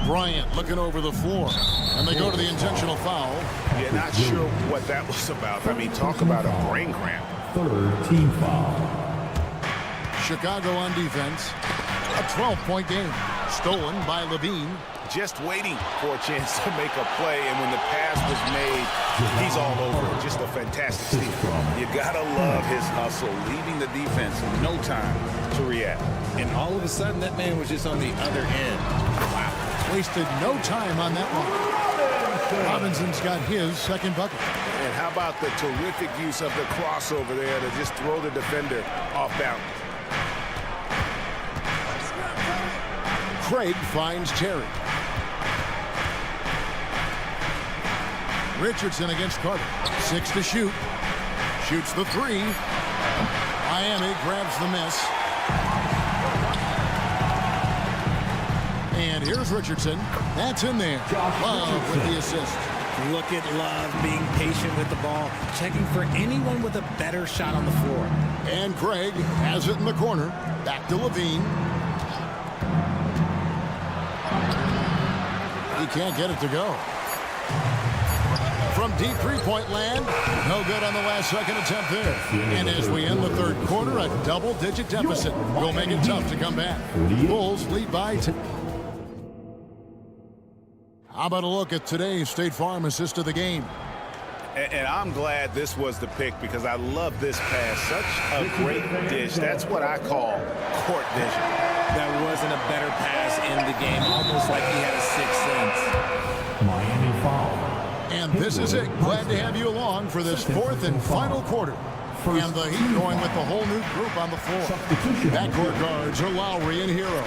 Speaker 6: Bryant looking over the floor, and they go to the intentional foul.
Speaker 8: Yeah, not sure what that was about. I mean, talk about a brain cramp.
Speaker 1: Third team foul.
Speaker 6: Chicago on defense. A 12-point game. Stolen by Levine.
Speaker 8: Just waiting for a chance to make a play, and when the pass was made, he's all over it. Just a fantastic steal. You gotta love his hustle, leaving the defense no time to react.
Speaker 9: And all of a sudden, that man was just on the other end.
Speaker 6: Wow. Wasted no time on that one. Robinson's got his second bucket.
Speaker 8: And how about the terrific use of the crossover there to just throw the defender off balance.
Speaker 6: Craig finds Terry. Richardson against Carter. 6 to shoot. Shoots the 3. Miami grabs the miss. And here's Richardson. That's in there. Love with the assist.
Speaker 9: Look at Love being patient with the ball, checking for anyone with a better shot on the floor.
Speaker 6: And Craig has it in the corner. Back to Levine. He can't get it to go. From deep three-point land, no good on the last second attempt there. And as we end the third quarter, a double-digit deficit will make it tough to come back. Bulls lead by 10. How about a look at today's State Farm assist of the game?
Speaker 11: And I'm glad this was the pick because I love this pass. Such a great dish. That's what I call court vision.
Speaker 9: That wasn't a better pass in the game. Almost like he had a sixth sense.
Speaker 1: Miami foul.
Speaker 6: And this is it. Glad to have you along for this fourth and final quarter. And the Heat going with the whole new group on the floor. Backcourt guards are Lowry and Hero.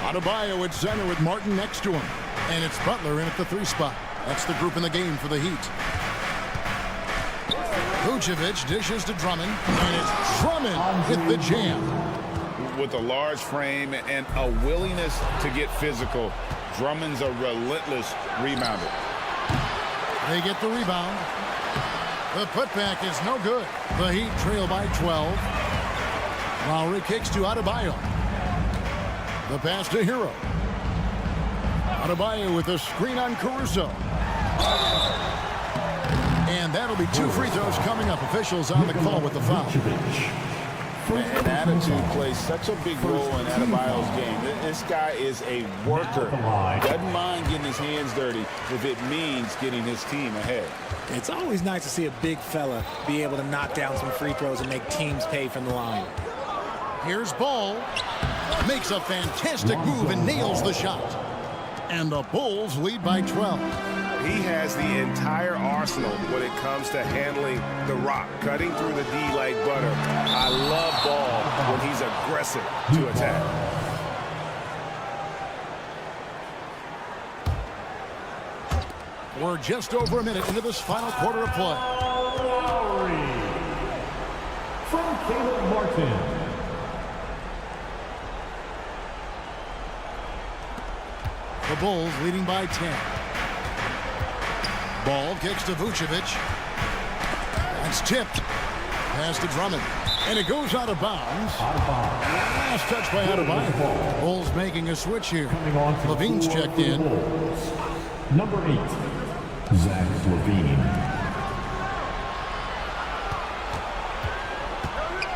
Speaker 6: Adebayo at center with Martin next to him. And it's Butler in at the 3 spot. That's the group in the game for the Heat. Vucevic dishes to Drummond, and it's Drummond with the jam.
Speaker 8: With a large frame and a willingness to get physical, Drummond's a relentless rebounder.
Speaker 6: They get the rebound. The putback is no good. The Heat trail by 12. Lowry kicks to Adebayo. The pass to Hero. Adebayo with a screen on Caruso. And that'll be 2 free throws coming up. Officials on the call with the foul.
Speaker 8: And attitude plays such a big role in Adebayo's game. This guy is a worker. Doesn't mind getting his hands dirty if it means getting his team ahead.
Speaker 9: It's always nice to see a big fella be able to knock down some free throws and make teams pay from the line.
Speaker 6: Here's Ball. Makes a fantastic move and nails the shot. And the Bulls lead by 12.
Speaker 11: He has the entire arsenal when it comes to handling the rock, cutting through the D like butter. I love Ball when he's aggressive to attack.
Speaker 6: We're just over a minute into this final quarter of play.
Speaker 1: Lowry from Caleb Martin.
Speaker 6: The Bulls leading by 10. Ball kicks to Vucevic. That's tipped. Pass to Drummond. And it goes out of bounds. Last touch by Adebayo. Bulls making a switch here. Levine's checked in.
Speaker 1: Number 8, Zach Levine.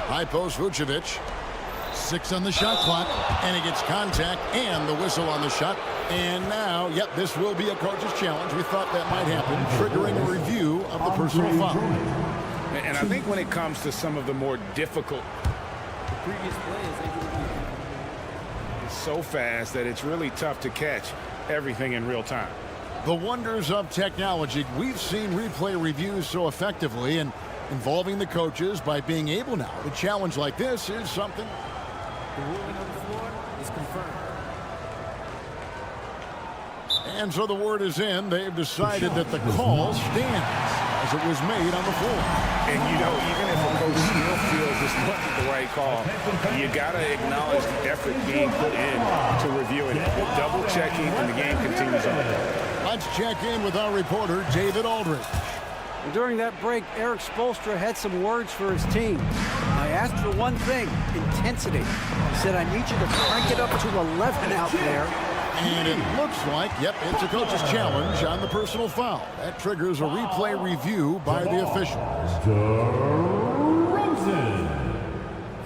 Speaker 6: High post Vucevic. 6 on the shot clock. And he gets contact and the whistle on the shot. And now, yep, this will be a coach's challenge. We thought that might happen, triggering a review of the personal foul.
Speaker 8: And I think when it comes to some of the more difficult,
Speaker 9: The previous play is
Speaker 8: it's so fast that it's really tough to catch everything in real time.
Speaker 6: The wonders of technology. We've seen replay reviews so effectively, and involving the coaches by being able now to challenge like this is something.
Speaker 9: the ruling on the floor is confirmed.
Speaker 6: And so the word is in. They've decided that the call stands as it was made on the floor.
Speaker 8: And, you know, even if a coach still feels this wasn't the right call, you got to acknowledge the effort being put in to reviewing it. The double checking, and the game continues on.
Speaker 6: Let's check in with our reporter, David Aldridge.
Speaker 10: And during that break, Eric Spoelstra had some words for his team. I asked for one thing, intensity. He said, I need you to crank it up to 11 out there.
Speaker 6: And it looks like, yep, it's a coach's challenge on the personal foul. That triggers a replay review by the officials.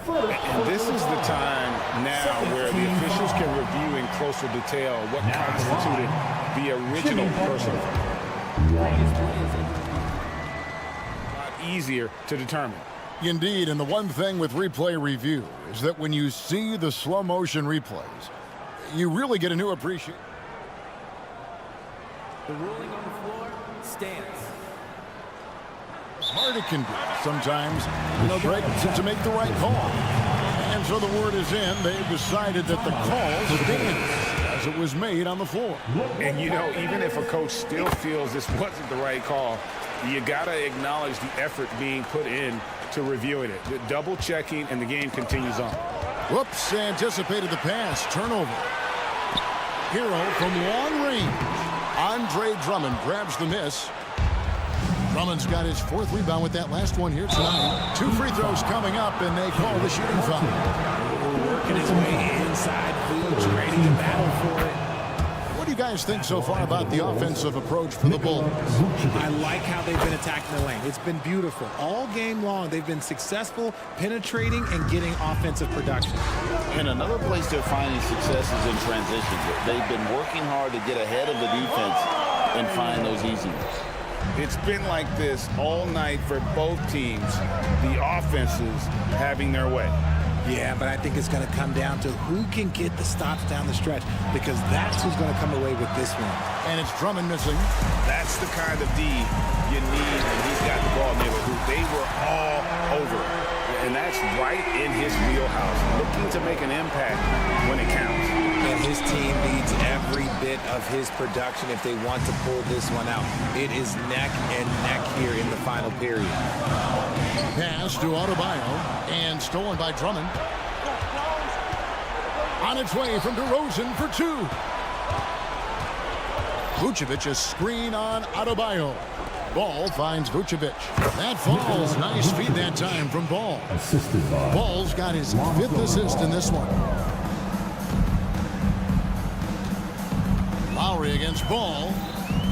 Speaker 8: And this is the time now where the officials can review in closer detail what constituted the original personal foul. A lot easier to determine.
Speaker 6: Indeed, and the one thing with replay review is that when you see the slow motion replays, you really get a new appreciation.
Speaker 9: The ruling on the floor stands.
Speaker 6: Hard it can be sometimes, break to make the right call. And so the word is in. They've decided that the call stands as it was made on the floor.
Speaker 8: And, you know, even if a coach still feels this wasn't the right call, you got to acknowledge the effort being put in to reviewing it. The double checking, and the game continues on.
Speaker 6: Whoops, anticipated the pass. Turnover. Hero from long range. Andre Drummond grabs the miss. Drummond's got his 4th rebound with that last one here tonight. 2 free throws coming up, and they call the shooting foul.
Speaker 9: Working his way inside. Vooch ready to battle for it.
Speaker 6: What do you guys think so far about the offensive approach for the Bulls?
Speaker 9: I like how they've been attacking the lane. It's been beautiful. All game long, they've been successful penetrating and getting offensive production.
Speaker 12: And another place they're finding success is in transitions. They've been working hard to get ahead of the defense and find those easy ones.
Speaker 8: It's been like this all night for both teams, the offenses having their way.
Speaker 9: Yeah, but I think it's going to come down to who can get the stops down the stretch, because that's who's going to come away with this one.
Speaker 6: And it's Drummond missing.
Speaker 8: That's the kind of D you need when he's got the ball near the hoop. They were all over it. And that's right in his wheelhouse, looking to make an impact when it counts.
Speaker 9: And his team needs every bit of his production if they want to pull this one out. It is neck and neck here in the final period.
Speaker 6: Pass to Adebayo and stolen by Drummond. On its way from DeRozan for two. Vucevic a screen on Adebayo. Ball finds Vucevic. That falls. Nice feed that time from Ball. Ball's got his 5th assist in this one. Lowry against Ball.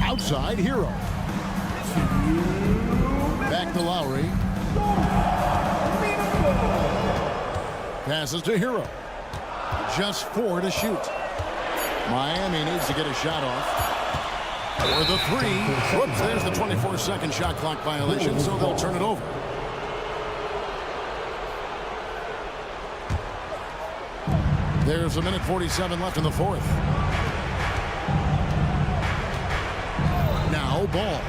Speaker 6: Outside, Hero. Back to Lowry. Passes to Hero. Just 4 to shoot. Miami needs to get a shot off. For the 3. Whoops, there's the 24-second shot clock violation, so they'll turn it over. There's a minute 47 left in the 4th. Now Ball.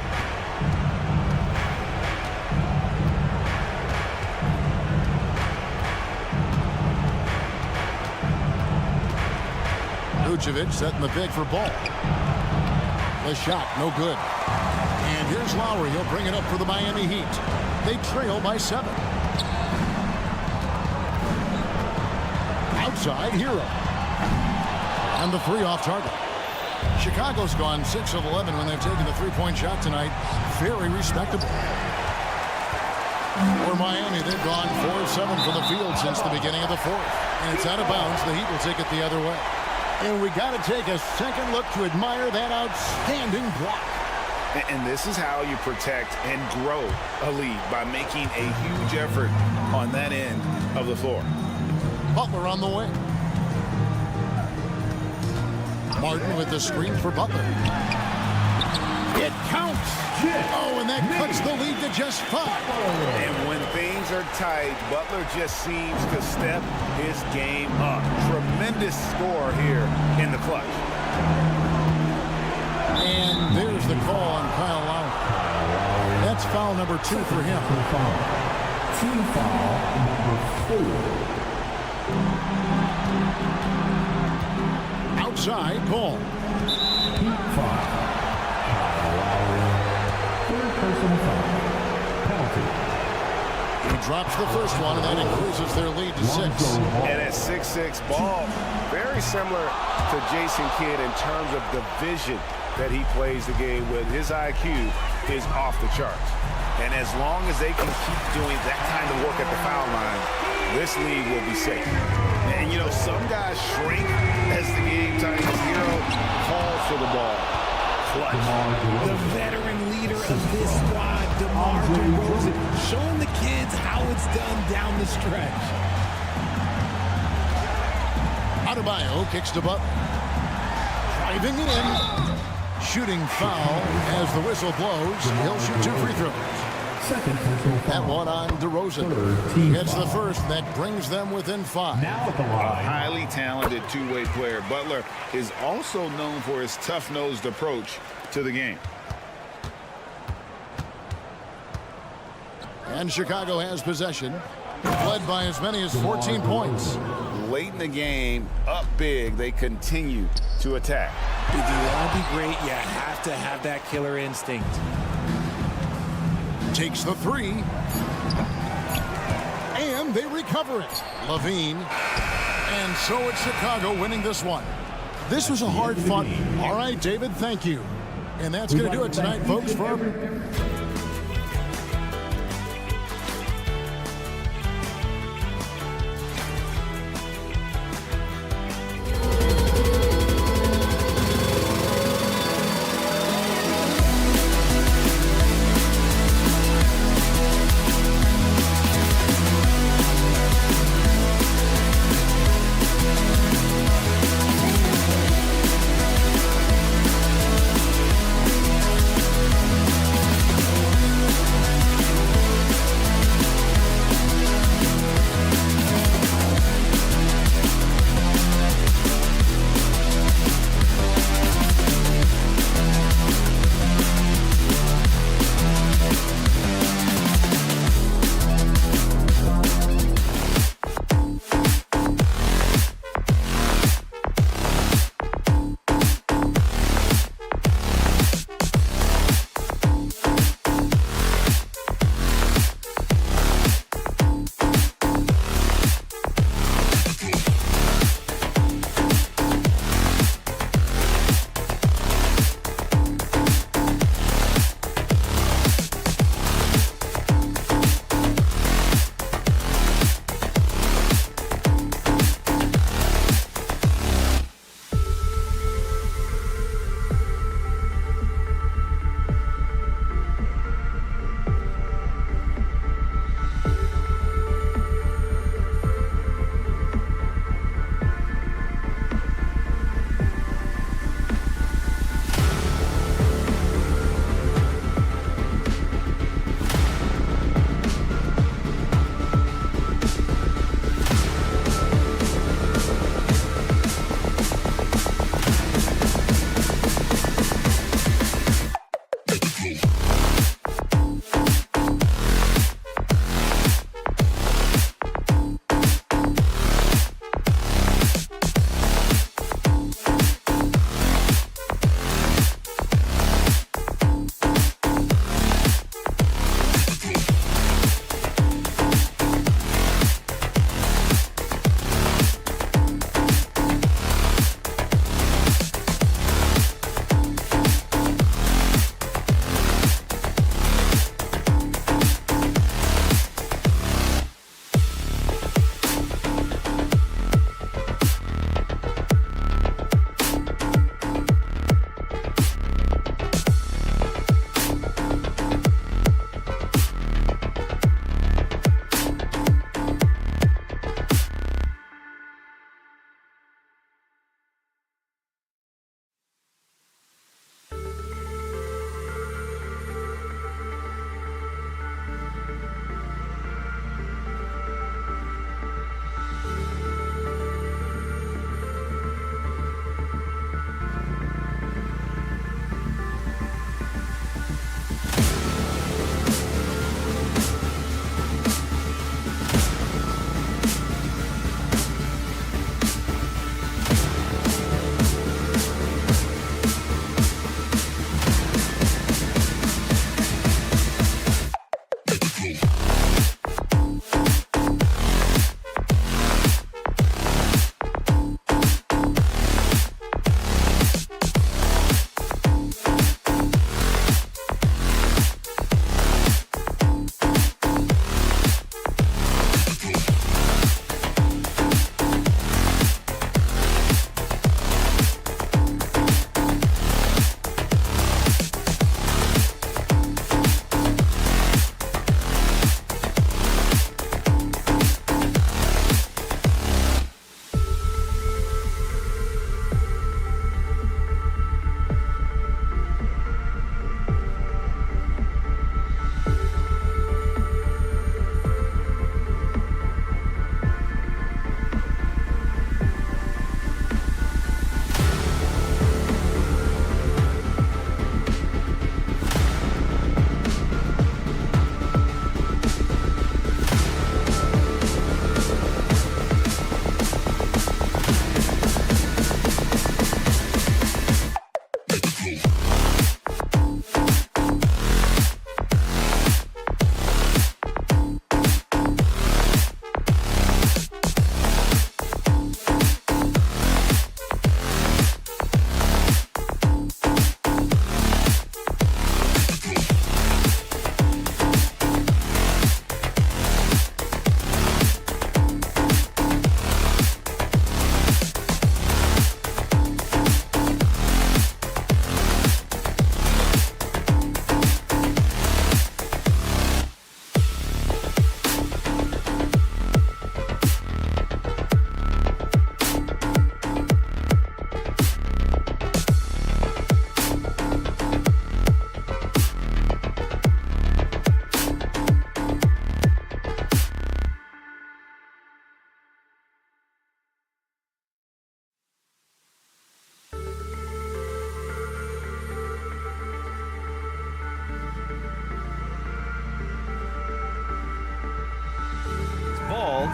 Speaker 6: Vucevic setting the big for Ball. The shot, no good. And here's Lowry. He'll bring it up for the Miami Heat. They trail by 7. Outside, Hero. And the 3 off target. Chicago's gone 6 of 11 when they've taken the 3-point shot tonight. Very respectable. For Miami, they've gone 4 of 7 for the field since the beginning of the 4th. And it's out of bounds. The Heat will take it the other way. And we got to take a second look to admire that outstanding block.
Speaker 8: And this is how you protect and grow a lead, by making a huge effort on that end of the floor.
Speaker 6: Butler on the wing. Martin with the screen for Butler. It counts. Oh, and that cuts the lead to just 5.
Speaker 8: And when things are tight, Butler just seems to step his game up. Tremendous score here in the clutch.
Speaker 6: And there's the call on Kyle Lowry. That's foul number 2 for him.
Speaker 1: Team foul number 4.
Speaker 6: Outside, Ball.
Speaker 1: Team foul. Third personal foul. Penalty.
Speaker 6: He drops the first one, and that increases their lead to 6.
Speaker 11: And at 6'6", Ball, very similar to Jason Kidd in terms of the vision that he plays the game with. His IQ is off the charts. And as long as they can keep doing that kind of work at the foul line, this lead will be safe. And, you know, some guys shrink as the game tightens. Hero calls for the ball. Clutch.
Speaker 9: The veteran leader of this squad, DeMar DeRozan, showing the kids how it's done down the stretch.
Speaker 6: Adebayo kicks to Butler. Driving it in. Shooting foul as the whistle blows. He'll shoot 2 free throws.
Speaker 1: Second personal foul.
Speaker 6: That one on DeRozan. Gets the first. That brings them within 5.
Speaker 1: Now at the
Speaker 8: A
Speaker 1: line.
Speaker 8: highly talented two-way player, Butler is also known for his tough-nosed approach to the game.
Speaker 6: And Chicago has possession. Led by as many as 14 points.
Speaker 8: Late in the game, up big, they continue to attack.
Speaker 9: If you want to be great, you have to have that killer instinct.
Speaker 6: Takes the 3. And they recover it. Levine. And so it's Chicago winning this one. This was a hard fought. All right, David, thank you. And that's going to do it tonight, folks, for our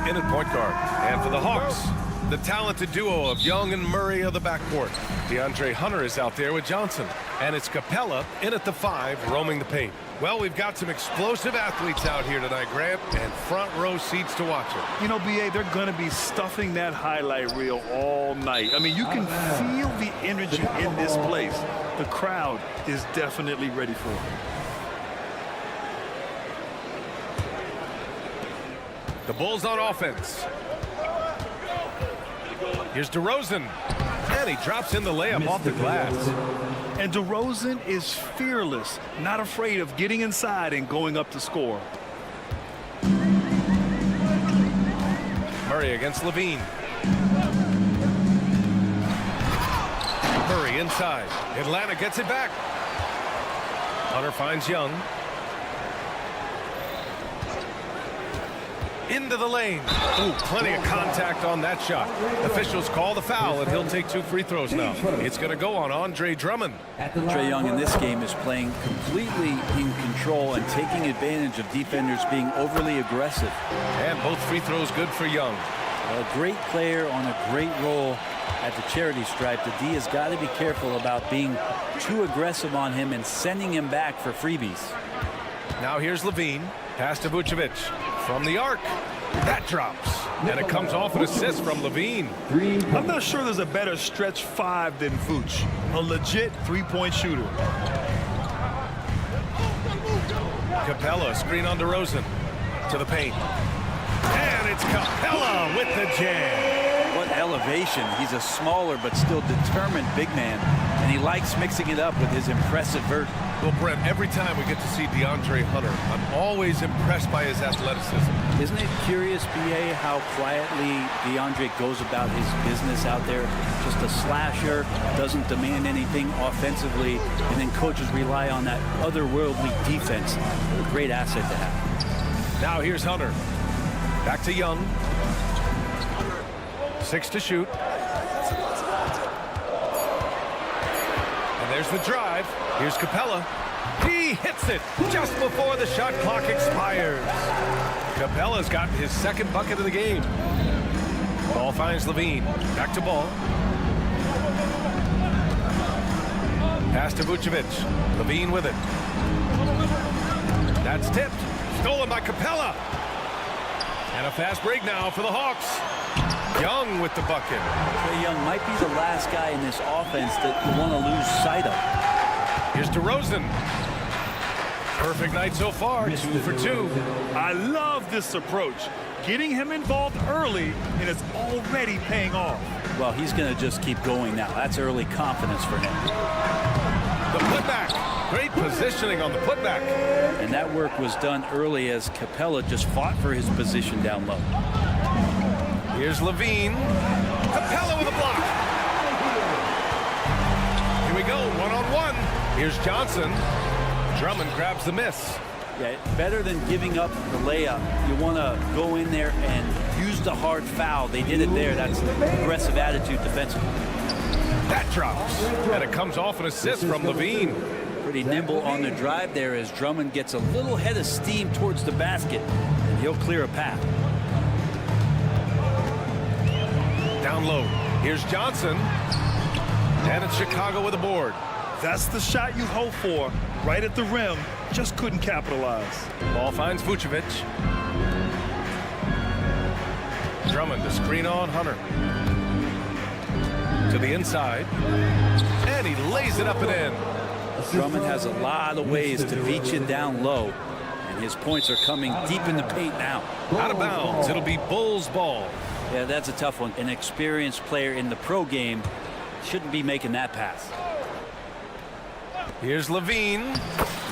Speaker 2: in at point guard. And for the Hawks, the talented duo of Young and Murray of the backcourt. DeAndre Hunter is out there with Johnson. And it's Capella in at the 5, roaming the paint. Well, we've got some explosive athletes out here tonight, Grant, and front row seats to watch it.
Speaker 3: You know, B.A., they're going to be stuffing that highlight reel all night. I mean, you can feel the energy in this place. The crowd is definitely ready for it.
Speaker 2: The Bulls on offense. Here's DeRozan. And he drops in the layup off the glass.
Speaker 3: And DeRozan is fearless, not afraid of getting inside and going up to score.
Speaker 2: Murray against Levine. Murray inside. Atlanta gets it back. Hunter finds Young. Into the lane. Ooh, plenty of contact on that shot. Officials call the foul, and he'll take 2 free throws now. It's going to go on Andre Drummond.
Speaker 7: Trae Young in this game is playing completely in control and taking advantage of defenders being overly aggressive.
Speaker 2: And both free throws good for Young.
Speaker 7: A great player on a great role at the charity stripe. The D has got to be careful about being too aggressive on him and sending him back for freebies.
Speaker 2: Now here's Levine. Pass to Vucevic. From the arc. That drops. And it comes off an assist from Levine.
Speaker 3: I'm not sure there's a better stretch 5 than Vooch. A legit three-point shooter.
Speaker 2: Capella, screen on DeRozan. To the paint. And it's Capella with the jam.
Speaker 7: What elevation. He's a smaller but still determined big man. And he likes mixing it up with his impressive vert.
Speaker 2: Well, Brent, every time we get to see DeAndre Hunter, I'm always impressed by his athleticism.
Speaker 7: Isn't it curious, B.A., how quietly DeAndre goes about his business out there? Just a slasher, doesn't demand anything offensively, and then coaches rely on that otherworldly defense. A great asset to have.
Speaker 2: Now here's Hunter. Back to Young. 6 to shoot. And there's the drive. Here's Capella. He hits it just before the shot clock expires. Capella's got his second bucket of the game. Ball finds Levine. Back to Ball. Pass to Vucevic. Levine with it. That's tipped. Stolen by Capella. And a fast break now for the Hawks. Young with the bucket.
Speaker 7: Trae Young might be the last guy in this offense that you want to lose sight of.
Speaker 2: Here's DeRozan. Perfect night so far, 2 for 2.
Speaker 3: I love this approach. Getting him involved early, and it's already paying off.
Speaker 7: Well, he's going to just keep going now. That's early confidence for him.
Speaker 2: The putback. Great positioning on the putback.
Speaker 7: And that work was done early as Capella just fought for his position down low.
Speaker 2: Here's Levine. Capella with a block. Here we go, one-on-one. Here's Johnson. Drummond grabs the miss.
Speaker 7: Yeah, better than giving up the layup. You want to go in there and use the hard foul. They did it there. That's aggressive attitude defensively.
Speaker 2: That drops. And it comes off an assist from Levine.
Speaker 7: Pretty nimble on the drive there as Drummond gets a little head of steam towards the basket. And he'll clear a path.
Speaker 2: Down low. Here's Johnson. And it's Chicago with a board.
Speaker 3: That's the shot you hope for. Right at the rim. Just couldn't capitalize.
Speaker 2: Ball finds Vucevic. Drummond to screen on Hunter. To the inside. And he lays it up and in.
Speaker 7: Drummond has a lot of ways to beat you down low. And his points are coming deep in the paint now.
Speaker 2: Out of bounds. It'll be Bulls ball.
Speaker 7: Yeah, that's a tough one. An experienced player in the pro game shouldn't be making that pass.
Speaker 2: Here's Levine.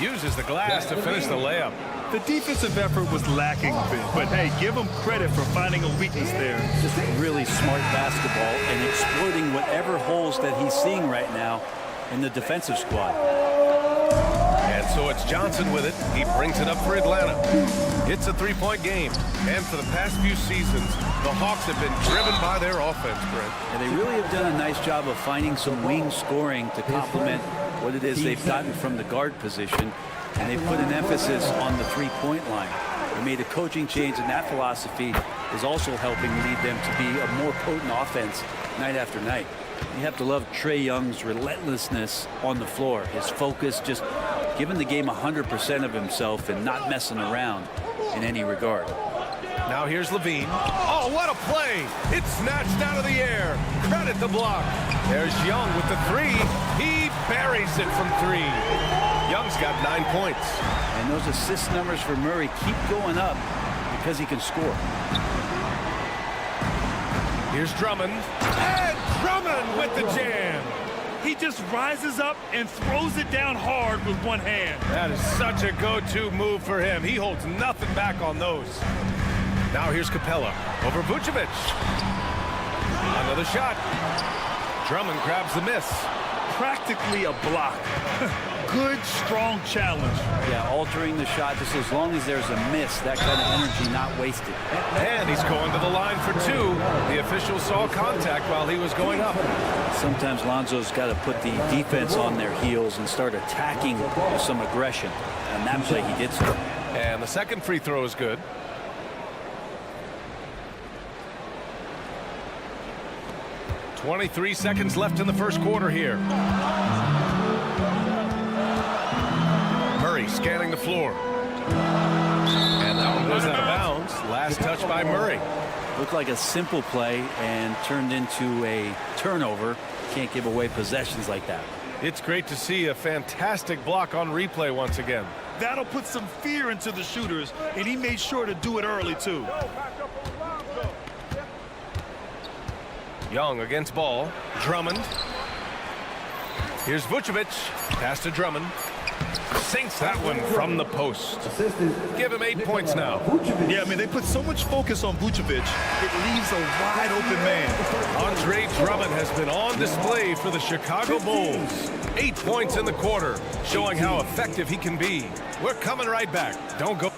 Speaker 2: Uses the glass to finish the layup.
Speaker 3: The defensive effort was lacking a bit, but hey, give him credit for finding a weakness there.
Speaker 7: Just really smart basketball and exploiting whatever holes that he's seeing right now in the defensive squad.
Speaker 2: And And so it's Johnson with it. He brings it up for Atlanta. It's a three-point game. And for the past few seasons, the Hawks have been driven by their offense, Brent.
Speaker 7: And they really have done a nice job of finding some wing scoring to complement what it is they've gotten from the guard position. And they put an emphasis on the three-point line. They made a coaching change, and that philosophy is also helping lead them to be a more potent offense night after night. You have to love Trae Young's relentlessness on the floor. His focus, just giving the game 100% of himself and not messing around in any regard.
Speaker 2: Now here's Levine. Oh, what a play! It's snatched out of the air. Credit the block. There's Young with the three. He buries it from three. Young's got 9 points.
Speaker 7: And those assist numbers for Murray keep going up because he can score.
Speaker 2: Here's Drummond. And Drummond with the jam.
Speaker 3: He just rises up and throws it down hard with one hand.
Speaker 2: That is such a go-to move for him. He holds nothing back on those. Now here's Capella over Vucevic. Another shot. Drummond grabs the miss.
Speaker 3: Practically a block. Good, strong challenge.
Speaker 7: Yeah, altering the shot just as long as there's a miss, that kind of energy not wasted.
Speaker 2: And he's going to the line for two. The official saw contact while he was going up.
Speaker 7: Sometimes Lonzo's got to put the defense on their heels and start attacking with some aggression. And that play he did so.
Speaker 2: And the second free throw is good. .23 seconds left in the first quarter here. Murray scanning the floor. And that one goes out of bounds. Last touch by Murray.
Speaker 7: Looked like a simple play and turned into a turnover. Can't give away possessions like that.
Speaker 2: It's great to see a fantastic block on replay once again.
Speaker 3: That'll put some fear into the shooters, and he made sure to do it early, too.
Speaker 2: Young against ball. Drummond. Here's Vucevic. Pass to Drummond. Sinks that one from the post. Give him 8 points now.
Speaker 3: Yeah, I mean, they put so much focus on Vucevic, it leaves a wide open man.
Speaker 2: Andre Drummond has been on display for the Chicago Bulls. 8 points in the quarter, showing how effective he can be. We're coming right back. Don't go.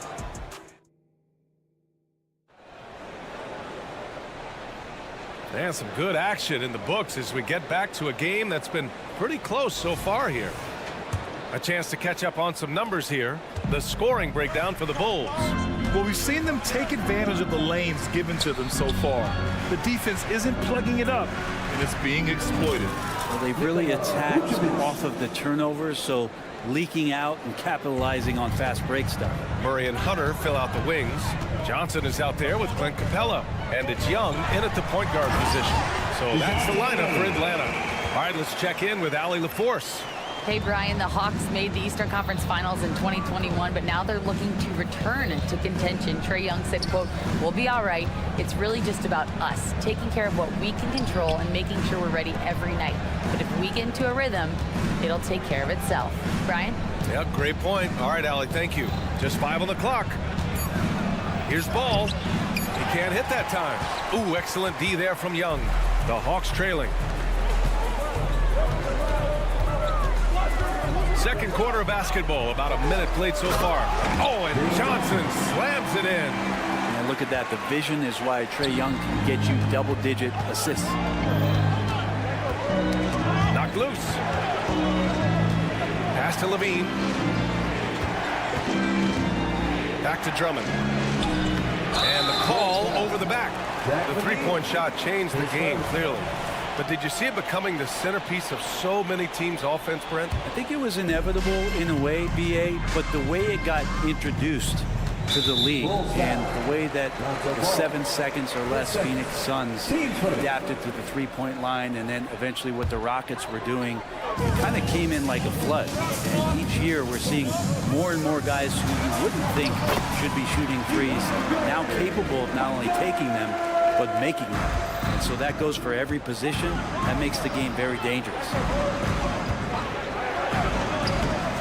Speaker 2: And some good action in the books as we get back to a game that's been pretty close so far here. A chance to catch up on some numbers here. The scoring breakdown for the Bulls.
Speaker 3: Well, we've seen them take advantage of the lanes given to them so far. The defense isn't plugging it up, and it's being exploited.
Speaker 7: Well, they've really attacked off of the turnovers, so leaking out and capitalizing on fast break stuff.
Speaker 2: Murray and Hunter fill out the wings. Johnson is out there with Clint Capella. And it's Young in at the point guard position. So that's the lineup for Atlanta. All right, let's check in with Allie LaForce.
Speaker 5: Hey, Brian, the Hawks made the Eastern Conference Finals in 2021, but now they're looking to return to contention. Trae Young said, quote, "We'll be all right. It's really just about us, taking care of what we can control and making sure we're ready every night. But if we get into a rhythm, it'll take care of itself." Brian?
Speaker 2: Yeah, great point. All right, Allie, thank you. Just 5 on the clock. Here's Ball. He can't hit that time. Ooh, excellent D there from Young. The Hawks trailing. Second quarter of basketball, about a minute played so far. Oh, and Johnson slams it in.
Speaker 7: And look at that. The vision is why Trae Young can get you double-digit assists.
Speaker 2: Knocked loose. Pass to Levine. Back to Drummond. And the call over the back. The three-point shot changed the game, clearly. But did you see it becoming the centerpiece of so many teams' offense, Brent?
Speaker 7: I think it was inevitable in a way, BA, but the way it got introduced to the league and the way that the 7 seconds or less Phoenix Suns adapted to the three-point line, and then eventually what the Rockets were doing, it kind of came in like a flood. And each year we're seeing more and more guys who you wouldn't think should be shooting threes now capable of not only taking them but making them. And so that goes for every position. That makes the game very dangerous.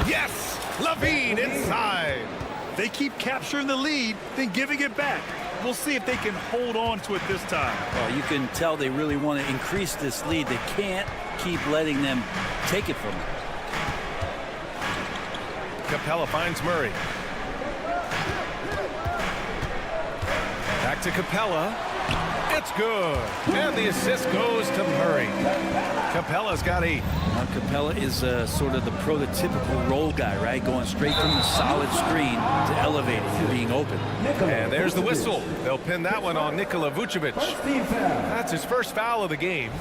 Speaker 2: Yes! Levine inside.
Speaker 3: They keep capturing the lead, then giving it back. We'll see if they can hold on to it this time.
Speaker 7: Well, you can tell they really want to increase this lead. They can't keep letting them take it from them.
Speaker 2: Capella finds Murray. Back to Capella. It's good. And the assist goes to Murray. Capella's got 8.
Speaker 7: Capella is sort of the prototypical role guy, right? Going straight from the solid screen to elevating and being open.
Speaker 2: And there's the whistle. They'll pin that one on Nikola Vucevic. That's his first foul of the game.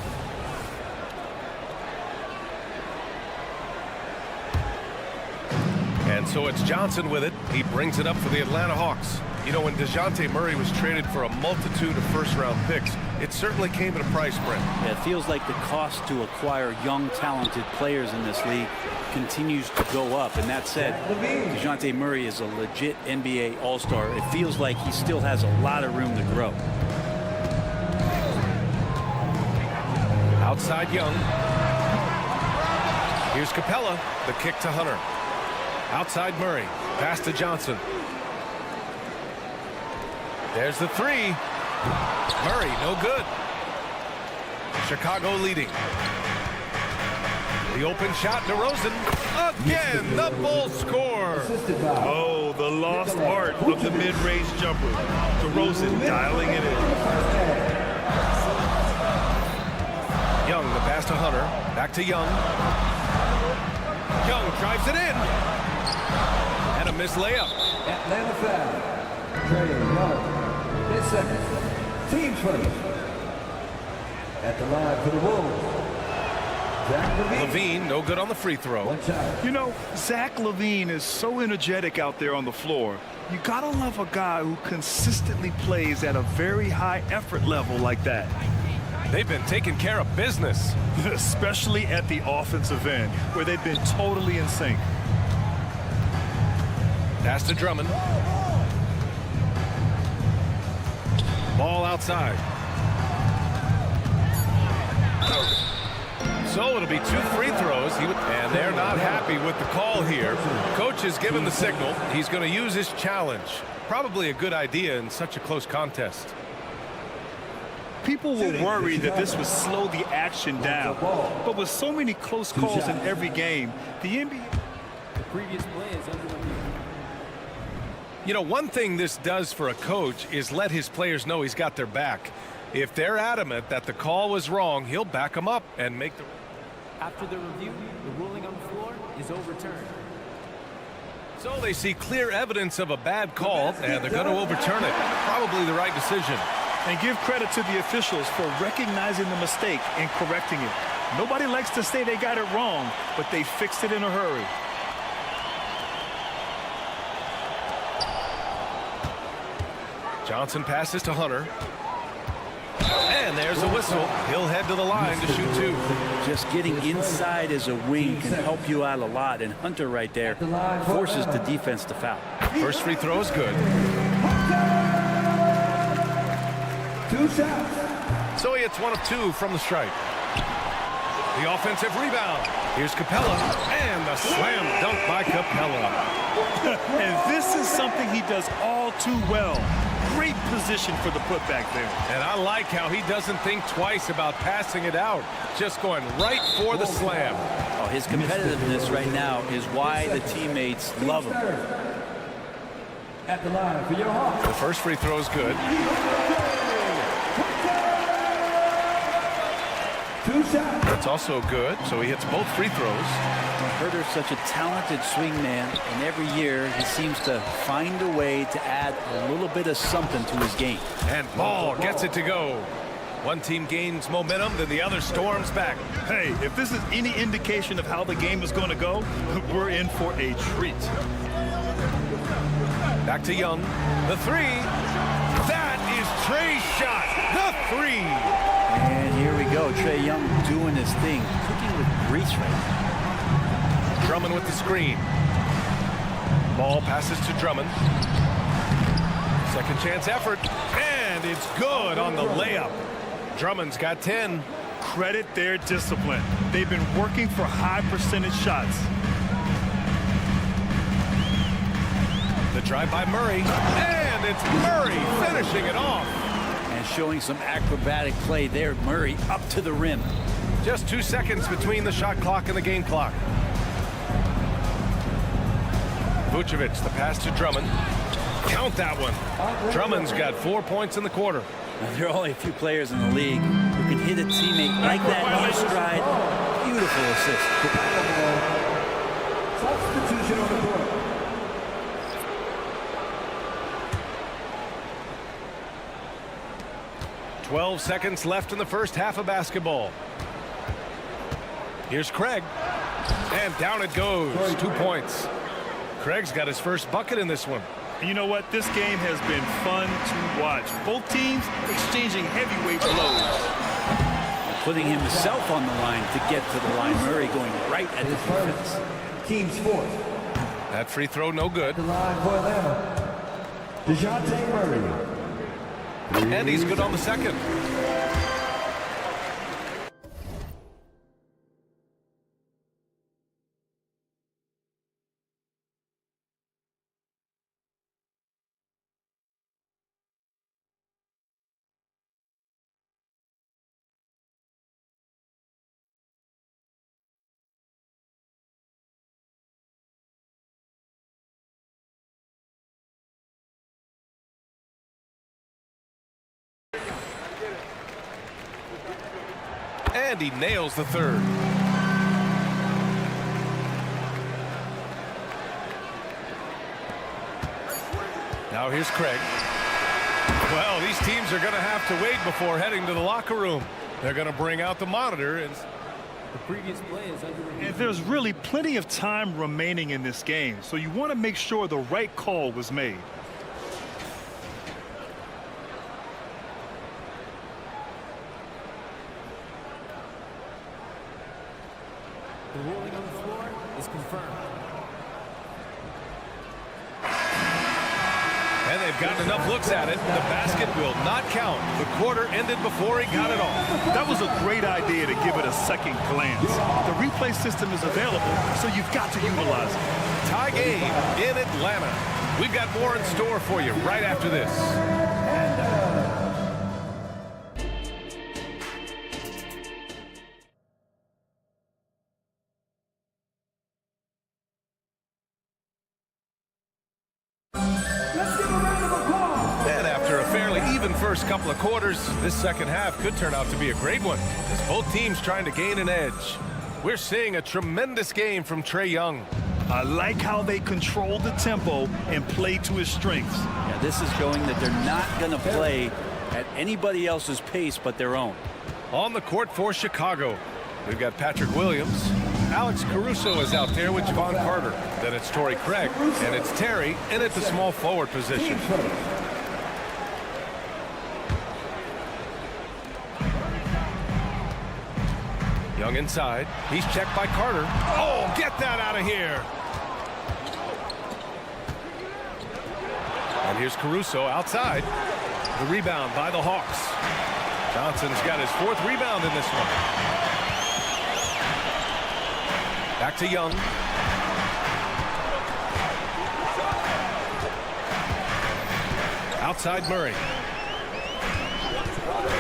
Speaker 2: And so it's Johnson with it. He brings it up for the Atlanta Hawks. You know, when DeJounte Murray was traded for a multitude of first-round picks, it certainly came at a price, Brent.
Speaker 7: Yeah, it feels like the cost to acquire young, talented players in this league continues to go up. And that said, DeJounte Murray is a legit NBA All-Star. It feels like he still has a lot of room to grow.
Speaker 2: Outside Young. Here's Capella. The kick to Hunter. Outside Murray. Pass to Johnson. There's the 3. Murray, no good. Chicago leading. The open shot, DeRozan. Again, the Bulls score.
Speaker 3: Oh, the lost art of the mid-range jumper. DeRozan dialing it in.
Speaker 2: Young, the pass to Hunter. Back to Young. Young drives it in. And a missed layup.
Speaker 1: Atlanta foul. Trey Young. 10 seconds. Team first. At the line for the Wolves.
Speaker 2: LaVine, no good on the free throw.
Speaker 3: You know, Zach LaVine is so energetic out there on the floor. You gotta love a guy who consistently plays at a very high effort level like that.
Speaker 2: They've been taking care of business.
Speaker 3: Especially at the offensive end, where they've been totally in sync.
Speaker 2: Pass to Drummond. Ball outside. So it'll be 2 free throws. And they're not happy with the call here. Coach has given the signal. He's going to use his challenge. Probably a good idea in such a close contest.
Speaker 3: People will worry that this would slow the action down. But with so many close calls in every game, the NBA...
Speaker 1: The previous play is under review.
Speaker 2: You know, one thing this does for a coach is let his players know he's got their back. If they're adamant that the call was wrong, he'll back them up and make the...
Speaker 1: After the review, the ruling on the floor is overturned.
Speaker 2: So they see clear evidence of a bad call, and they're going to overturn it. Probably the right decision.
Speaker 3: And give credit to the officials for recognizing the mistake and correcting it. Nobody likes to say they got it wrong, but they fixed it in a hurry.
Speaker 2: Johnson passes to Hunter. And there's a whistle. He'll head to the line to shoot 2.
Speaker 7: Just getting inside as a wing can help you out a lot. And Hunter right there forces the defense to foul.
Speaker 2: First free throw is good.
Speaker 1: 2 shots.
Speaker 2: So he hits 1 of 2 from the stripe. The offensive rebound. Here's Capella. And the slam dunk by Capella.
Speaker 3: And this is something he does all too well. Great position for the putback there.
Speaker 2: And I like how he doesn't think twice about passing it out. Just going right for the slam.
Speaker 7: Oh, his competitiveness right now is why the teammates love him.
Speaker 1: At the line for your Hawks.
Speaker 2: The first free throw is good.
Speaker 1: 2 shots.
Speaker 2: It's also good, so he hits both free throws.
Speaker 7: Herter's such a talented swingman, and every year he seems to find a way to add a little bit of something to his game.
Speaker 2: And Ball gets it to go. One team gains momentum, then the other storms back.
Speaker 3: Hey, if this is any indication of how the game is going to go, we're in for a treat.
Speaker 2: Back to Young. The 3. That is Trey's shot. The 3.
Speaker 7: And here we go. Trae Young doing his thing. Cooking with grease right now.
Speaker 2: Drummond with the screen. Ball passes to Drummond. Second chance effort. And it's good on the layup. Drummond's got 10.
Speaker 3: Credit their discipline. They've been working for high percentage shots.
Speaker 2: The drive by Murray. And it's Murray finishing it off.
Speaker 7: And showing some acrobatic play there. Murray up to the rim.
Speaker 2: Just 2 seconds between the shot clock and the game clock. Vucevic, the pass to Drummond. Count that one. Drummond's got 4 points in the quarter.
Speaker 7: There are only a few players in the league who can hit a teammate like that in stride. Beautiful assist.
Speaker 1: Substitution on the court.
Speaker 2: "12 seconds left in the first half of basketball. Here's Craig. And down it goes. 2 points. Craig's got his first bucket in this one.
Speaker 3: And you know what? This game has been fun to watch. Both teams exchanging heavyweight blows.
Speaker 7: Putting himself on the line to get to the line. Murray going right at the defense.
Speaker 1: Team's fourth.
Speaker 2: That free throw no good.
Speaker 1: The line for Atlanta. DeJounte Murray.
Speaker 2: And he's good on the second. And he nails the third. Now here's Craig. Well, these teams are going to have to wait before heading to the locker room. They're going to bring out the monitor. And the previous play is
Speaker 3: and there's really plenty of time remaining in this game, so you want to make sure the right call was made.
Speaker 13: The ruling on the floor is confirmed.
Speaker 2: And they've gotten enough looks at it. The basket will not count. The quarter ended before he got it off.
Speaker 3: That was a great idea to give it a second glance. The replay system is available, so you've got to utilize it.
Speaker 2: Tie game in Atlanta. We've got more in store for you right after this. First couple of quarters, this second half could turn out to be a great one as both teams trying to gain an edge. We're seeing a tremendous game from Trae Young.
Speaker 3: I like how they control the tempo and play to his strengths.
Speaker 7: Yeah, this is showing that they're not going to play at anybody else's pace but their own.
Speaker 2: On the court for Chicago, we've got Patrick Williams. Alex Caruso is out there with Javon Carter. Then it's Torrey Craig, and it's Terry in at the small forward position. Young inside. He's checked by Carter. Oh, get that out of here. And here's Caruso outside. The rebound by the Hawks. Johnson's got his fourth rebound in this one. Back to Young. Outside Murray.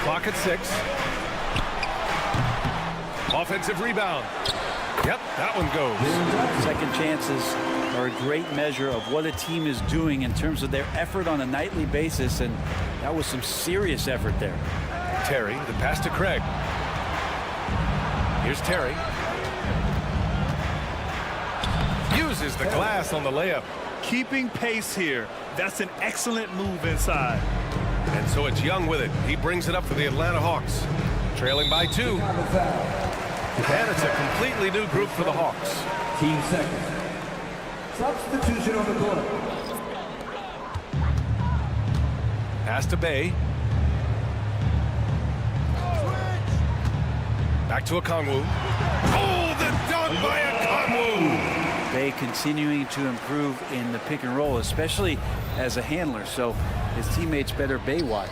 Speaker 2: Clock at 6. Offensive rebound. Yep, that one goes.
Speaker 7: Second chances are a great measure of what a team is doing in terms of their effort on a nightly basis, and that was some serious effort there.
Speaker 2: Terry, the pass to Craig. Here's Terry. Uses the glass on the layup.
Speaker 3: Keeping pace here. That's an excellent move inside.
Speaker 2: And so it's Young with it. He brings it up for the Atlanta Hawks. Trailing by 2. And it's a completely new group for the Hawks.
Speaker 1: Team second. Substitution on the court.
Speaker 2: Pass to Bay. Back to Okongwu. Oh, the dunk by Okongwu!
Speaker 7: Bay continuing to improve in the pick and roll, especially as a handler, so his teammates better Bay watch.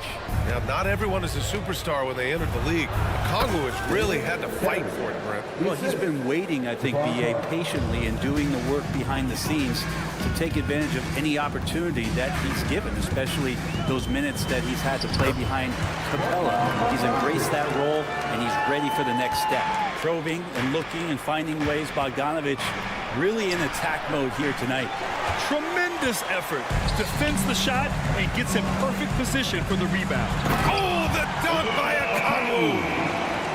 Speaker 2: Now, not everyone is a superstar when they entered the league. Okongwu has really had to fight for it, Brent.
Speaker 7: Well, he's been waiting, I think, B.A., patiently and doing the work behind the scenes to take advantage of any opportunity that he's given, especially those minutes that he's had to play behind Capella. He's embraced that role, and he's ready for the next step. Probing and looking and finding ways. Bogdanovic really in attack mode here tonight.
Speaker 3: Tremendous effort. Defends the shot and gets in perfect position for the rebound.
Speaker 2: Oh, the dunk by Okongwu.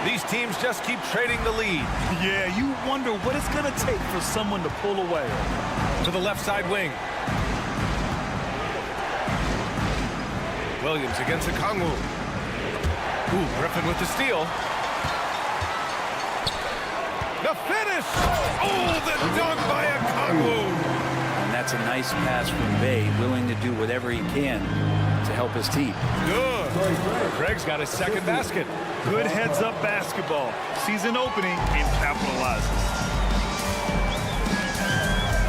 Speaker 2: These teams just keep trading the lead.
Speaker 3: Yeah, you wonder what it's going to take for someone to pull away.
Speaker 2: To the left side wing. Williams against Okongwu. Ooh, Griffin with the steal. The finish! Oh, the dunk by Okongwu!
Speaker 7: And that's a nice pass from Bay, willing to do whatever he can to help his team.
Speaker 2: Good. Craig's got his second basket.
Speaker 3: Good heads-up basketball. Sees an opening and capitalizes.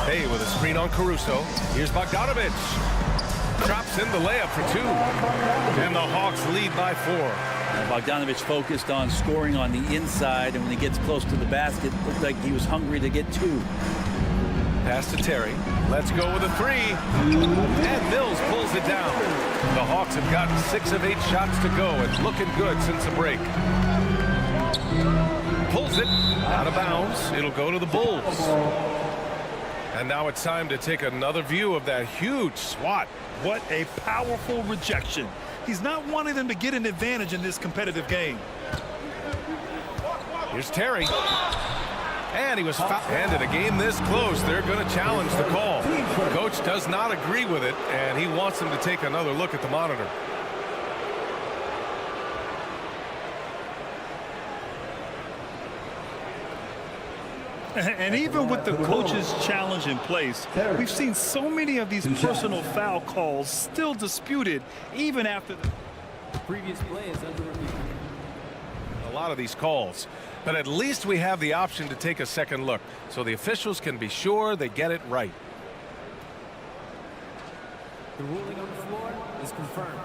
Speaker 2: Bay with a screen on Caruso. Here's Bogdanovic. Drops in the layup for 2. And the Hawks lead by 4.
Speaker 7: Bogdanovic focused on scoring on the inside, and when he gets close to the basket, looked like he was hungry to get 2.
Speaker 2: Pass to Terry. Let's go with a 3. And Mills pulls it down. The Hawks have gotten 6 of 8 shots to go and looking good since the break. Pulls it out of bounds. It'll go to the Bulls. And now it's time to take another view of that huge swat.
Speaker 3: What a powerful rejection. He's not wanting them to get an advantage in this competitive game.
Speaker 2: Here's Terry. And he was fouled. And in a game this close, they're going to challenge the call. Coach does not agree with it, and he wants them to take another look at the monitor.
Speaker 3: And even with the coach's challenge in place, we've seen so many of these personal foul calls still disputed even after the
Speaker 13: Previous play is under review.
Speaker 2: A lot of these calls, but at least we have the option to take a second look so the officials can be sure they get it right.
Speaker 13: The ruling on the floor is confirmed.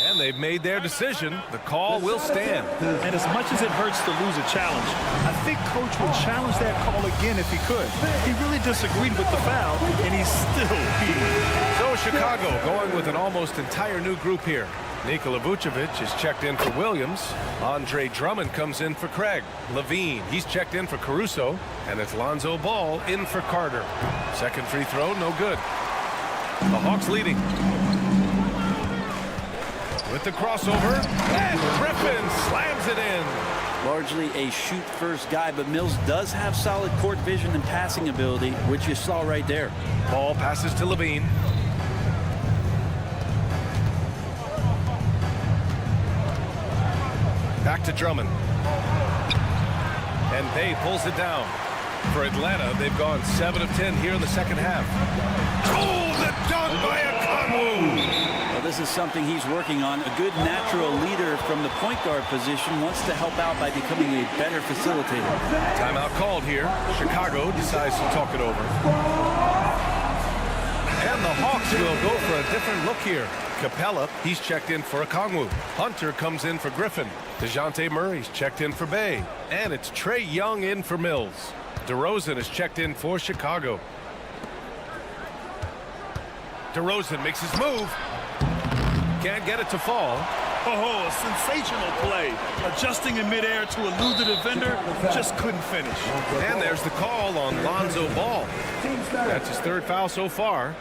Speaker 2: And they've made their decision. The call will stand.
Speaker 3: And as much as it hurts to lose a challenge, I think Coach would challenge that call again if he could. He really disagreed with the foul, and he's still heated.
Speaker 2: So Chicago going with an almost entire new group here. Nikola Vucevic is checked in for Williams. Andre Drummond comes in for Craig. Levine, he's checked in for Caruso. And it's Lonzo Ball in for Carter. Second free throw, no good. The Hawks leading. With the crossover, and Griffin slams it in.
Speaker 7: Largely a shoot-first guy, but Mills does have solid court vision and passing ability, which you saw right there.
Speaker 2: Ball passes to Levine. Back to Drummond. And Bay pulls it down. For Atlanta, they've gone 7 of 10 here in the second half. Oh, the dunk by Okongwu!
Speaker 7: Well, this is something he's working on. A good natural leader from the point guard position wants to help out by becoming a better facilitator.
Speaker 2: Timeout called here. Chicago decides to talk it over. And the Hawks will go for a different look here. Capella, he's checked in for Okongwu. Hunter comes in for Griffin. DeJounte Murray's checked in for Bay. And it's Trae Young in for Mills. DeRozan is checked in for Chicago. DeRozan makes his move. Can't get it to fall.
Speaker 3: Oh, a sensational play. Adjusting in midair to elude the defender, just couldn't finish.
Speaker 2: And there's the call on Lonzo Ball. That's his 3rd foul so far.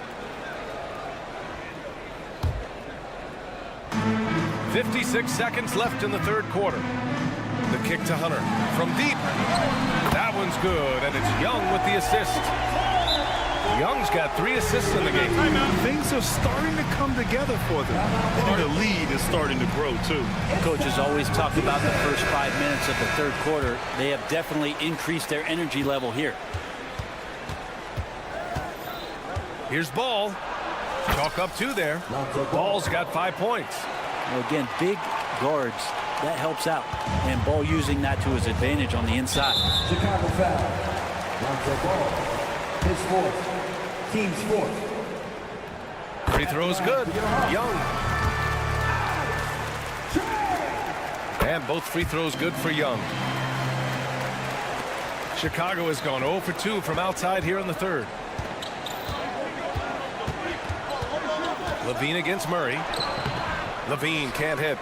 Speaker 2: 56 seconds left in the 3rd quarter. The kick to Hunter from deep. That one's good, and it's Young with the assist. Young's got 3 assists in the game.
Speaker 3: Things are starting to come together for them. And the lead is starting to grow, too.
Speaker 7: Coaches always talk about the first 5 minutes of the 3rd quarter. They have definitely increased their energy level here.
Speaker 2: Here's Ball. Chalk up 2 there. Ball's got 5 points.
Speaker 7: Well, again, big guards. That helps out. And Ball using that to his advantage on the inside.
Speaker 1: Chicago foul. Lonzo Ball. His 4th. Team's 4th.
Speaker 2: Free throw's good. Young. And both free throws good for Young. Chicago has gone 0 for 2 from outside here in the 3rd. Levine against Murray. Levine can't hit.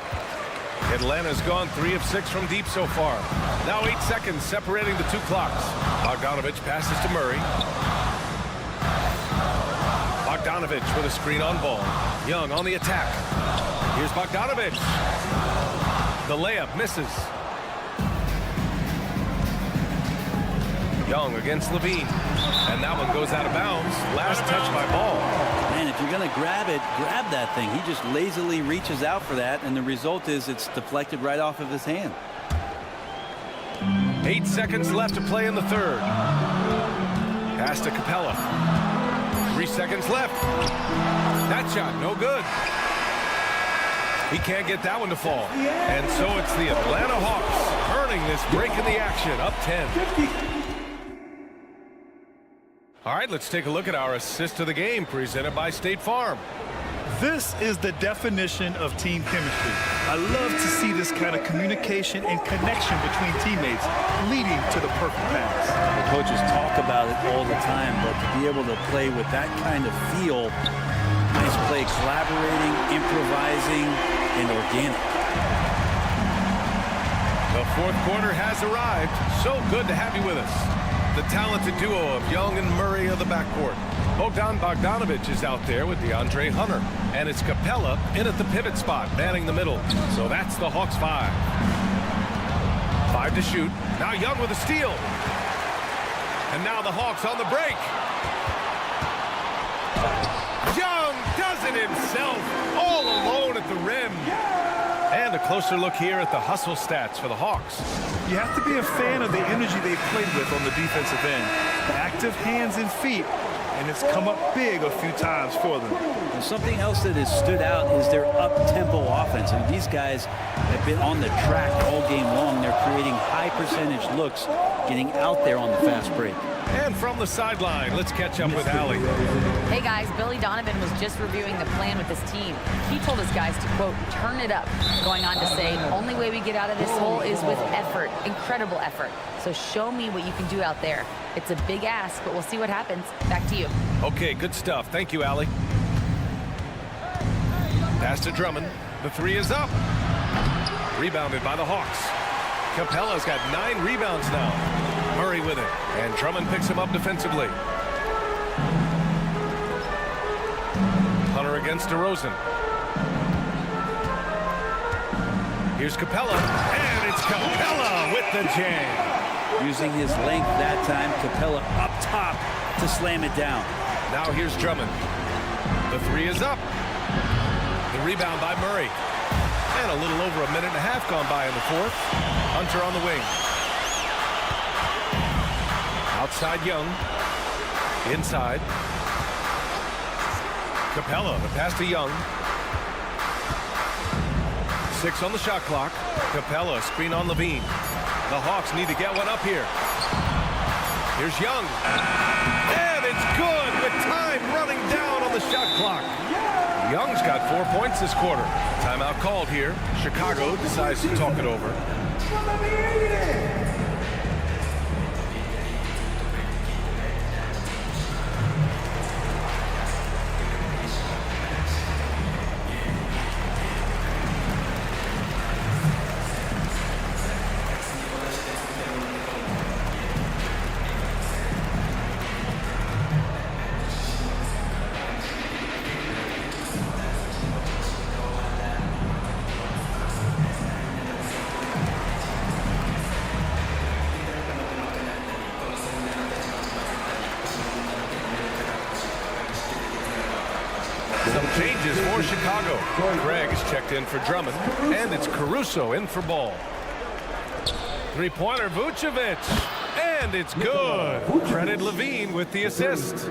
Speaker 2: Atlanta's gone 3 of 6 from deep so far. Now 8 seconds separating the 2 clocks. Bogdanovich passes to Murray. Bogdanovich with a screen on ball. Young on the attack. Here's Bogdanovich. The layup misses. Young against Levine. And that one goes out of bounds. Last touch by Ball.
Speaker 7: Man, if you're going to grab it, grab that thing. He just lazily reaches out for that, and the result is it's deflected right off of his hand.
Speaker 2: 8 seconds left to play in the third. Pass to Capella. 3 seconds left. That shot, no good. He can't get that one to fall. And so it's the Atlanta Hawks earning this break in the action, up 10. All right, let's take a look at our assist of the game presented by State Farm.
Speaker 3: This is the definition of team chemistry. I love to see this kind of communication and connection between teammates leading to the perfect pass.
Speaker 7: The coaches talk about it all the time, but to be able to play with that kind of feel, nice play, collaborating, improvising, and organic.
Speaker 2: The fourth quarter has arrived. So good to have you with us. The talented duo of Young and Murray of the backcourt. Bogdanovich is out there with DeAndre Hunter. And it's Capella in at the pivot spot, manning the middle. So that's the Hawks 5. 5 to shoot. Now Young with a steal. And now the Hawks on the break. Young does it himself, all alone at the rim. And a closer look here at the hustle stats for the Hawks.
Speaker 3: You have to be a fan of the energy they played with on the defensive end. Active hands and feet, and it's come up big a few times for them.
Speaker 7: And something else that has stood out is their up-tempo offense. And these guys have been on the track all game long. They're creating high-percentage looks, getting out there on the fast break.
Speaker 2: And from the sideline, let's catch up with Allie.
Speaker 5: Hey guys, Billy Donovan was just reviewing the plan with his team. He told his guys to, quote, turn it up, going on to say, only way we get out of this hole is with effort, incredible effort. So show me what you can do out there. It's a big ask, but we'll see what happens. Back to you.
Speaker 2: Okay, good stuff. Thank you, Allie. Pass to Drummond. The 3 is up. Rebounded by the Hawks. Capella's got 9 rebounds now. Murray with it, and Drummond picks him up defensively. Hunter against DeRozan. Here's Capella, and it's Capella with the jam.
Speaker 7: Using his length that time, Capella up top to slam it down.
Speaker 2: Now here's Drummond. The 3 is up. The rebound by Murray. And a little over a minute and a half gone by in the fourth. Hunter on the wing. Outside Young. Inside. Capella, the pass to Young. 6 on the shot clock. Capella, screen on Levine. The Hawks need to get one up here. Here's Young. And it's good with time running down on the shot clock. Young's got 4 points this quarter. Timeout called here. Chicago decides to talk it over. Some changes for Chicago. Greg is checked in for Drummond, and it's Caruso in for Ball. Three-pointer, Vucevic, and it's good. Credit Levine with the assist.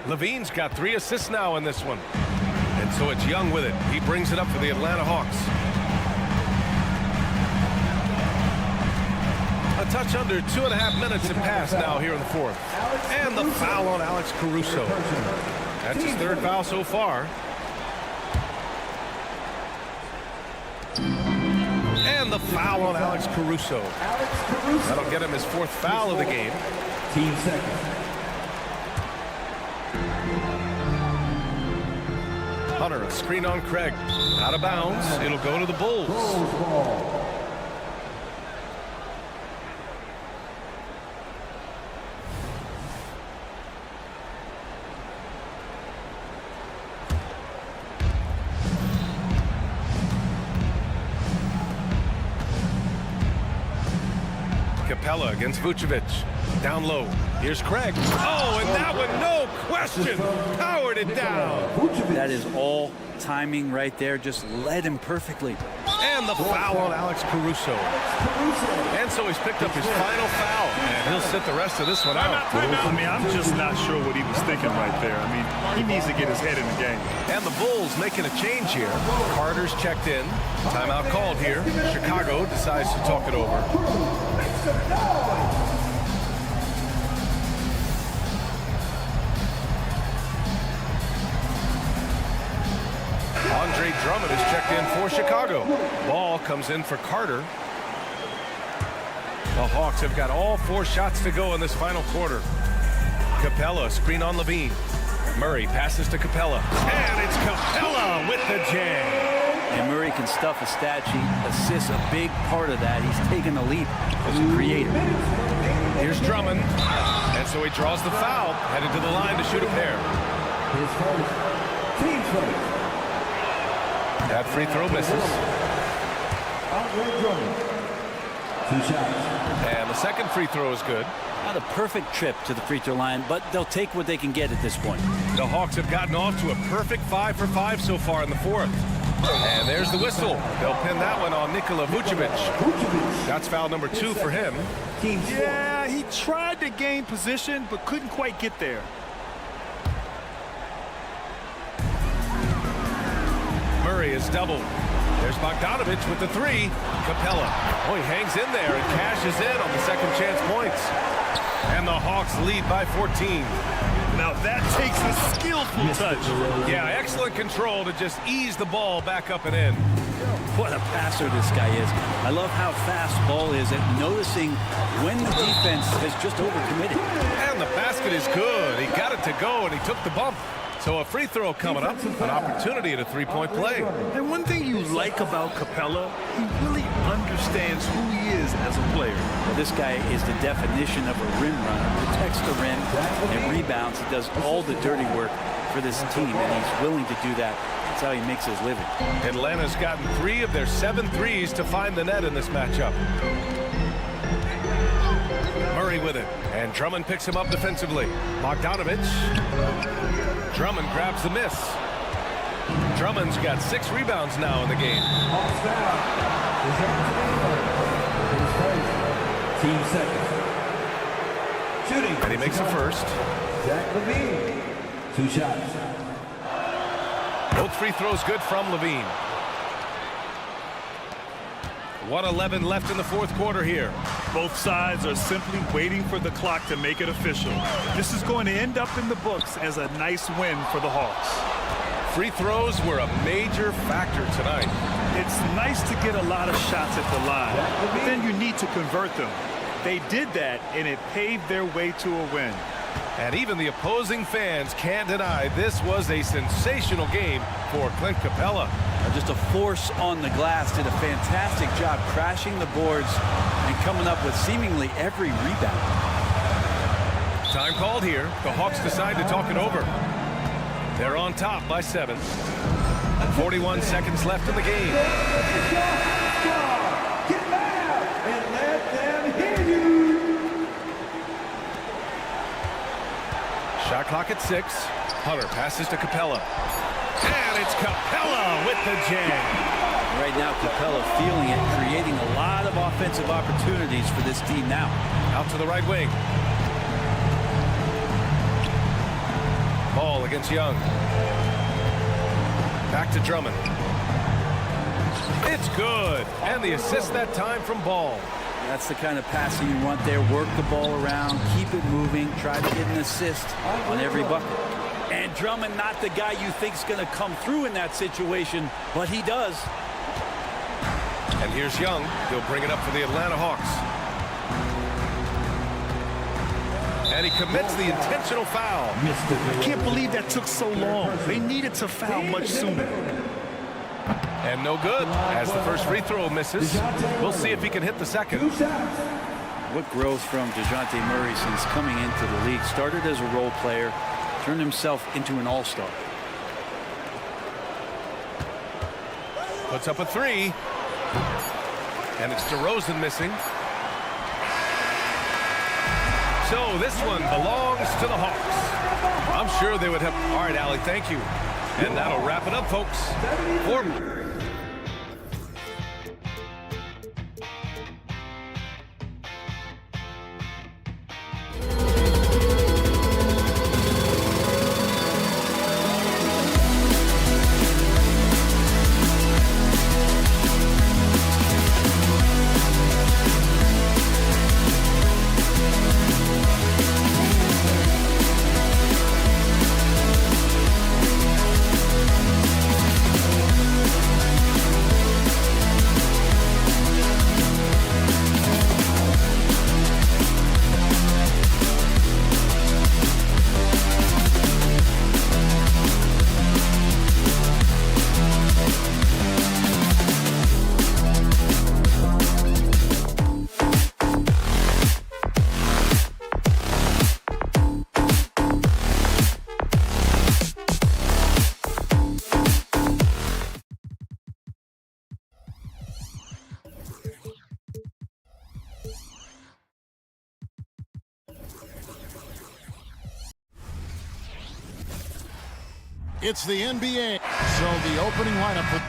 Speaker 2: Levine's got 3 assists now in this one. And so it's Young with it. He brings it up for the Atlanta Hawks. A touch under 2.5 minutes have passed now here in the fourth. And the foul on Alex Caruso. That's his 3rd foul so far. And the foul on Alex Caruso. That'll get him his 4th foul of the game.
Speaker 1: Team second.
Speaker 2: Hunter, a screen on Craig. Out of bounds. It'll go to the Bulls. Capella against Vucevic. Down low. Here's Craig. Oh, and that one, no question, powered it down.
Speaker 7: That is all timing right there. Just led him perfectly.
Speaker 2: And the foul on Alex Caruso. And so he's picked up his final foul, and he'll sit the rest of this one out.
Speaker 3: I mean, I'm just not sure what he was thinking right there. I mean, he needs to get his head in the game.
Speaker 2: And the Bulls making a change here. Carter's checked in. Timeout called here. Chicago decides to talk it over. Andre Drummond is checked in for Chicago. Ball comes in for Carter. The Hawks have got all 4 shots to go in this final quarter. Capella, screen on Levine. Murray passes to Capella. And it's Capella with the jam.
Speaker 7: And Murray can stuff a stat sheet. Assists a big part of that. He's taken a leap as a creator.
Speaker 2: Here's Drummond. And so he draws the foul. Headed to the line to shoot a pair.
Speaker 1: His first. Team first.
Speaker 2: That free throw misses.
Speaker 1: Andre Drummond. 2 shots.
Speaker 2: And the second free throw is good.
Speaker 7: Not a perfect trip to the free throw line, but they'll take what they can get at this point.
Speaker 2: The Hawks have gotten off to a perfect 5 for 5 so far in the 4th. And there's the whistle. They'll pin that one on Nikola Vucevic. That's foul number 2 for him.
Speaker 3: Yeah, he tried to gain position, but couldn't quite get there.
Speaker 2: Murray is doubled. There's Bogdanovich with the 3. Capella. Oh, he hangs in there and cashes in on the second chance points. And the Hawks lead by 14.
Speaker 3: Now that takes a skillful touch.
Speaker 2: Yeah, excellent control to just ease the ball back up and in.
Speaker 7: What a passer this guy is. I love how fast Ball is at noticing when the defense has just overcommitted.
Speaker 2: And the basket is good. He got it to go, and he took the bump. So a free throw coming up, an opportunity at a 3-point play.
Speaker 3: And one thing you like about Capella, he really understands who he is as a player.
Speaker 7: Well, this guy is the definition of a rim runner. Protects the rim and rebounds. He does all the dirty work for this team, and he's willing to do that. That's how he makes his living.
Speaker 2: Atlanta's gotten 3 of their 7 threes to find the net in this matchup. Murray with it, and Drummond picks him up defensively. Bogdanovich. Drummond grabs the miss. Drummond's got 6 rebounds now in the game.
Speaker 1: Team second. Shooting.
Speaker 2: And he makes the first.
Speaker 1: Zach Levine. 2 shots.
Speaker 2: Both free throws good from Levine. 1:11 left in the 4th quarter here.
Speaker 3: Both sides are simply waiting for the clock to make it official. This is going to end up in the books as a nice win for the Hawks.
Speaker 2: Free throws were a major factor tonight.
Speaker 3: It's nice to get a lot of shots at the line, but then you need to convert them. They did that, and it paved their way to a win.
Speaker 2: And even the opposing fans can't deny this was a sensational game for Clint Capella.
Speaker 7: Just a force on the glass. Did a fantastic job crashing the boards and coming up with seemingly every rebound.
Speaker 2: Time called here. The Hawks decide to talk it over. They're on top by 7. 41 seconds left in the game.
Speaker 1: Get loud and let them hear you.
Speaker 2: Shot clock at 6. Hunter passes to Capella. And it's Capella with the jam.
Speaker 7: Right now, Capella feeling it, creating a lot of offensive opportunities for this team now.
Speaker 2: Out to the right wing. Ball against Young. Back to Drummond. It's good. And the assist that time from Ball.
Speaker 7: That's the kind of passing you want there. Work the ball around, keep it moving, try to get an assist on every bucket. And Drummond, not the guy you think's going to come through in that situation, but he does.
Speaker 2: And here's Young. He'll bring it up for the Atlanta Hawks. And he commits the intentional foul.
Speaker 3: I can't believe that took so long. They needed to foul much sooner.
Speaker 2: And no good as the first free throw misses. We'll see if he can hit the second.
Speaker 7: What growth from DeJounte Murray since coming into the league. Started as a role player, turned himself into an all-star.
Speaker 2: Puts up a three. And it's DeRozan missing. So this one belongs to the Hawks. I'm sure they would have. All right, Allie, thank you. And that'll wrap it up, folks.
Speaker 6: It's the NBA. So the opening lineup for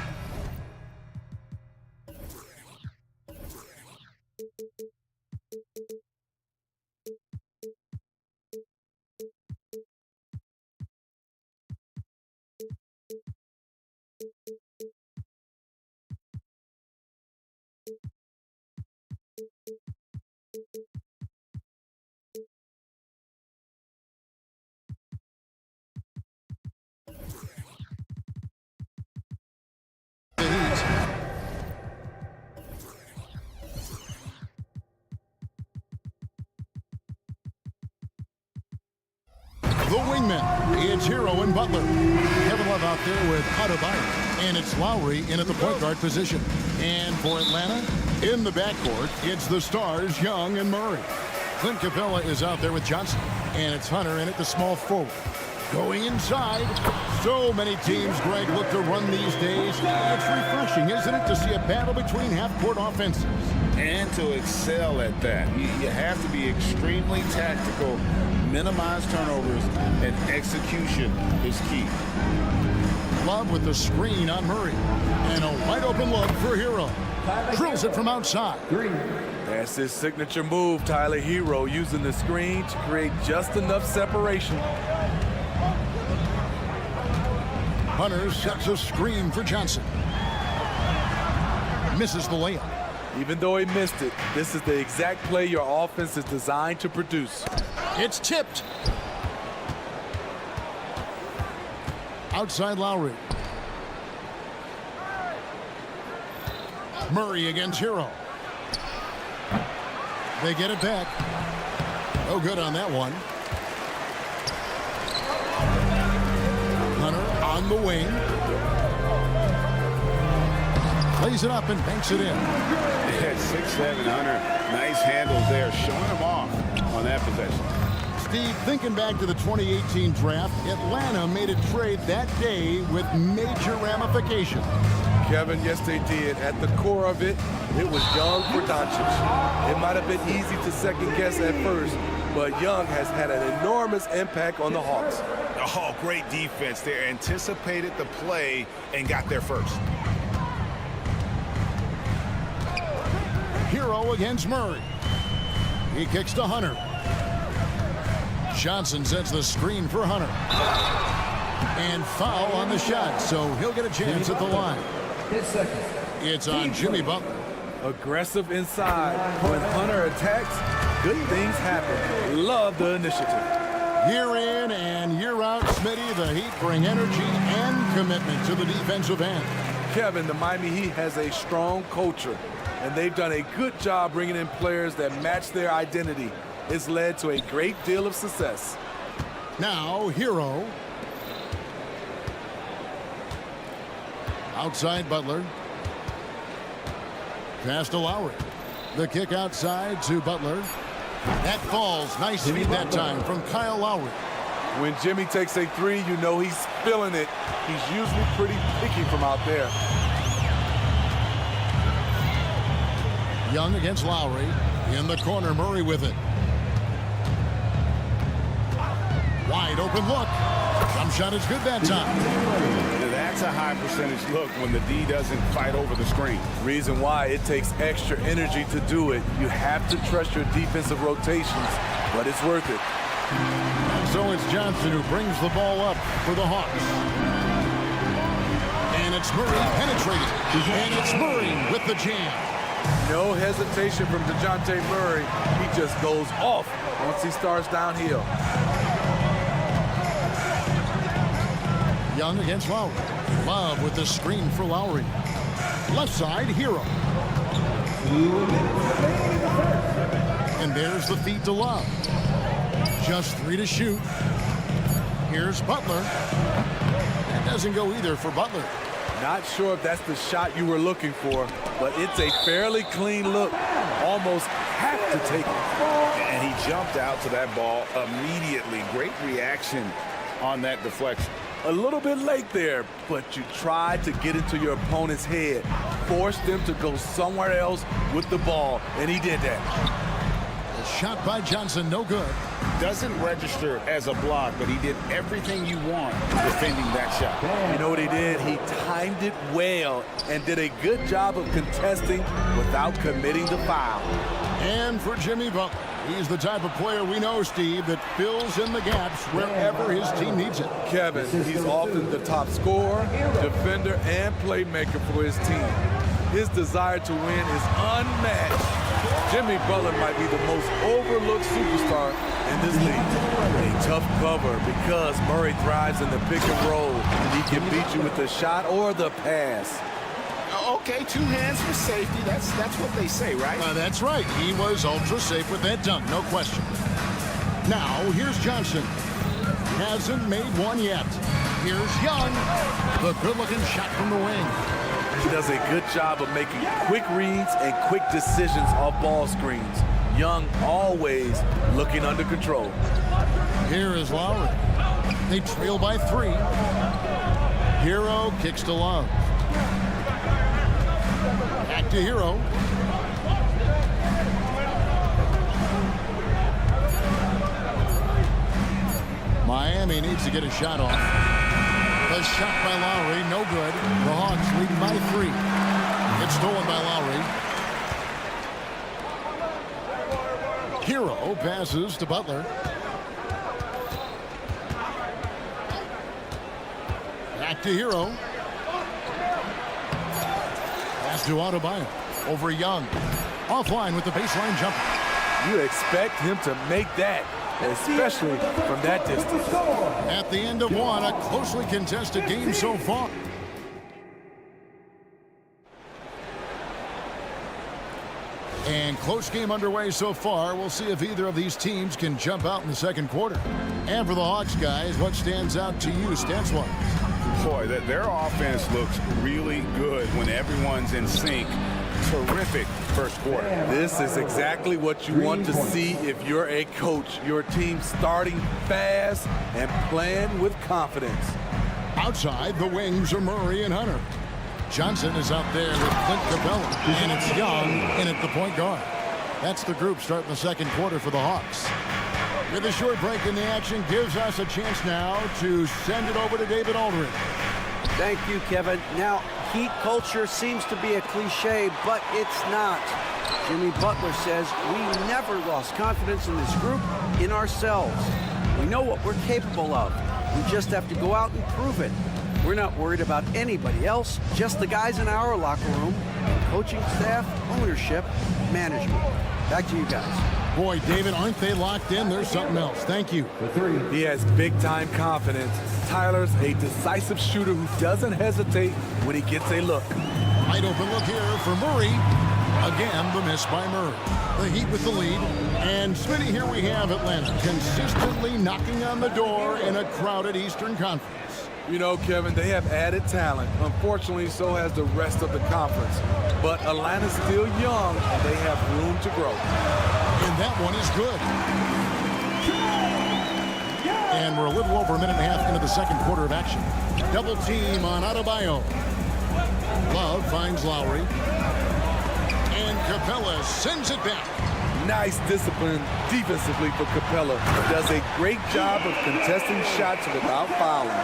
Speaker 6: the wingmen. It's Hero and Butler. Kevin Love out there with Adebayo. And it's Lowry in at the point guard position. And for Atlanta, in the backcourt, it's the stars, Young and Murray. Clint Capella is out there with Johnson. And it's Hunter in at the small forward. Going inside. So many teams, Greg, look to run these days. It's refreshing, isn't it, to see a battle between half-court offenses.
Speaker 8: And to excel at that. You have to be extremely tactical, minimize turnovers, and execution is key.
Speaker 6: Love with the screen on Murray. And a wide-open look for Hero. Drills it from outside.
Speaker 4: That's his signature move, Tyler. Hero using the screen to create just enough separation.
Speaker 6: Hunter sets a screen for Johnson. Misses the layup.
Speaker 4: Even though he missed it, this is the exact play your offense is designed to produce.
Speaker 6: It's tipped. Outside Lowry. Murray against Hero. They get it back. No good on that one. Hunter on the wing. Plays it up and banks it in.
Speaker 11: Yeah, 6'7" Hunter. Nice handles there, showing him off on that possession.
Speaker 6: Steve, thinking back to the 2018 draft, Atlanta made a trade that day with major ramifications.
Speaker 4: Kevin, yes, they did. At the core of it, it was Young for Doncic. It might have been easy to second guess at first, but Young has had an enormous impact on the Hawks.
Speaker 11: Oh, great defense there. Anticipated the play and got there first.
Speaker 6: Hero against Murray. He kicks to Hunter. Johnson sets the screen for Hunter. And foul on the shot, so he'll get a chance at the line. It's on Jimmy Butler.
Speaker 4: Aggressive inside. When Hunter attacks, good things happen. Love the initiative.
Speaker 6: Year in and year out, Smitty, the Heat bring energy and commitment to the defensive end.
Speaker 4: Kevin, the Miami Heat has a strong culture, and they've done a good job bringing in players that match their identity. It's led to a great deal of success.
Speaker 6: Now, Hero. Outside Butler. Pass to Lowry. The kick outside to Butler. That falls. Nice feed that time from Kyle Lowry.
Speaker 4: When Jimmy takes a three, you know he's feeling it. He's usually pretty picky from out there.
Speaker 6: Young against Lowry. In the corner, Murray with it. Wide open look. Jump shot is good that time.
Speaker 11: That's a high percentage look when the D doesn't fight over the screen.
Speaker 4: Reason why it takes extra energy to do it. You have to trust your defensive rotations, but it's worth it.
Speaker 6: So it's Johnson who brings the ball up for the Hawks. And it's Murray penetrating. And it's Murray with the jam.
Speaker 4: No hesitation from DeJounte Murray. He just goes off once he starts downhill.
Speaker 6: Young against Lowry. Love with the screen for Lowry. Left side, Hero. And there's the feed to Love. Just 3 to shoot. Here's Butler. That doesn't go either for Butler.
Speaker 4: Not sure if that's the shot you were looking for, but it's a fairly clean look. Almost have to take it.
Speaker 11: And he jumped out to that ball immediately. Great reaction on that deflection.
Speaker 4: A little bit late there, but you tried to get into your opponent's head. Force them to go somewhere else with the ball, and he did that.
Speaker 6: The shot by Johnson, no good.
Speaker 11: Doesn't register as a block, but he did everything you want defending that shot.
Speaker 4: You know what he did? He timed it well and did a good job of contesting without committing the foul.
Speaker 6: And for Jimmy Butler, he's the type of player we know, Steve, that fills in the gaps wherever his team needs it.
Speaker 4: Kevin, he's often the top scorer, defender, and playmaker for his team. His desire to win is unmatched. Jimmy Butler might be the most overlooked superstar in this league. A tough cover because Murray thrives in the pick and roll. He can beat you with the shot or the pass.
Speaker 11: Okay, 2 hands for safety. That's what they say, right?
Speaker 6: That's right. He was ultra safe with that dunk, no question. Now, here's Johnson. Hasn't made one yet. Here's Young. The good-looking shot from the wing.
Speaker 4: He does a good job of making quick reads and quick decisions off ball screens. Young always looking under control.
Speaker 6: Here is Lowry. They trail by 3. Hero kicks to Love. Back to Hero. Miami needs to get a shot off. The shot by Lowry, no good. The Hawks lead by 3. It's stolen by Lowry. Hero passes to Butler. Back to Hero. Pass to Adebayo. Over Young. Offline with the baseline jumper.
Speaker 4: You expect him to make that, especially from that distance.
Speaker 6: At the end of one, a closely contested game so far. And close game underway so far. We'll see if either of these teams can jump out in the second quarter. And for the Hawks, guys, what stands out to you stats-wise?
Speaker 11: Boy, their offense looks really good when everyone's in sync. Terrific first quarter.
Speaker 4: This is exactly what you want to see if you're a coach. Your team starting fast and playing with confidence.
Speaker 6: Outside, the wings are Murray and Hunter. Johnson is out there with Clint Capella. And it's Young in at the point guard. That's the group starting the second quarter for the Hawks. With a short break in the action gives us a chance now to send it over to David Aldridge.
Speaker 10: Thank you, Kevin. Now, heat culture seems to be a cliche, but it's not. Jimmy Butler says we never lost confidence in this group, in ourselves. We know what we're capable of. We just have to go out and prove it. We're not worried about anybody else, just the guys in our locker room, coaching staff, ownership, management. Back to you guys.
Speaker 6: Boy, David, aren't they locked in? There's something else. Thank you.
Speaker 4: He has big-time confidence. Tyler's a decisive shooter who doesn't hesitate when he gets a look.
Speaker 6: Wide open look here for Murray. Again, the miss by Murray. The Heat with the lead. And Smitty, here we have Atlanta consistently knocking on the door in a crowded Eastern Conference.
Speaker 4: You know, Kevin, they have added talent. Unfortunately, so has the rest of the conference. But Atlanta's still young, and they have room to grow.
Speaker 6: And that one is good. And we're a little over a minute and a half into the second quarter of action. Double team on Adebayo. Love finds Lowry. And Capella sends it back.
Speaker 4: Nice discipline defensively for Capella. Does a great job of contesting shots without fouling.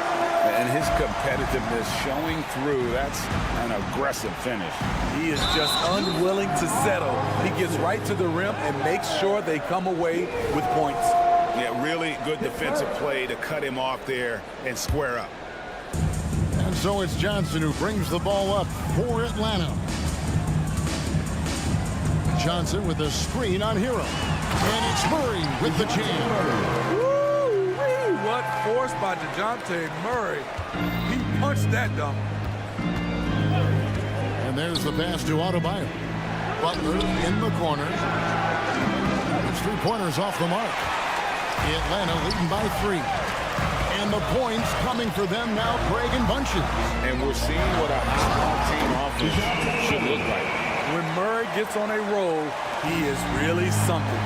Speaker 8: And his competitiveness showing through. That's an aggressive finish.
Speaker 4: He is just unwilling to settle. He gets right to the rim and makes sure they come away with points.
Speaker 8: Yeah, really good defensive play to cut him off there and square up.
Speaker 6: And so it's Johnson who brings the ball up for Atlanta. Johnson with a screen on Hero. And it's Murray with the jam.
Speaker 4: Woo-wee! What force by DeJounte Murray. He punched that dunk.
Speaker 6: And there's the pass to Adebayo. Butler in the corner. It's 3-pointers off the mark. Atlanta leading by 3. And the points coming for them now, Craig and bunches.
Speaker 8: And we're seeing what a high team offense should look like.
Speaker 4: When Murray gets on a roll, he is really something.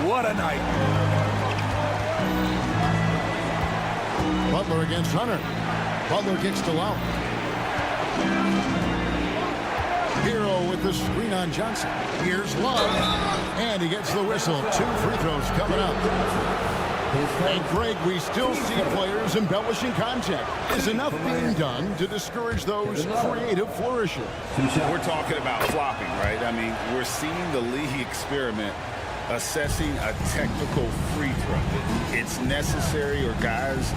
Speaker 4: What a night.
Speaker 6: Butler against Hunter. Butler kicks to Lowry. Hero with the screen on Johnson. Here's Love. And he gets the whistle. 2 free throws coming up. And Greg, we still see players embellishing contact. Is enough being done to discourage those creative flourishes?
Speaker 8: We're talking about flopping, right? I mean, we're seeing the league experiment assessing a technical free throw. It's necessary or guys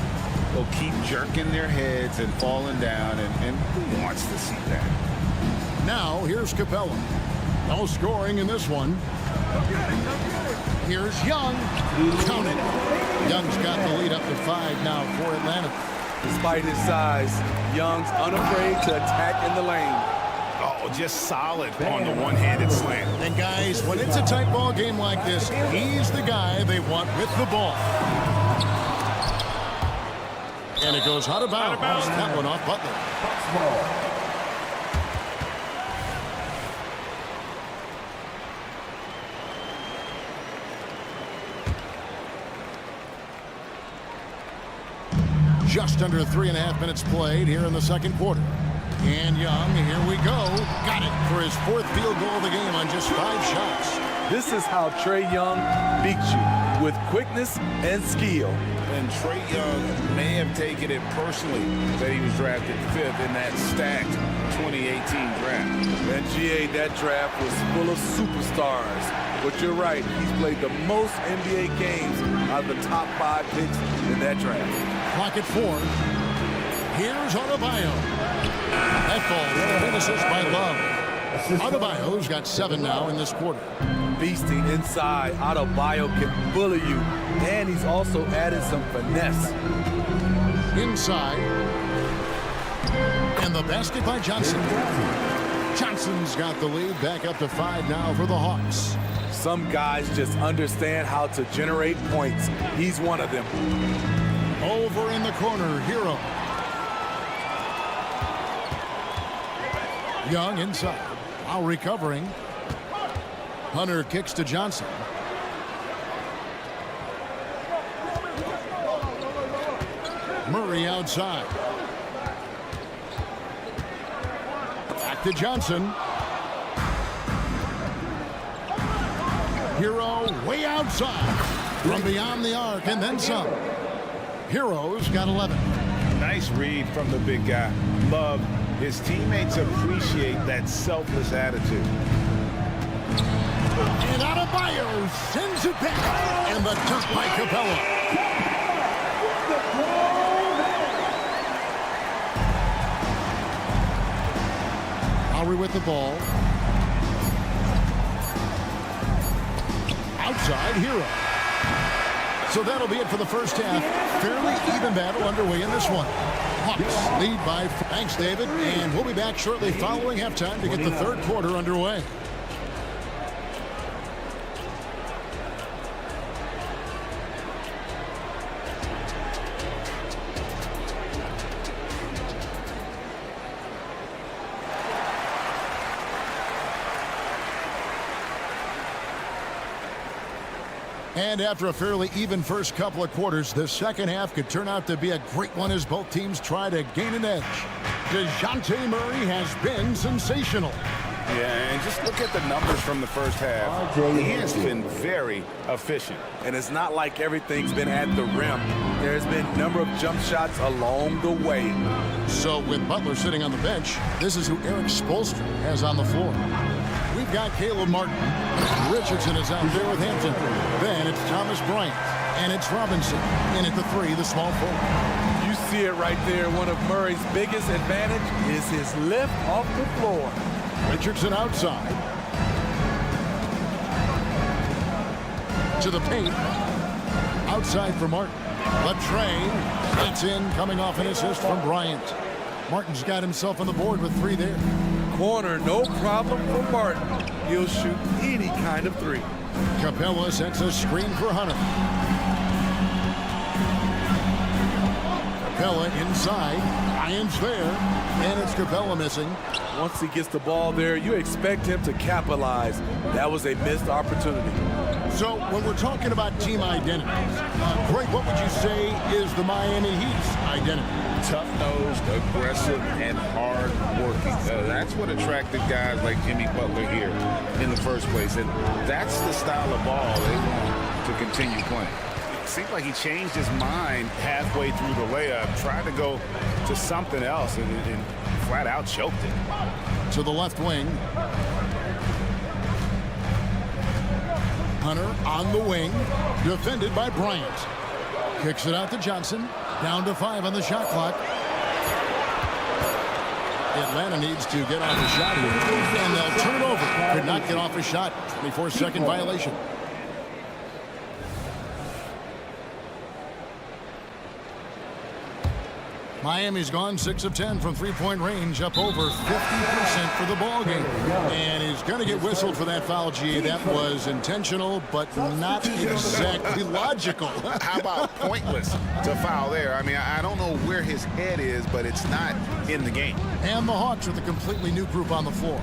Speaker 8: will keep jerking their heads and falling down, and who wants to see that?
Speaker 6: Now, here's Capella. No scoring in this one. Here's Young. Count it. Young's got the lead up to 5 now for Atlanta.
Speaker 4: Despite his size, Young's unafraid to attack in the lane.
Speaker 8: Oh, just solid on the one-handed slam.
Speaker 6: And guys, when it's a tight ball game like this, he's the guy they want with the ball. And it goes out of bounds. That one off Butler. Just under 3.5 minutes played here in the second quarter. And Young, here we go. Got it for his 4th field goal of the game on just 5 shots.
Speaker 4: This is how Trae Young beats you, with quickness and skill.
Speaker 8: And Trae Young may have taken it personally that he was drafted 5th in that stacked 2018 draft.
Speaker 4: And GA, that draft was full of superstars. But you're right, he's played the most NBA games out of the top 5 picks in that draft.
Speaker 6: Clock at 4. Here's Adebayo. That ball finishes by Love. Adebayo's got 7 now in this quarter.
Speaker 4: Beasting inside, Adebayo can bully you. And he's also added some finesse.
Speaker 6: Inside. And the basket by Johnson. Johnson's got the lead back up to 5 now for the Hawks.
Speaker 4: Some guys just understand how to generate points. He's one of them.
Speaker 6: Over in the corner, Hero. Young inside. While recovering. Hunter kicks to Johnson. Murray outside. Back to Johnson. Hero way outside. From beyond the arc and then some. Hero's got 11.
Speaker 8: Nice read from the big guy. Love. His teammates appreciate that selfless attitude.
Speaker 6: And Adebayo sends it back. And the dunk by Capella. Lowry with the ball. Outside, Hero. So that'll be it for the first half. Fairly even battle underway in this one. Hawks lead by. Thanks, David. And we'll be back shortly following halftime to get the third quarter underway. And after a fairly even first couple of quarters, the second half could turn out to be a great one as both teams try to gain an edge. DeJounte Murray has been sensational.
Speaker 8: Yeah, and just look at the numbers from the first half. He has been very efficient.
Speaker 4: And it's not like everything's been at the rim. There's been a number of jump shots along the way.
Speaker 6: So with Butler sitting on the bench, this is who Eric Spoelstra has on the floor. We've got Caleb Martin. Richardson is out there with Hampton. Then it's Thomas Bryant. And it's Robinson. In at the 3, the small forward.
Speaker 4: You see it right there. One of Murray's biggest advantage is his lift off the floor.
Speaker 6: Richardson outside. To the paint. Outside for Martin. Latrey gets in, coming off an assist from Bryant. Martin's got himself on the board with 3 there.
Speaker 4: Corner, no problem for Martin. He'll shoot any kind of 3.
Speaker 6: Capella sets a screen for Hunter. Capella inside. Ryan's there. And it's Capella missing.
Speaker 4: Once he gets the ball there, you expect him to capitalize. That was a missed opportunity.
Speaker 6: So when we're talking about team identities, Greg, what would you say is the Miami Heat's identity?
Speaker 8: Tough-nosed, aggressive, and hard-working. That's what attracted guys like Jimmy Butler here in the first place. And that's the style of ball they want to continue playing. It seemed like he changed his mind halfway through the layup, tried to go to something else, and flat out choked it.
Speaker 6: To the left wing. Hunter on the wing, defended by Bryant. Kicks it out to Johnson. Down to 5 on the shot clock. Atlanta needs to get off the shot here, and they'll turn it over. Could not get off a shot. 24-second violation. Miami's gone 6 of 10 from three-point range, up over 50% for the ball game. And he's going to get whistled for that foul, G. That was intentional, but not exactly logical.
Speaker 8: How about pointless to foul there? I mean, I don't know where his head is, but it's not in the game.
Speaker 6: And the Hawks with a completely new group on the floor.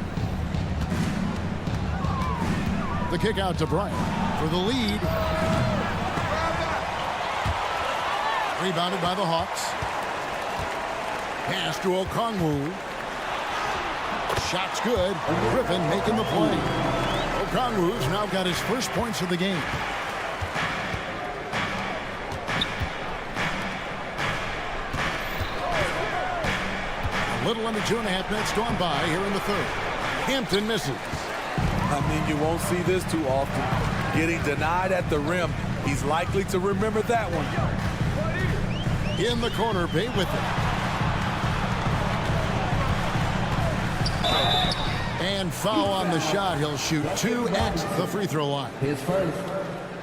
Speaker 6: The kick out to Bryant for the lead. Rebounded by the Hawks. Pass to Okongwu. Shot's good. Griffin making the play. Okongwu's now got his first points of the game. A little under 2.5 minutes gone by here in the third. Hampton misses.
Speaker 4: I mean, you won't see this too often. Getting denied at the rim. He's likely to remember that one.
Speaker 6: In the corner, Bay with it. And foul on the shot. He'll shoot 2 at the free throw line.
Speaker 1: His first.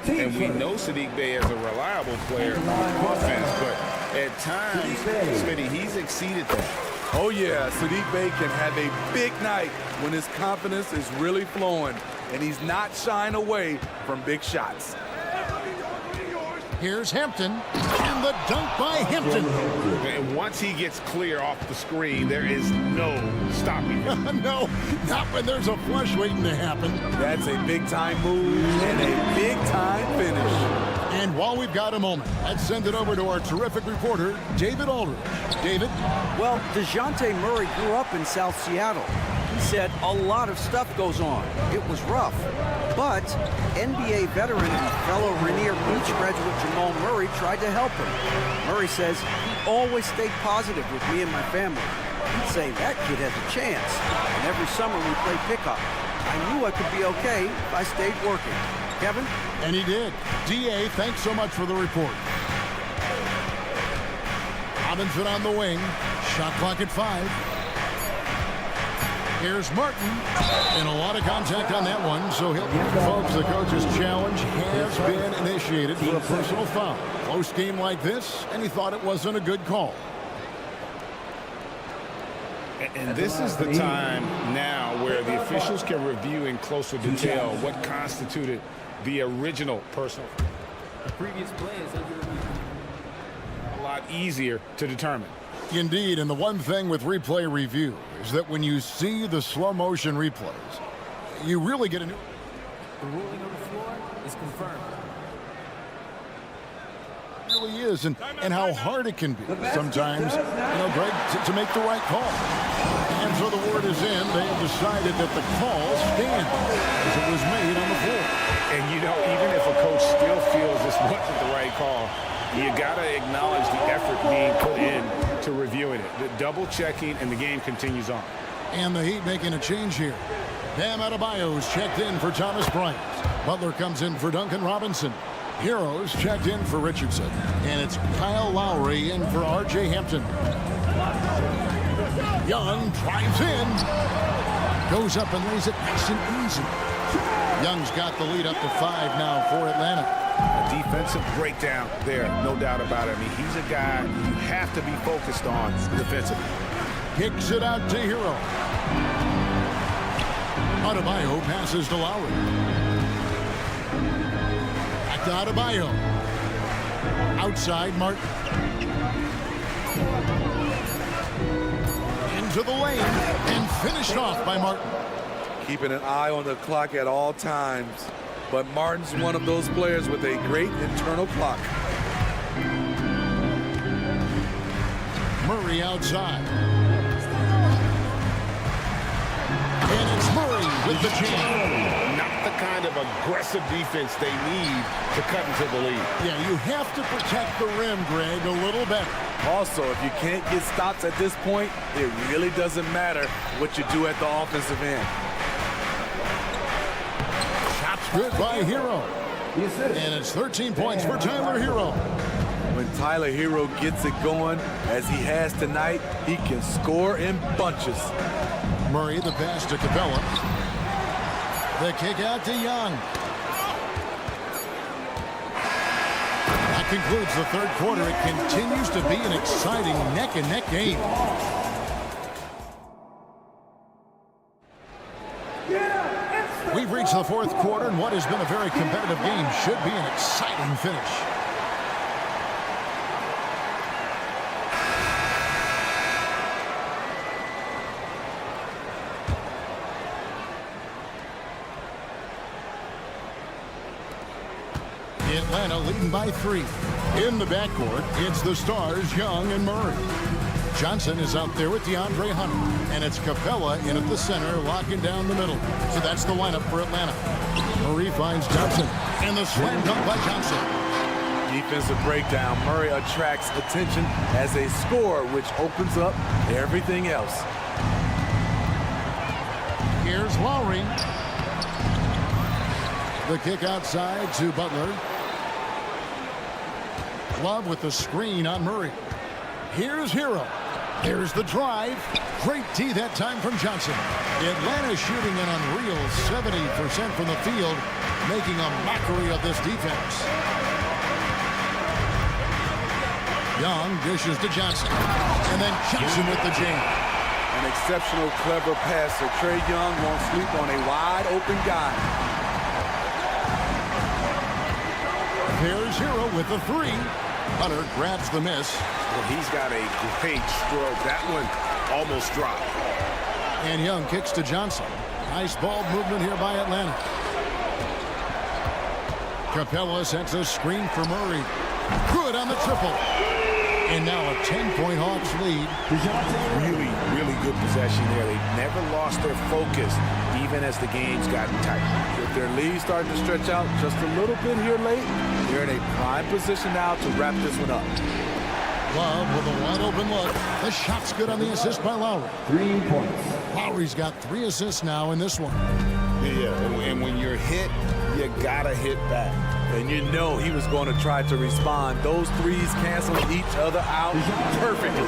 Speaker 8: And we know Sadiq Bey is a reliable player on offense, but at times, Smitty, he's exceeded that.
Speaker 4: Oh, yeah, Sadiq Bey can have a big night when his confidence is really flowing, and he's not shying away from big shots.
Speaker 6: Here's Hampton, and the dunk by Hampton.
Speaker 8: And once he gets clear off the screen, there is no stopping him.
Speaker 6: No, not when there's a flush waiting to happen.
Speaker 4: That's a big-time move and a big-time finish.
Speaker 6: And while we've got a moment, let's send it over to our terrific reporter, David Aldridge. David?
Speaker 10: Well, DeJounte Murray grew up in South Seattle. He said a lot of stuff goes on. It was rough. But NBA veteran and fellow Rainier Beach graduate Jamal Murray tried to help him. Murray says he always stayed positive with me and my family. He'd say that kid has a chance. And every summer we play pickup. I knew I could be okay if I stayed working. Kevin?
Speaker 6: And he did. D.A., thanks so much for the report. Robinson on the wing. Shot clock at 5. Here's Martin, and a lot of contact on that one, so he'll folks, the coach's challenge has been initiated for a personal foul. Close game like this, and he thought it wasn't a good call.
Speaker 8: And this is the time now where the officials can review in closer detail what constituted the original personal.
Speaker 13: The previous play is under review.
Speaker 8: A lot easier to determine.
Speaker 6: Indeed, and the one thing with replay review is that when you see the slow motion replays, you really get a new...
Speaker 13: The ruling on the floor is confirmed.
Speaker 6: really is and how hard it can be sometimes, Greg, to make the right call. And so the word is in. They have decided that the call stands as it was made on the floor.
Speaker 11: And, even if a coach still feels this wasn't the right call, you got to acknowledge the effort being put in to reviewing it. The double checking, and the game continues on.
Speaker 6: And the Heat making a change here. Bam Adebayo's checked in for Thomas Bryant. Butler comes in for Duncan Robinson. Heroes checked in for Richardson. And it's Kyle Lowry in for R.J. Hampton. Young drives in. Goes up and lays it nice and easy. Young's got the lead up to 5 now for Atlanta.
Speaker 11: A defensive breakdown there, no doubt about it. I mean, he's a guy you have to be focused on defensively.
Speaker 6: Kicks it out to Hero. Adebayo passes to Lowry. Back to Adebayo. Outside, Martin. Into the lane and finished off by Martin.
Speaker 4: Keeping an eye on the clock at all times. But Martin's one of those players with a great internal clock.
Speaker 6: Murray outside. And it's Murray with the jam.
Speaker 11: Not the kind of aggressive defense they need to cut into the lead.
Speaker 6: Yeah, you have to protect the rim, Greg, a little better.
Speaker 4: Also, if you can't get stops at this point, it really doesn't matter what you do at the offensive end.
Speaker 6: Good by Hero. And it's 13 points for Tyler Hero.
Speaker 4: When Tyler Hero gets it going, as he has tonight, he can score in bunches.
Speaker 6: Murray the pass to Capella. The kick out to Young. That concludes the third quarter. It continues to be an exciting neck-and-neck game. We've reached the fourth quarter, and what has been a very competitive game should be an exciting finish. Atlanta leading by 3. In the backcourt, it's the Stars, Young and Murray. Johnson is out there with DeAndre Hunter. And it's Capella in at the center, locking down the middle. So that's the lineup for Atlanta. Murray finds Johnson. And the slam dunk by Johnson.
Speaker 4: Defensive breakdown. Murray attracts attention as a scorer, which opens up everything else.
Speaker 6: Here's Lowry. The kick outside to Butler. Love with the screen on Murray. Here's Hero. Here's the drive. Great tee that time from Johnson. Atlanta shooting an unreal 70% from the field, making a mockery of this defense. Young dishes to Johnson. And then Johnson with the jam.
Speaker 4: An exceptional, clever passer. Trae Young won't sleep on a wide-open guy.
Speaker 6: Here's Hero with the 3. Hunter grabs the miss.
Speaker 11: Well, he's got a great stroke. That one almost dropped.
Speaker 6: And Young kicks to Johnson. Nice ball movement here by Atlanta. Capella sets a screen for Murray. Good on the triple. And now a 10-point Hawks lead.
Speaker 11: Really, really good possession there. They've never lost their focus, even as the game's gotten tight.
Speaker 4: If their lead starting to stretch out just a little bit here late, they're in a prime position now to wrap this one up.
Speaker 6: Love with a wide open look. The shot's good on the assist by Lowry.
Speaker 1: 3 points.
Speaker 6: Lowry's got 3 assists now in this one.
Speaker 11: Yeah, and when you're hit, you gotta hit back.
Speaker 4: And you know he was going to try to respond. Those threes canceling each other out perfectly.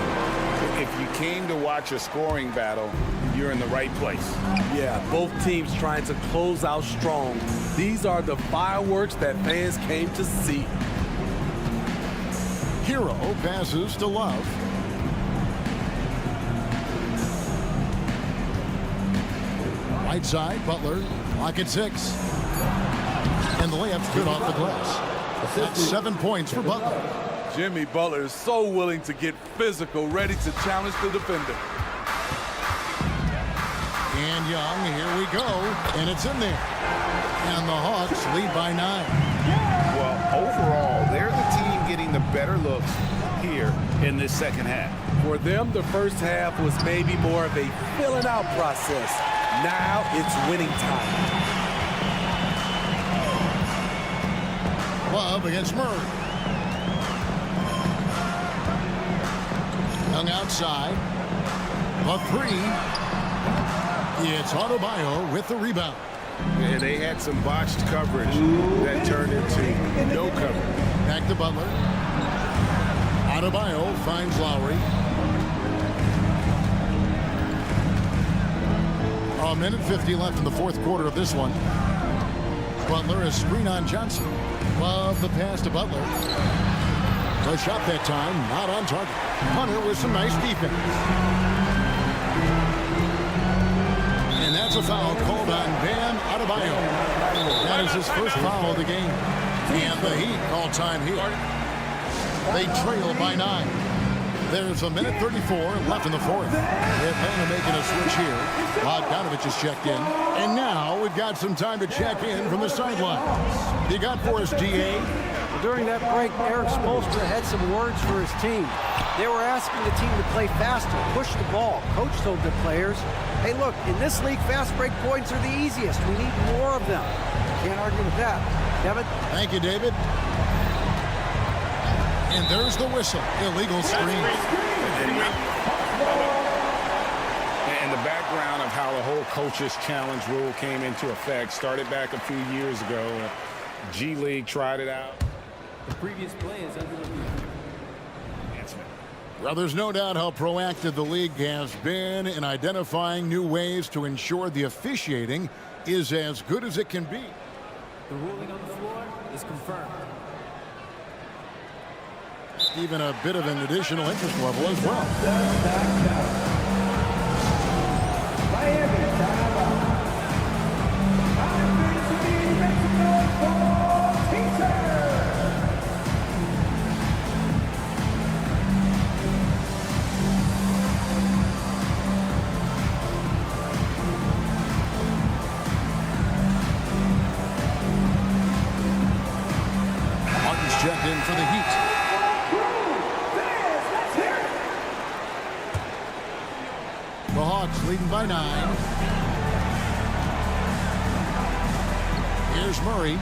Speaker 11: If you came to watch a scoring battle, you're in the right place.
Speaker 4: Yeah, both teams trying to close out strong. These are the fireworks that fans came to see.
Speaker 6: Hero passes to Love. Right side, Butler. Lock at 6. And the layup's good off the glass. That's 7 points for Butler.
Speaker 4: Jimmy Butler is so willing to get physical, ready to challenge the defender.
Speaker 6: And Young, here we go. And it's in there. And the Hawks lead by 9.
Speaker 11: Well, overall, they're the team getting the better
Speaker 8: better looks here in this second half.
Speaker 4: For them, the first half was maybe more of a filling out process. Now it's winning time.
Speaker 6: Love against Murray. Young outside. A three. It's Adebayo with the rebound.
Speaker 11: Yeah, they had some botched coverage that turned into no coverage.
Speaker 6: Back to Butler. Adebayo finds Lowry. A minute 50 left in the fourth quarter of this one. Butler is screen on Johnson. Love the pass to Butler. The shot that time, not on target. Hunter with some nice defense. And that's a foul called on Bam Adebayo. That is his first foul of the game. And the Heat call time here. They trail by 9. There's a minute 34 left in the fourth. Atlanta making a switch here. Bogdanovich is checked in. And now we've got some time to check in from the sidelines. You got for us, DA?
Speaker 10: During that break, Eric Spoelstra had some words for his team. They were asking the team to play faster, push the ball. Coach told the players, hey, look, in this league, fast break points are the easiest. We need more of them. Can't argue with that. Kevin?
Speaker 6: Thank you, David. And there's the whistle. Illegal screen.
Speaker 11: And the background of how the whole coach's challenge rule came into effect started back a few years ago. G League tried it out.
Speaker 13: The previous play is under review.
Speaker 6: Well, there's no doubt how proactive the league has been in identifying new ways to ensure the officiating is as good as it can be.
Speaker 13: The ruling on the floor is confirmed.
Speaker 6: Even a bit of an additional interest level as well. Checked in for the Heat. The Hawks leading by 9. Here's Murray.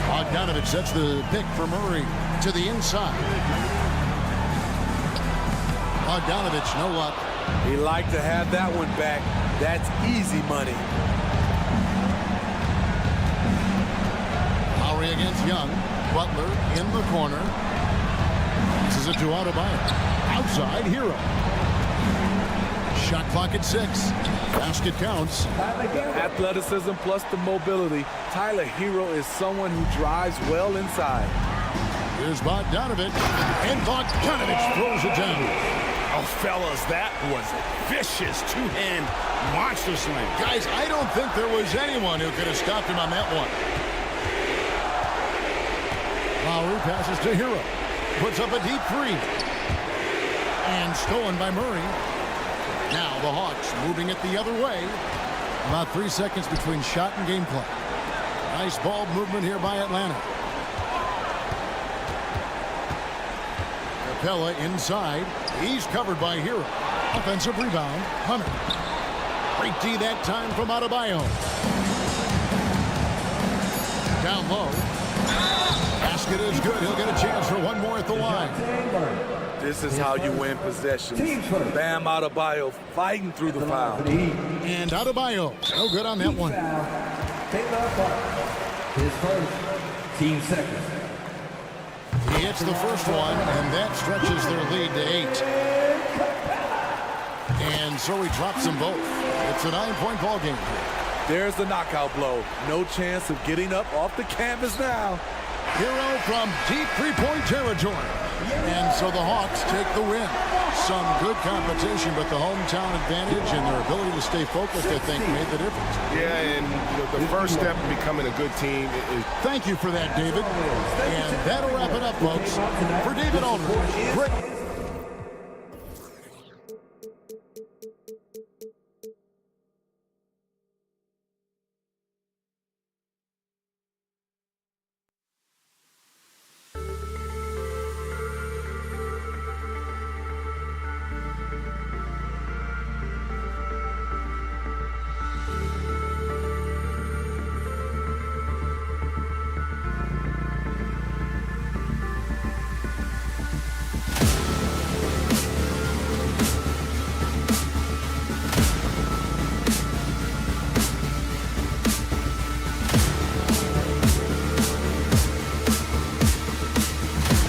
Speaker 6: Bogdanovich sets the pick for Murray to the inside. Bogdanovich, no luck.
Speaker 4: He liked to have that one back. That's easy money.
Speaker 6: Lowry against Young. Butler in the corner. This is a to Adebayo. Outside, Hero. Shot clock at 6. Basket counts.
Speaker 4: Athleticism plus the mobility. Tyler Hero is someone who drives well inside.
Speaker 6: Here's Bogdanovich. And Bogdanovich throws it down.
Speaker 11: Oh, fellas, that was a vicious two-hand monster slam.
Speaker 6: Guys, I don't think there was anyone who could have stopped him on that one. Lowry passes to Hero. Puts up a deep 3. And stolen by Murray. Now the Hawks moving it the other way. About 3 seconds between shot and gameplay. Nice ball movement here by Atlanta. Capella inside. He's covered by Hero. Offensive rebound. Hunter. Great D that time from Adebayo. Down low. Basket is good. He'll get a chance for one more at the line.
Speaker 4: This is how you win possessions. Bam Adebayo fighting through the foul.
Speaker 6: And Adebayo, no good on that one.
Speaker 1: His first, team second.
Speaker 6: He hits the first one, and that stretches their lead to 8. And so he drops them both. It's a 9-point ball game.
Speaker 4: There's the knockout blow. No chance of getting up off the canvas now.
Speaker 6: Hero from deep three-point territory. And so the Hawks take the win. Some good competition, but the hometown advantage and their ability to stay focused, I think, made the difference.
Speaker 11: Yeah, and the first step in becoming a good team is...
Speaker 6: Thank you for that, David. And that'll wrap it up, folks. For David Aldridge, great.